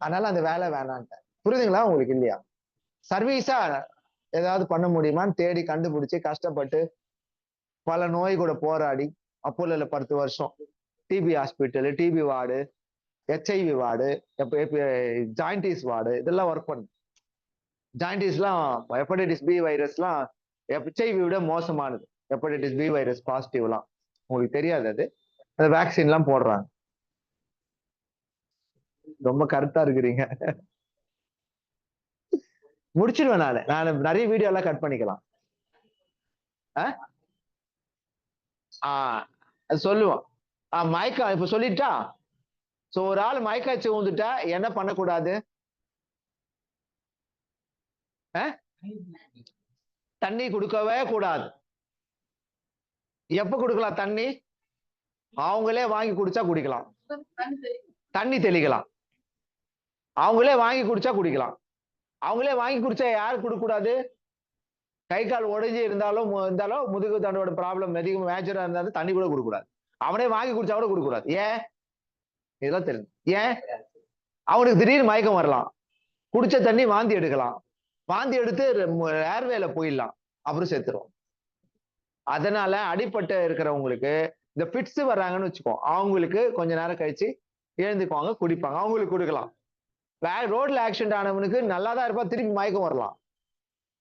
அதனால அந்த வேலை வேணான்ட்டேன். புரியுதுங்களா உங்களுக்கு? இல்லையா? சர்வீஸா ஏதாவது பண்ண முடியுமான்னு தேடி கண்டுபிடிச்சு கஷ்டப்பட்டு பல நோய் கூட போராடி, அப்போல 10 வருஷம் TB hospital, TB ward, HIV ward, jaundice ward, இதெல்லாம் ஒர்க் பண்ணு. ஜாயின்டிஸ்லாம் ஹெப்படைட்டிஸ் பி வைரஸ்லாம் HIV விட மோசமானது. ஹெப்படைட்டிஸ் பி வைரஸ் பாசிட்டிவ்லாம் உங்களுக்கு தெரியாது. அது அந்த வேக்சின் எல்லாம் போடுறாங்க. ரொம்ப கருத்தா இருக்கிறீங்க. முடிச்சிருவேன் நான் நிறைய வீடியோ எல்லாம் கட் பண்ணிக்கலாம். அது சொல்லுவோம். மயக்கா இப்ப சொல்லிட்டா. சோ ஒரு ஆள் மயக்காய்ச்சி ஊந்துட்டா என்ன பண்ணக்கூடாது? தண்ணி கொடுக்கவே கூடாது. எப்ப கொடுக்கலாம் தண்ணி? அவங்களே வாங்கி குடிச்சா குடிக்கலாம், தண்ணி தெளிக்கலாம். அவங்களே வாங்கி குடிச்சா குடிக்கலாம். அவங்களே வாங்கி குடிச்சா யாரு கொடுக்க கூடாது? கை கால் உடைஞ்சி இருந்தாலும் முதுகு தண்டோட ப்ராப்ளம் அதிகம் மேஜரா இருந்தாலும் தண்ணி கூட கொடுக்க கூடாது. அவனே வாங்கி குடிச்சா கூட கொடுக்க கூடாது. ஏன்? இதெல்லாம் தெரியும். ஏன்? அவனுக்கு திடீர்னு மயக்கம் வரலாம், குடிச்ச தண்ணி வாந்தி எடுக்கலாம், வாந்தி எடுத்து ஏர்வேல போயிடலாம், அப்புறம் செத்துரும். அதனால அடிப்பட்ட இருக்கிறவங்களுக்கு இந்த பிட்ஸ் வர்றாங்கன்னு வச்சுக்கோ, அவங்களுக்கு கொஞ்ச நேரம் கழிச்சு எழுந்துக்குவாங்க, குடிப்பாங்க, அவங்களுக்கு கொடுக்கலாம். ரோட்ல ஆக்சிடென்ட் ஆனவனுக்கு நல்லாதான் இருப்பா, திருப்பி மயக்கம் வரலாம்.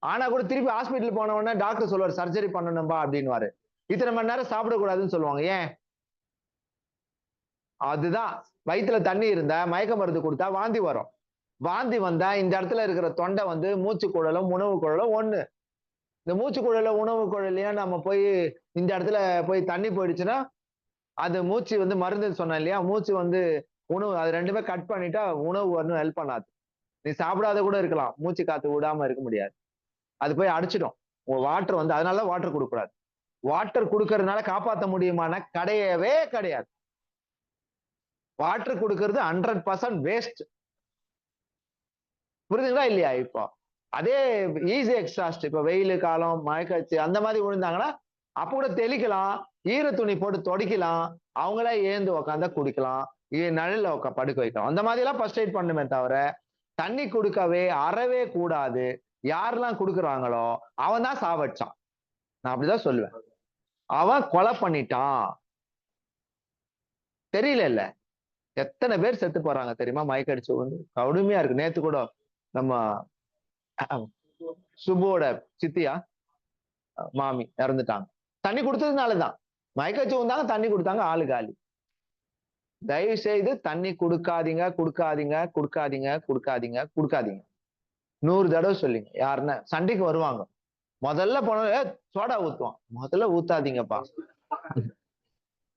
ஆனா கூட திருப்பி ஹாஸ்பிட்டல் போனவொடனே டாக்டர் சொல்லுவார் சர்ஜரி பண்ணணும்பா அப்படின்னுவாரு. இத்தனை மணி நேரம் சாப்பிடக்கூடாதுன்னு சொல்லுவாங்க. ஏன்? அதுதான் வயிற்றுல தண்ணி இருந்தா மயக்க மருந்து கொடுத்தா வாந்தி வரும். வாந்தி வந்தா இந்த இடத்துல இருக்கிற தொண்டை வந்து மூச்சு குழலும் உணவு குழலும் ஒண்ணு. இந்த மூச்சு குழல உணவு குழலையும் நம்ம போய் இந்த இடத்துல போய் தண்ணி போயிடுச்சுன்னா அது மூச்சு வந்து மருந்து சொன்னேன் இல்லையா, மூச்சு வந்து உணவு, அது ரெண்டுமே கட் பண்ணிட்டா உணவு வரணும், ஹெல்ப் பண்ணாது. நீ சாப்பிடாத கூட இருக்கலாம், மூச்சு காத்து விடாம இருக்க முடியாது, அது போய் அடிச்சிடும். வாட்டர் வந்து அதனால வாட்டர் கொடுக்கக்கூடாது. வாட்டர் கொடுக்கறதுனால காப்பாற்ற முடியுமான கிடையவே கிடையாது. வாட்டர் கொடுக்கறது 100% வேஸ்ட். புரியுதுங்களா இல்லையா? இப்போ அதே ஈஸி எக்ஸாஸ்ட், இப்ப வெயில் காலம் மழைக்காய்ச்சி அந்த மாதிரி விழுந்தாங்கன்னா அப்ப கூட தெளிக்கலாம், ஈர துணி போட்டு துடைக்கலாம், அவங்களே ஏந்து உக்காந்தா குடிக்கலாம், நிழல்ல படுக்க வைக்கலாம். அந்த மாதிரி எல்லாம் ஃபர்ஸ்ட் எய்ட் பண்ணுமே தவிர தண்ணி கொடுக்கவே அறவே கூடாது. யாரெல்லாம் கொடுக்குறாங்களோ அவன் தான் சாவடிச்சான். நான் அப்படிதான் சொல்லுவேன். அவன் கொலை பண்ணிட்டான். தெரியல இல்ல எத்தனை பேர் செத்து போறாங்க தெரியுமா? மயக்கடிச்சு வந்து கடுமையா இருக்கு. நேத்து கூட நம்ம சுபோட சித்தியா மாமி இறந்துட்டாங்க. தண்ணி கொடுத்ததுனாலதான். மயக்கடிச்சு வந்தாங்க, தண்ணி கொடுத்தாங்க, ஆளு காலி. தயவு செய்து தண்ணி கொடுக்காதீங்க, கொடுக்காதீங்க, கொடுக்காதீங்க, கொடுக்காதீங்க, கொடுக்காதீங்க. 100 தடவை சொல்லிங்க. யாருன்னா சண்டைக்கு வருவாங்க, முதல்ல போன சோடா ஊத்துவான், முதல்ல ஊத்தாதீங்கப்பா.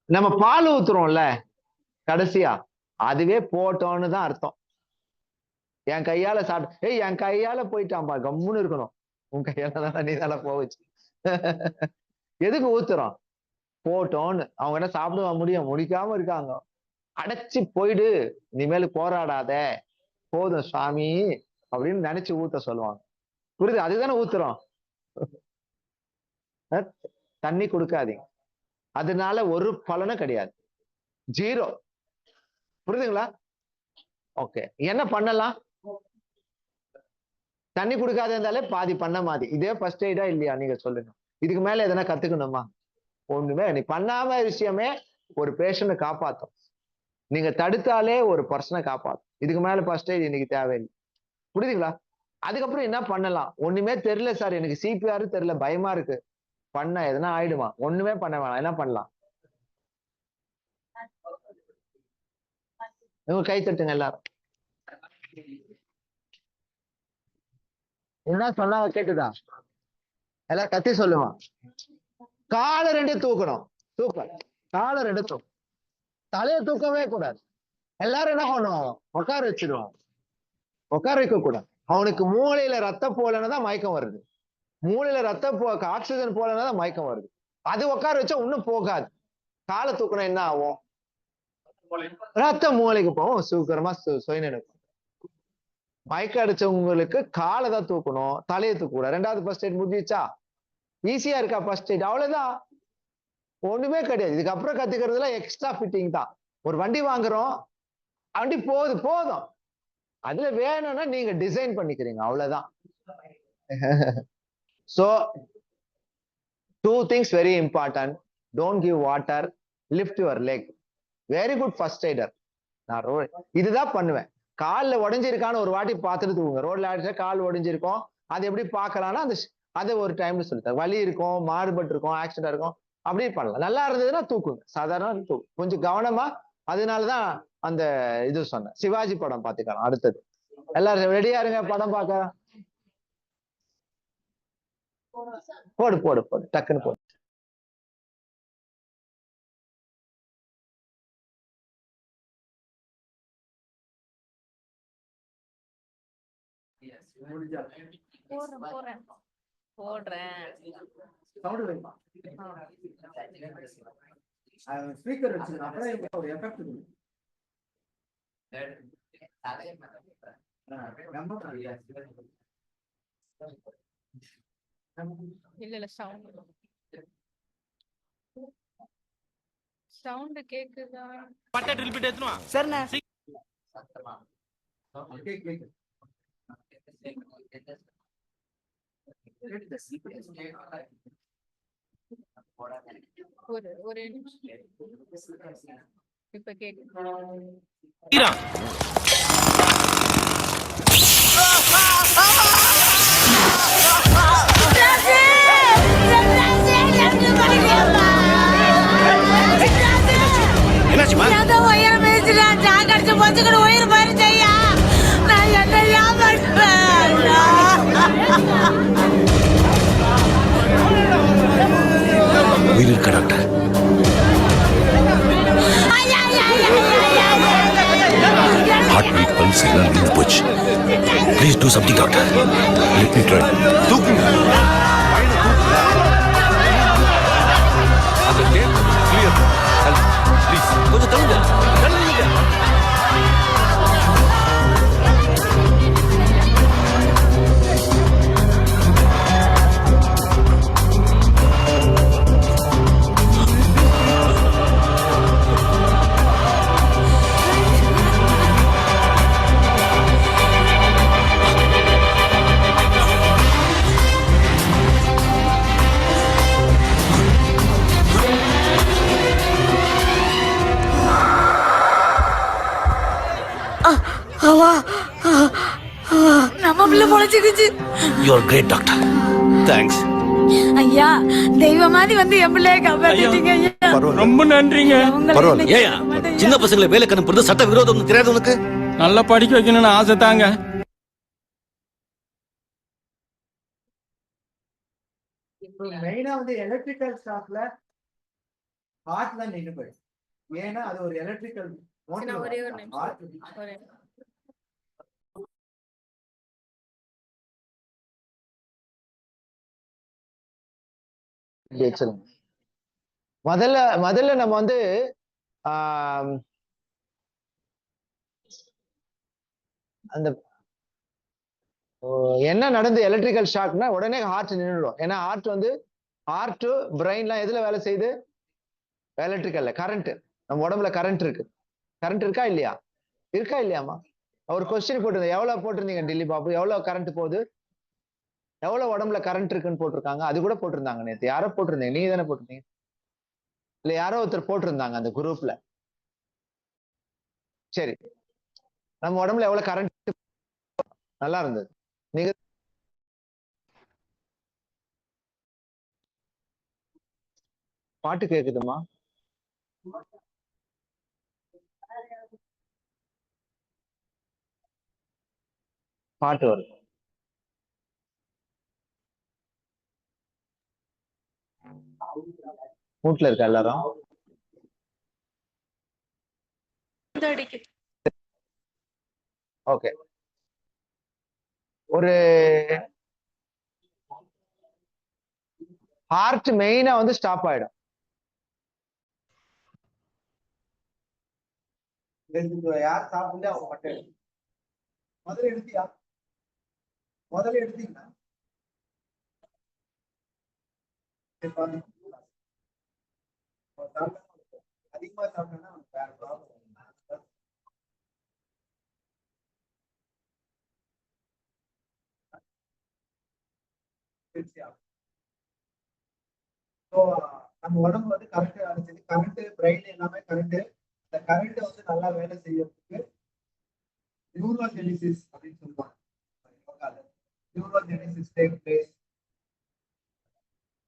நம்ம பால் ஊத்துறோம்ல கடைசியா, அதுவே போட்டோன்னு தான் அர்த்தம். என் கையால சாப்பிட்டு என் கையால போயிட்டான்பா, கம்முன்னு இருக்கணும். உன் கையால தான் நீ தானே போவச்சு. எதுக்கு ஊத்துறோம்? போட்டோன்னு. அவங்க என்ன சாப்பிடுவா முடியும்? முடிக்காம இருக்காங்க. அடைச்சு போயிடு, இனிமேல் போராடாத, போதும் சுவாமி அப்படின்னு நினைச்சு ஊத்த சொல்லுவாங்க. புரியுது? அதுதானே ஊத்துறோம். தண்ணி கொடுக்காதீங்க, அதனால ஒரு பலனும் கிடையாது, 0. புரியுதுங்களா? ஓகே, என்ன பண்ணலாம்? தண்ணி கொடுக்காத இருந்தாலே பாதி பண்ண மாதிரி. இதே ஃபர்ஸ்ட் எய்டா இல்லையா? நீங்க சொல்லுங்க. இதுக்கு மேல எதனா கத்துக்கணுமா? ஒண்ணுமே. நீ பண்ணாம விஷயமே ஒரு பேஷண்ட காப்பாத்தும். நீங்க தடுத்தாலே ஒரு பர்சனை காப்பாத்தும். இதுக்கு மேல ஃபர்ஸ்ட் எய்ட் இன்னைக்கு தேவையில்லை. புரியுதுங்களா? அதுக்கப்புறம் என்ன பண்ணலாம்? ஒண்ணுமே தெரியல சார், எனக்கு சிபிஆர் தெரியல, பயமா இருக்கு. பண்ண எதனா ஆயிடுமா? ஒண்ணுமே பண்ண வேணாம். என்ன பண்ணலாம்? இவங்க கை தட்டுங்க எல்லாரும். என்ன சொன்னா கேட்டுதா? எல்லாம் கத்தி சொல்லுவான். காலை 2 தூக்கணும். சூப்பர். காலை 2 தூக்கும். தலையை தூக்கவே கூடாது. எல்லாரும் என்ன பண்ணுவாங்க? உட்கார வச்சிருவாங்க. உட்கார வைக்க கூடாது. அவனுக்கு மூளையில ரத்தம் போலன்னு தான் மயக்கம் வருது. மூளையில ரத்தம் ஆக்சிஜன் போலன்னா தான் மயக்கம் வருது. அது உட்கார வச்சா இன்னும் போகாது. காலை தூக்கணும் என்ன ஆகும்? ரத்தம் மூளைக்கு போகும், சீக்கிரமா சுயநினைக்கும். மயக்கம் அடிச்சவங்களுக்கு காலை தான் தூக்கணும், தலையை தூக்க கூடாது. 2வது ஃபர்ஸ்ட் எய்ட் முடிஞ்சிச்சா? ஈஸியா இருக்கா ஃபர்ஸ்ட் எய்ட்? அவ்வளவுதான், ஒண்ணுமே கிடையாது. இதுக்கப்புறம் கத்துக்கிறதுல எக்ஸ்ட்ரா ஃபிட்டிங் தான். ஒரு வண்டி வாங்குறோம், வண்டி போதும், அதுல வேணும்னா நீங்க டிசைன் பண்ணிக்கிறீங்க, அவ்வளவுதான். So 2 things very important. Don't give water, lift your leg. Very good first aider. நான் இதுதான் பண்ணுவேன். கால்ல உடைஞ்சிருக்கான்னு ஒரு வாட்டி பார்த்துட்டு தூங்குங்க. ரோட்ல ஆடிச்சா கால் உடைஞ்சிருக்கும், அது எப்படி பார்க்கலாம்னா அதை ஒரு டைம்ல சொல்லித்தரேன். வலி இருக்கும், மாறுபட்டு இருக்கும், ஆக்சிடென்ட் இருக்கும், அப்படி பண்ணலாம். நல்லா இருந்ததுன்னா தூக்குங்க, சாதாரண தூக்கு. கொஞ்சம் கவனமா. அதனாலதான் அந்த இது சொன்னேன். சிவாஜி படம் பாத்துக்கலாம். அடுத்தது எல்லாரும் ரெடியா இருங்க, படம் பார்க்க. போடு டக்குன்னு போடு. ஸ்பீக்கர் வச்சிருக்கேன், ஒரு எஃபெக்ட் இல்ல சவுண்ட் கேக்குதா? பட்ட ட்ரில் பிட் ஏத்துமா சரிண்ணே. ஒரு நிமிஷம். இப்ப கேக்குது. உயிர் இருக்க டாக்டர். ஹார்ட் பீட் பல்ஸ் எல்லாம் நின்று போச்சு. Please do something doctor. Let me try. தூக்குங்க. அந்த டேப் கிளியர். ப்ளீஸ் கொஞ்சம் தள்ளுங்க. நம்ம பிள்ளை பொழைச்சிக்கிச்சு. You are great doctor. Thanks. ஐயா, தெய்வ மாதிரி வந்து என் பிள்ளைய காப்பாத்திட்டீங்க ஐயா. ரொம்ப நன்றிங்க. பரவாயில்ல. ஏயா சின்ன பசங்களை வேலைக்கு அனுப்புறது சட்ட விரோதம் தெரியாது உனக்கு? நல்லா படிக்க வைக்கணும்னு ஆசை தாங்க. இப்போ மெயினா வந்து எலக்ட்ரிக்கல் ஸ்டாஃப்ல ஹார்ட்ல நின்று போயிடும். ஏன்னா அது ஒரு எலக்ட்ரிக்கல் ஒரே ஒரு நிமிஷம். வச்சிருங்க. முதல்ல நம்ம வந்து அந்த என்ன நடந்து எலக்ட்ரிக்கல் ஷாக்னா உடனே ஹார்ட் நின்றுடும். ஏன்னா ஹார்ட் பிரெயின்லாம் எதுல வேலை செய்யுது? எலக்ட்ரிக்கல்ல. கரண்ட், நம்ம உடம்புல கரண்ட் இருக்கு. கரண்ட் இருக்கா இல்லையா? இருக்கா இல்லையாமா? ஒரு கொஸ்டின் போட்டிருந்தேன், எவ்வளவு போட்டிருந்தீங்க டில்லி பாபு? எவ்வளவு கரண்ட் போகுது? எவ்வளவு உடம்புல கரண்ட் இருக்குன்னு போட்டிருக்காங்க. அது கூட போட்டிருந்தாங்க நேத்து. யாரோ போட்டிருந்தீங்க, நீங்க தானே போட்டிருந்தீங்க? இல்ல யாரோ ஒருத்தர் போட்டிருந்தாங்க அந்த குரூப்ல. சரி, நம்ம உடம்புல எவ்வளவு கரண்ட்? நல்லா இருந்தது. நீங்க பாட்டு கேக்குதுமா? பாட்டு வரும். வீட்டுல இருக்க எல்லாரும் ஓகே. ஒரு ஹார்ட் மெயினா வந்து ஸ்டாப் ஆயிடும். யார் சாப்பிட்டு அவங்க மட்டும் எடுத்து முதல்ல எடுத்தியா? முதல்ல எடுத்தீங்களா? அதிகமா சாப்பிட்டா வேற ப்ராப்ளம். நம்ம உடம்பு வந்து கரண்ட் அடிச்சது. கரண்ட் பிரெயின் எல்லாமே கரண்ட். இந்த கரண்ட் வந்து நல்லா வேலை செய்யறதுக்கு நியூரோஜெனிசிஸ் அப்படின்னு சொல்லுவாங்க. Neurogenesis take place.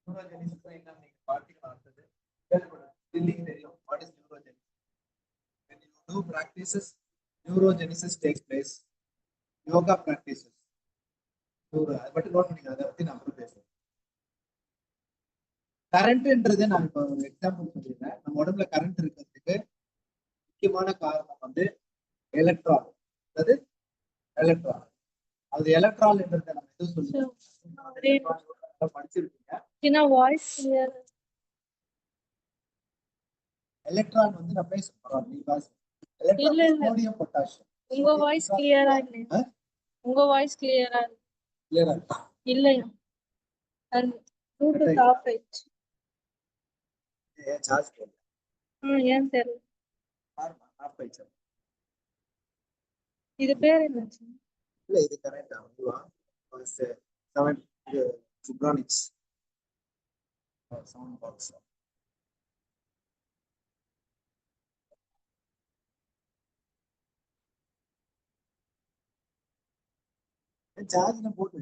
நியூரோஜெனிசிஸ் என்ன நீங்க பார்த்தீங்கன்னா அடுத்தது தில்லிக்கு தெரியும். What is neurogenesis? when you do practices neurogenesis takes place. Yoga practices அதை மட்டும் நோட் பண்ணிங்க. அதை பத்தி நான் அப்புறம் பேசுறேன். கரண்ட்ன்றது நான் இப்போ ஒரு எக்ஸாம்பிள் சொல்லிடுறேன். நம்ம உடம்புல கரண்ட் இருக்கிறதுக்கு முக்கியமான காரணம் வந்து எலக்ட்ரான். அதாவது எலக்ட்ரான். அது எலக்ட்ரான்ன்றதை நம்ம எதுவும் சொல்லுவோம், படிச்சிருக்கீங்க. எலக்ட்ரான் வந்து நான் பேச போறோம். Sodium potassium. உங்க வாய்ஸ் கிளியரா இல்ல? உங்க வாய்ஸ் கிளியரா இல்லையா? ப்ளூடூத் ஆஃப் ஆயிடுச்சு. சார்ஜ் போடல. ஏன் தெரியல. ஆஃப் ஆயிடுச்சு. இது பேர் என்ன? இல்ல இது கரெக்டா? வந்துவா 7 ஜிப்ரானிக்ஸ் சவுண்ட் பாக்ஸ். சார்ஜ்ல போட்டு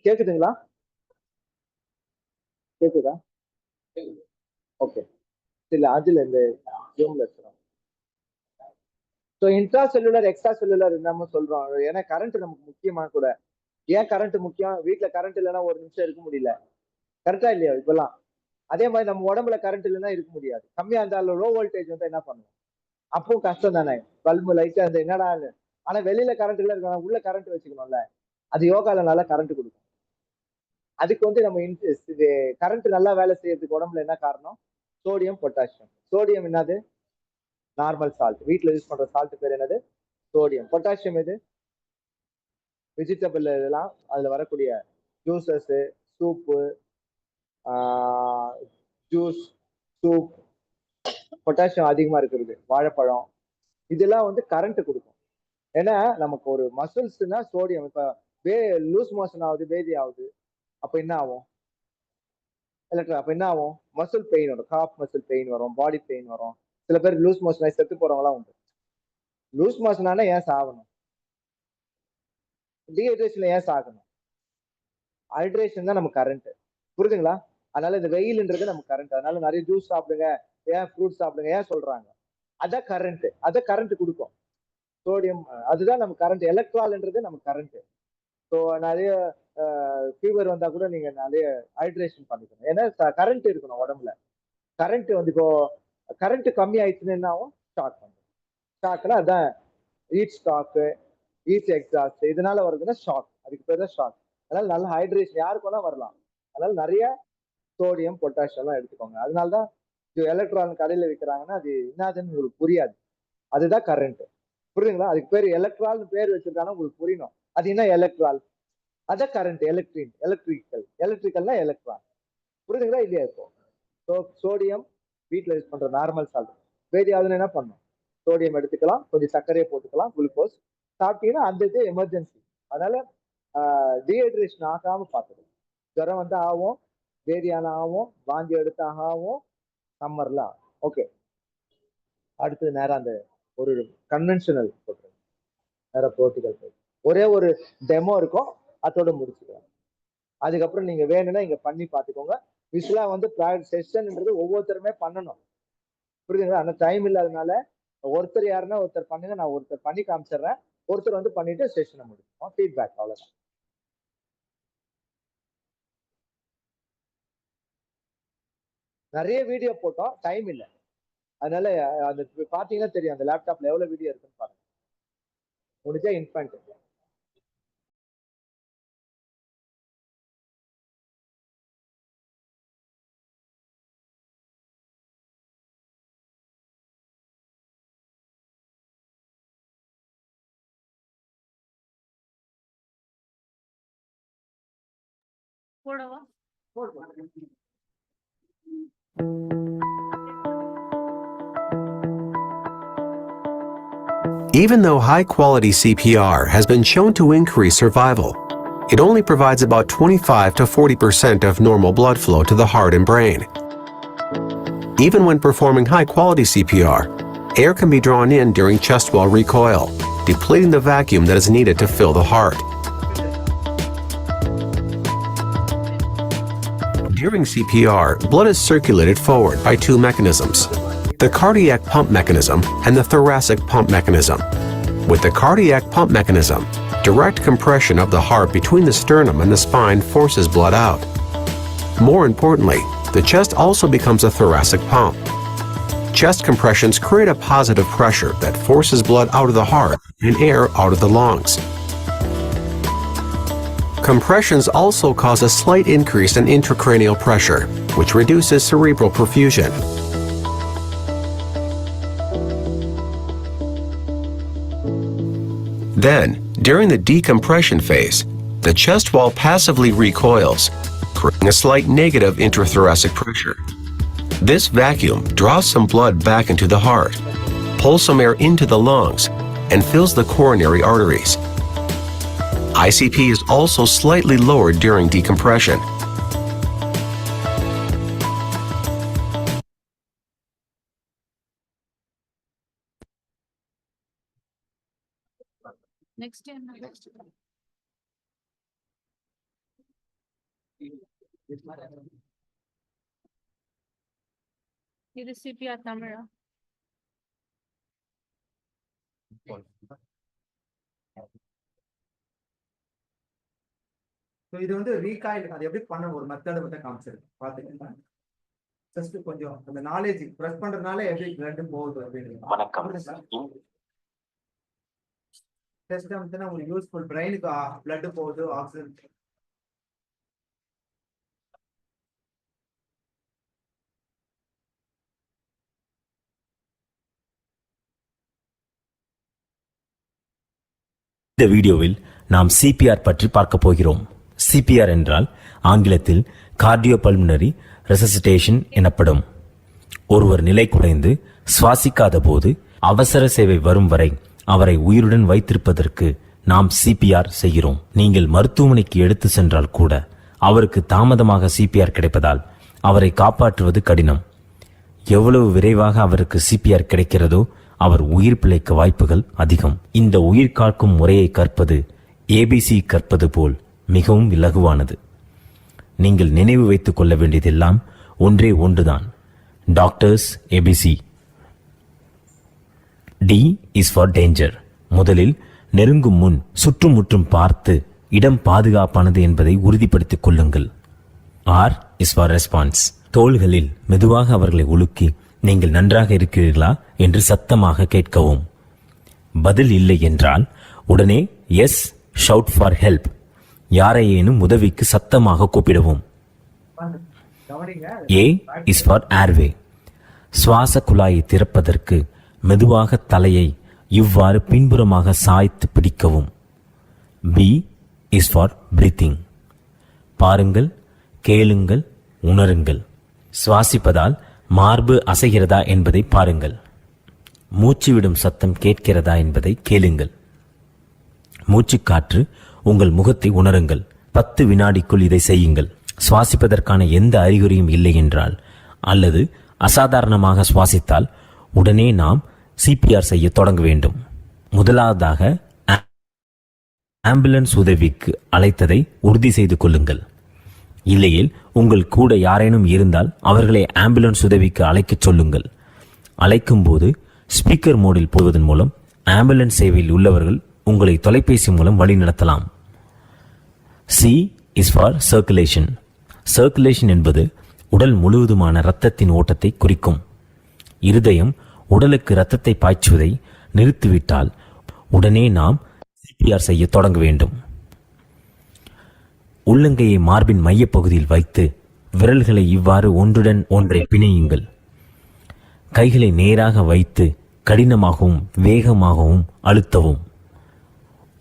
கேக்குதுங்களா? கேக்குதா? ஓகே. இல்ல அதுல இந்த ஜூம்ல இருக்கிறோம். So intra cellular extra cellular நம்ம சொல்றோம். ஏன்னா கரண்ட் நமக்கு முக்கியமா கூட. ஏன் கரண்ட் முக்கியம்? வீட்டுல கரண்ட் இல்லைன்னா ஒரு நிமிஷம் இருக்க முடியல. கரெக்டா இல்லையா? இப்பெல்லாம் அதே மாதிரி நம்ம உடம்புல கரண்ட் இல்லைன்னா இருக்க முடியாது. கம்மியா இருந்தாலும் லோ வோல்டேஜ் வந்து என்ன பண்ணுவோம்? அப்பவும் கஷ்டம் தானே. பல்பு லைட்டா அந்த என்னடா. ஆனா வெளியில கரண்ட் இல்ல இருக்க, உள்ள கரண்ட் வச்சுக்கணும்ல. அது யோகால நல்லா கரண்ட் கொடுக்கும். அதுக்கு வந்து நம்ம இது கரண்ட் நல்லா வேலை செய்யறதுக்கு உடம்புல என்ன காரணம்? Sodium potassium. சோடியம் என்னது? Normal salt. வீட்டுல யூஸ் பண்ற சால்ட் பேர் என்னது? சோடியம். பொட்டாசியம் எது? வெஜிடபிள் இதெல்லாம் அதுல வரக்கூடிய juices, soup, juice, soup, potassium அதிகமா இருக்கிறது. வாழைப்பழம் இதெல்லாம் வந்து கரண்ட் கொடுக்கும். ஏன்னா நமக்கு ஒரு மசில்ஸ்னா சோடியம். இப்ப லூஸ் மோஷன் ஆகுது, பேதி ஆகுது, அப்ப என்ன ஆகும்? அப்ப என்ன ஆகும்? மசில் பெயின் வரும். காஃப் மசில் பெயின் வரும், பாடி பெயின் வரும். சில பேர் லூஸ் மோஷன் ஆகி செத்து போறவங்களாம் உண்டு. லூஸ் மோஷன் ஆனா ஏன் சாகணும்? டீஹைட்ரேஷன்ல ஏன் சாகணும்? ஹைட்ரேஷன் தான் நம்ம கரண்ட். புரியுதுங்களா? அதனால இந்த வெயில்ன்றது நம்ம கரண்ட். அதனால நிறைய ஜூஸ் சாப்பிடுங்க, ஏன் ஃப்ரூட் சாப்பிடுங்க ஏன் சொல்றாங்க? அதான் கரண்ட். அதான் கரண்ட் கொடுக்கும். சோடியம் அதுதான் நம்ம கரண்ட். எலக்ட்ரால்ன்றது நம்ம கரண்ட். ஸோ நிறைய ஃபீவர் வந்தா கூட நீங்க நிறைய ஹைட்ரேஷன் பண்ணிக்கணும். ஏன்னா கரண்ட் இருக்கணும் உடம்புல. கரண்ட் வந்து இப்போ கரண்ட் கம்மி ஆயிடுச்சுன்னு என்ன ஆகும்? ஷாக் பண்ணும். ஷாக்னா அதான் ஹீட் ஸ்டாக்கு, ஹீட் எக்ஸாஸ்ட், இதனால வருதுன்னா ஷாக். அதுக்கு பேர் தான் ஷாக். அதனால நல்ல ஹைட்ரேஷன் யாருக்கு வேணா வரலாம். அதனால நிறைய சோடியம் பொட்டாசியம் எல்லாம் எடுத்துக்கோங்க. அதனாலதான் எலக்ட்ரான் கடையில விற்கிறாங்கன்னா அது என்னதுன்னு உங்களுக்கு புரியாது. அதுதான் கரண்ட். புரியுதுங்களா? அதுக்கு பேர் எலக்ட்ரால்னு பேர் வச்சிருக்காங்கன்னா உங்களுக்கு புரியணும். அது என்ன எலக்ட்ரால்? அதான் கரண்ட். எலக்ட்ரிக்கல்னா எலக்ட்ரான். புரியுதுங்களா? இல்லையா? இப்போ சோடியம் வீட்டில் யூஸ் பண்ற நார்மல் சால்ட். வேதியாவது என்ன பண்ணும்? சோடியம் எடுத்துக்கலாம், கொஞ்சம் சர்க்கரையை போட்டுக்கலாம், குளுக்கோஸ் சாப்பிட்டீங்கன்னா அந்த இது எமர்ஜென்சி. அதனால டீஹைட்ரேஷன் ஆகாம பார்த்துக்கணும். ஜுரம் வந்து ஆகும், வேதியான ஆகும், வாந்தி எடுத்து ஆகும், சம்மர்ல ஆகும். ஓகே, அடுத்தது நேரம் அந்த ஒரு கன்வென்ஷனல் போட்டுருங்க. வேற ப்ரோட்டிகல் ஒரே ஒரு டெமோ இருக்கும், அதோட முடிச்சுக்கலாம். அதுக்கப்புறம் நீங்க வேணும்னா இங்க பண்ணி பார்த்துக்கோங்க. யூஸ்வலா வந்து ப்ராக்டிஸ் செஷன்ன்றது ஒவ்வொருத்தருமே பண்ணணும். புரியுதுங்களா? அந்த டைம் இல்லாதனால ஒருத்தர் யாருன்னா ஒருத்தர் பண்ணுங்க, நான் ஒருத்தர் பண்ணி காமிச்சிடுறேன். ஒருத்தர் வந்து பண்ணிட்டு செஷனை முடிப்போம். ஃபீட்பேக் அவ்வளவுதான். நிறைய வீடியோ போட்டோம், டைம் இல்லை. அதனால அந்த பாத்தீங்கன்னா தெரியும் அந்த லேப்டாப்ல எவ்வளவு வீடியோ இருக்குன்னு பாருங்க. முடிஞ்சா இன்ஃபேண்ட் போடவா? Even though high-quality CPR has been shown to increase survival, it only provides about 25 to 40% of normal blood flow to the heart and brain. Even when performing high-quality CPR, air can be drawn in during chest wall recoil, depleting the vacuum that is needed to fill the heart. During CPR, blood is circulated forward by two mechanisms: the cardiac pump mechanism and the thoracic pump mechanism. With the cardiac pump mechanism, direct compression of the heart between the sternum and the spine forces blood out. More importantly, the chest also becomes a thoracic pump. Chest compressions create a positive pressure that forces blood out of the heart and air out of the lungs. Compressions also cause a slight increase in intracranial pressure, which reduces cerebral perfusion. Then, during the decompression phase, the chest wall passively recoils, creating a slight negative intrathoracic pressure. This vacuum draws some blood back into the heart, pulls some air into the lungs, and fills the coronary arteries. ICP is also slightly lowered during decompression. Next year. இது CPR தமிழா? இது வந்து recoil அது எப்படி பண்ண ஒரு method வந்து காமிச்சிருக்கு. பாத்துக்கீங்களா? Just கொஞ்சம் அந்த நாலேஜ் பிரஸ் பண்றதுனால எப்படி பிளட் போகுது அப்படின்னு. வணக்கம். டெஸ்ட் வந்து உங்களுக்கு யூஸ்ஃபுல். பிரெயினுக்கு பிளட் போகுது, ஆக்சிஜன். இந்த வீடியோவில் நாம் CPR பற்றி பார்க்க போகிறோம். CPR என்றால் ஆங்கிலத்தில் கார்டியோபல்மனரி ரெசசிடேஷன் எனப்படும். ஒருவர் நிலை குறைந்து சுவாசிக்காத போது அவசர சேவை வரும் வரை அவரை உயிருடன் வைத்திருப்பதற்கு நாம் CPR செய்கிறோம். நீங்கள் மருத்துவமனைக்கு எடுத்து சென்றால் கூட அவருக்கு தாமதமாக CPR கிடைப்பதால் அவரை காப்பாற்றுவது கடினம். எவ்வளவு விரைவாக அவருக்கு CPR கிடைக்கிறதோ அவர் உயிர் பிழைக்க வாய்ப்புகள் அதிகம். இந்த உயிர் காக்கும் முறையை கற்பது ABC கற்பது போல் மிகவும் இலகுவானது. நீங்கள் நினைவு வைத்துக் கொள்ள வேண்டியதெல்லாம் ஒன்றே ஒன்றுதான். Doctors ABC. D is for danger. முதலில் நெருங்கும் முன் சுற்றுமுற்றும் பார்த்து இடம் பாதுகாப்பானது என்பதை உறுதிப்படுத்திக் கொள்ளுங்கள். R is for response. தோள்களில் மெதுவாக அவர்களை உலுக்கி நீங்கள் நன்றாக இருக்கிறீர்களா என்று சத்தமாக கேட்கவும். பதில் இல்லை என்றால் உடனே எஸ் ஷவுட் ஃபார் ஹெல்ப். யாரையேனும் உதவிக்கு சத்தமாக கூப்பிடவும். A is for airway. சுவாச குழாயை திறப்பதற்கு மெதுவாக தலையை இவ்வாறு பின்புறமாக சாய்த்து பிடிக்கவும். B is for breathing. பாருங்கள், கேளுங்கள், உணருங்கள். சுவாசிப்பதால் மார்பு அசைகிறதா என்பதை பாருங்கள். மூச்சு விடும் சத்தம் கேட்கிறதா என்பதை கேளுங்கள். மூச்சுக்காற்று உங்கள் முகத்தை உணருங்கள். 10 வினாடிக்குள் இதை செய்யுங்கள். சுவாசிப்பதற்கான எந்த அறிகுறியும் இல்லை என்றால் அல்லது அசாதாரணமாக சுவாசித்தால் உடனே நாம் சிபிஆர் செய்ய தொடங்க வேண்டும். முதலாவதாக ஆம்புலன்ஸ் உதவிக்கு அழைத்ததை உறுதி செய்து கொள்ளுங்கள். இல்லையில் உங்கள் கூட யாரேனும் இருந்தால் அவர்களை ஆம்புலன்ஸ் உதவிக்கு அழைக்கச் சொல்லுங்கள். அழைக்கும் போது ஸ்பீக்கர் மோடில் போடுவதன் மூலம் ஆம்புலன்ஸ் சேவையில் உள்ளவர்கள் உங்களை தொலைபேசி மூலம் வழிநடத்தலாம். C is for circulation. Circulation என்பது உடல் முழுவதுமான இரத்தத்தின் ஓட்டத்தை குறிக்கும். இருதயம் உடலுக்கு இரத்தத்தை பாய்ச்சுவதை நிறுத்திவிட்டால் உடனே நாம் சிபிஆர் செய்ய தொடங்க வேண்டும். உள்ளங்கையை மார்பின் மையப்பகுதியில் வைத்து விரல்களை இவ்வாறு ஒன்றுடன் ஒன்றை பிணையுங்கள். கைகளை நேராக வைத்து கடினமாகவும் வேகமாகவும் அழுத்தவும்.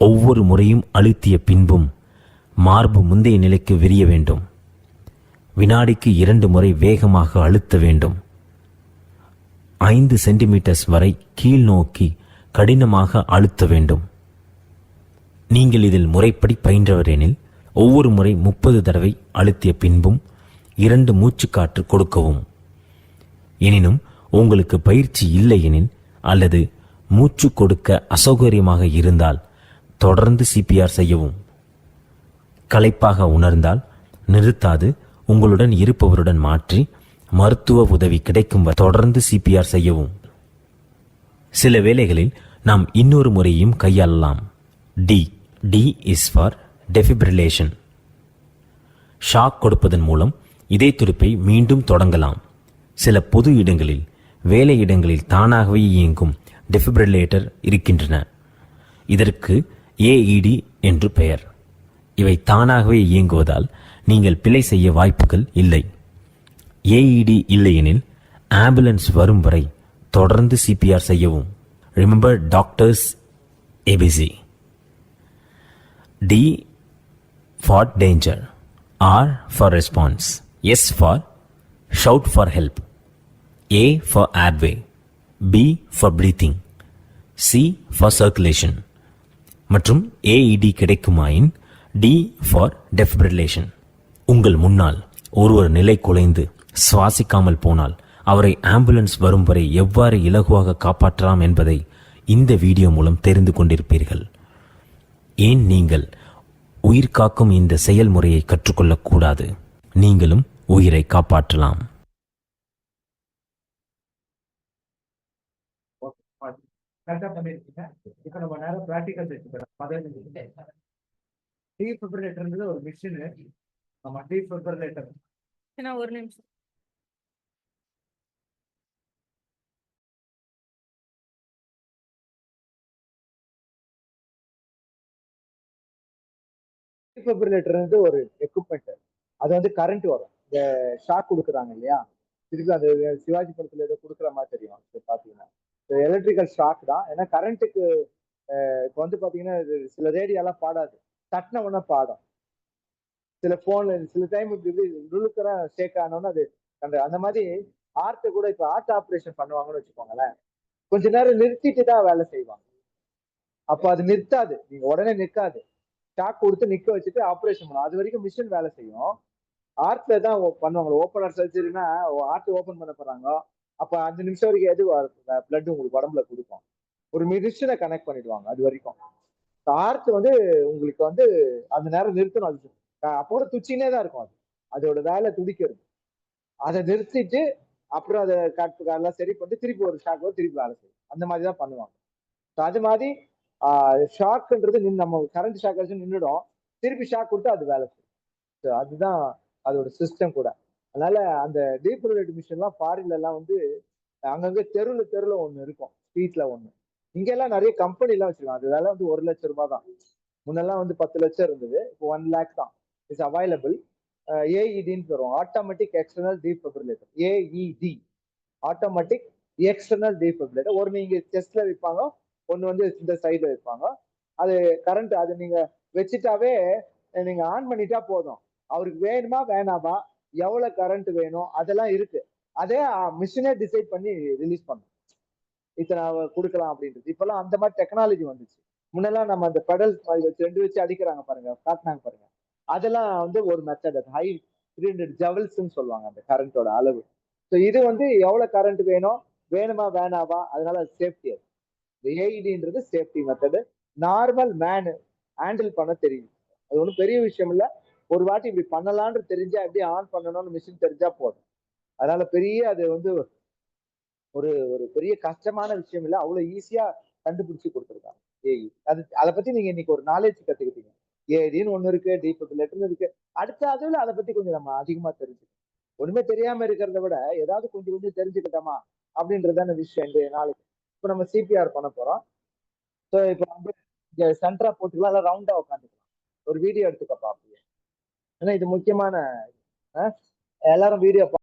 ஒவ்வொரு முறையும் அழுத்திய பின்பும் மார்பு முந்தைய நிலைக்கு விரிய வேண்டும். வினாடிக்கு 2 முறை வேகமாக அழுத்த வேண்டும். 5 சென்டிமீட்டர்ஸ் வரை கீழ் நோக்கி கடினமாக அழுத்த வேண்டும். நீங்கள் இதில் முறைப்படி பயின்றவர் எனில் ஒவ்வொரு முறை 30 தடவை அழுத்திய பின்பும் 2 மூச்சுக்காற்று கொடுக்கவும். எனினும் உங்களுக்கு பயிற்சி இல்லை எனில் அல்லது மூச்சு கொடுக்க அசௌகரியமாக இருந்தால் தொடர்ந்து சிபிஆர் செய்யவும். களைப்பாக உணர்ந்தால் நிறுத்தாது உங்களுடன் இருப்பவருடன் மாற்றி மருத்துவ உதவி கிடைக்கும் வரை தொடர்ந்து சிபிஆர் செய்யவும். சில வேளைகளில் நாம் இன்னொரு முறையும் கையாளலாம். D is for defibrillation. Shock கொடுப்பதன் மூலம் இதய துடிப்பை மீண்டும் தொடங்கலாம். சில பொது இடங்களில், வேலை இடங்களில் தானாகவே இயங்கும் டெஃபிபிரிலேட்டர் இருக்கின்றன. இதற்கு ஏஇடி என்று பெயர். இவை தானாகவே இயங்குவதால் நீங்கள் பிழை செய்ய வாய்ப்புகள் இல்லை. ஏஇடி இல்லையெனில் ஆம்புலன்ஸ் வரும் வரை தொடர்ந்து சிபிஆர் செய்யவும். Remember doctors ABC. D for danger. R for response. S for shout for help. A for airway. B for breathing. C for circulation. மற்றும் ஏஇடி கிடைக்குமாயின் டி ஃபார் டெஃபிபிரிலேஷன். உங்கள் முன்னால் ஒருவர் நிலை குலைந்து சுவாசிக்காமல் போனால் அவரை ஆம்புலன்ஸ் வரும் வரை எவ்வாறு இலகுவாக காப்பாற்றலாம் என்பதை இந்த வீடியோ மூலம் தெரிந்து கொண்டிருப்பீர்கள். ஏன் நீங்கள் உயிர் காக்கும் இந்த செயல்முறையை கற்றுக்கொள்ளக்கூடாது? நீங்களும் உயிரை காப்பாற்றலாம். இப்ப நம்ம நேரம் பிராக்டிகல் டீஃபிபிரிலேட்டர்ன்றது ஒரு மிஷின். நம்ம டீஃபிபிரிலேட்டர் ஒரு நிமிஷம். டீஃபிபிரிலேட்டர்ன்றது ஒரு எக்யூப்மெண்ட். அது வந்து கரண்ட் வரும். இந்த ஷாக் கொடுக்குறாங்க இல்லையா, திருப்பி அந்த சிவாஜி படத்துல ஏதோ கொடுக்குற மாதிரி தெரியும். பாத்தீங்கன்னா எலக்ட்ரிக்கல் ஷாக் தான். ஏன்னா கரண்ட்டுக்கு இப்போ வந்து பாத்தீங்கன்னா சில ரேடியோலாம் பாடாது, தட்டின உடனே பாடும். சில போன்ல சில டைம் இப்படி நுழுக்கிற ஷேக் ஆனோன்னு அது அந்த மாதிரி ஹார்ட்டை கூட இப்போ ஹார்ட் ஆப்ரேஷன் பண்ணுவாங்கன்னு வச்சுக்கோங்களேன், கொஞ்ச நேரம் நிறுத்திட்டு தான் வேலை செய்வாங்க. அப்போ அது நிறுத்தாது, நீங்க உடனே நிற்காது. ஷாக் கொடுத்து நிக்க வச்சுட்டு ஆப்ரேஷன் பண்ணுவோம். அது வரைக்கும் மிஷின் வேலை செய்யும். ஹார்ட்ல தான் பண்ணுவாங்க. ஓப்பனர் சர்ஜரினா ஹார்ட் ஓப்பன் பண்ண போறாங்க, அப்ப 5 நிமிஷம் வரைக்கும் எது பிளட் உங்களுக்கு உடம்புல கொடுக்கும். ஒரு மிஷினை கனெக்ட் பண்ணிடுவாங்க. அது வரைக்கும் ஹார்ட் வந்து உங்களுக்கு வந்து அந்த நேரம் நிறுத்தணும். அது அப்போ கூட துச்சினே தான் இருக்கும். அதோட வேலை துடிக்கிறது. அதை நிறுத்திட்டு அப்புறம் அதை எல்லாம் சரி பண்ணிட்டு திருப்பி ஒரு ஷாக் திருப்பி வேலை செய்யும். அந்த மாதிரி தான் பண்ணுவாங்க. அது மாதிரி ஷாக்ன்றது நம்ம கரண்ட் ஷாக் வச்சு நின்றுடும், திருப்பி ஷாக் கொடுத்து அது வேலை செய்யும். அதுதான் அதோட சிஸ்டம் கூட. அதனால அந்த டீஃபிபிரிலேட்டர் மிஷின்லாம் ஃபாரின்ல எல்லாம் வந்து அங்கங்க தெருல ஒண்ணு இருக்கும், ஸ்ட்ரீட்ல ஒண்ணு. இங்க எல்லாம் நிறைய கம்பெனி எல்லாம் வச்சிருக்காங்க. அது வேலை வந்து 1 லட்சம் ரூபாய் தான். முன்னெல்லாம் வந்து 10 லட்சம் இருந்தது, இப்போ 1 lakh தான். It's available. ஏஇடின்னு சொல்லுவோம், automatic external defibrillator. AED, automatic external defibrillator. ஒரு நீங்க செஸ்ட்ல வைப்பாங்க, ஒன்னு வந்து இந்த சைடுல வைப்பாங்க. அது கரண்ட் அது நீங்க வச்சுட்டாவே நீங்க ஆன் பண்ணிட்டா போதும். அவருக்கு வேணுமா வேணாமா, எவ்வளவு கரண்ட் வேணும் அதெல்லாம் இருக்கு. அதே மிஷினே டிசைட் பண்ணி ரிலீஸ் பண்ணும், இத்தனை கொடுக்கலாம் அப்படின்றது. இப்பெல்லாம் அந்த மாதிரி டெக்னாலஜி வந்துச்சு. முன்னெல்லாம் நம்ம அந்த பெடல்ஸ் மாதிரி வச்சு 2 வச்சு அடிக்கிறாங்க பாருங்க, காட்டினாங்க பாருங்க. அதெல்லாம் வந்து ஒரு மெத்தட். அது ஹை 300 ஜவல்ஸ்ன்னு சொல்லுவாங்க அந்த கரண்டோட அளவு. ஸோ இது வந்து எவ்வளவு கரண்ட் வேணும், வேணுமா வேணாவா, அதனால அது சேஃப்டி. அது இந்த ஏஇடின்றது safety method. Normal manual handle பண்ண தெரியும், அது ஒன்றும் பெரிய விஷயம் இல்லை. ஒரு வாட்டி இப்படி பண்ணலான்னு தெரிஞ்சா, எப்படி ஆன் பண்ணணும்னு மிஷின் தெரிஞ்சா போதும். அதனால பெரிய அது வந்து ஒரு ஒரு பெரிய கஷ்டமான விஷயம் இல்லை, அவ்வளவு ஈஸியா கண்டுபிடிச்சு கொடுத்துருக்காங்க ஏஇ. அதை பத்தி நீங்க இன்னைக்கு ஒரு நாலேஜ் கத்துக்கிட்டீங்க. ஏடின்னு ஒண்ணு இருக்கு, டீஃபிபிரிலேட்டர்னு இருக்கு. அடுத்த அதுல அதை பத்தி கொஞ்சம் நம்ம அதிகமா தெரிஞ்சுக்கணும். ஒண்ணுமே தெரியாம இருக்கிறத விட ஏதாவது கொஞ்சம் தெரிஞ்சுக்கிட்டோமா அப்படின்றதான விஷயம். இந்த நாளைக்கு இப்ப நம்ம சிபிஆர் பண்ண போறோம். ஸோ இப்போ வந்து இங்க சென்டரா போட்டுக்கலாம், இல்லை ரவுண்டா உட்காந்துக்கலாம். ஒரு வீடியோ எடுத்துக்கப்பா அப்படியே, ஏன்னா இது முக்கியமான எல்லாரும் வீடியோ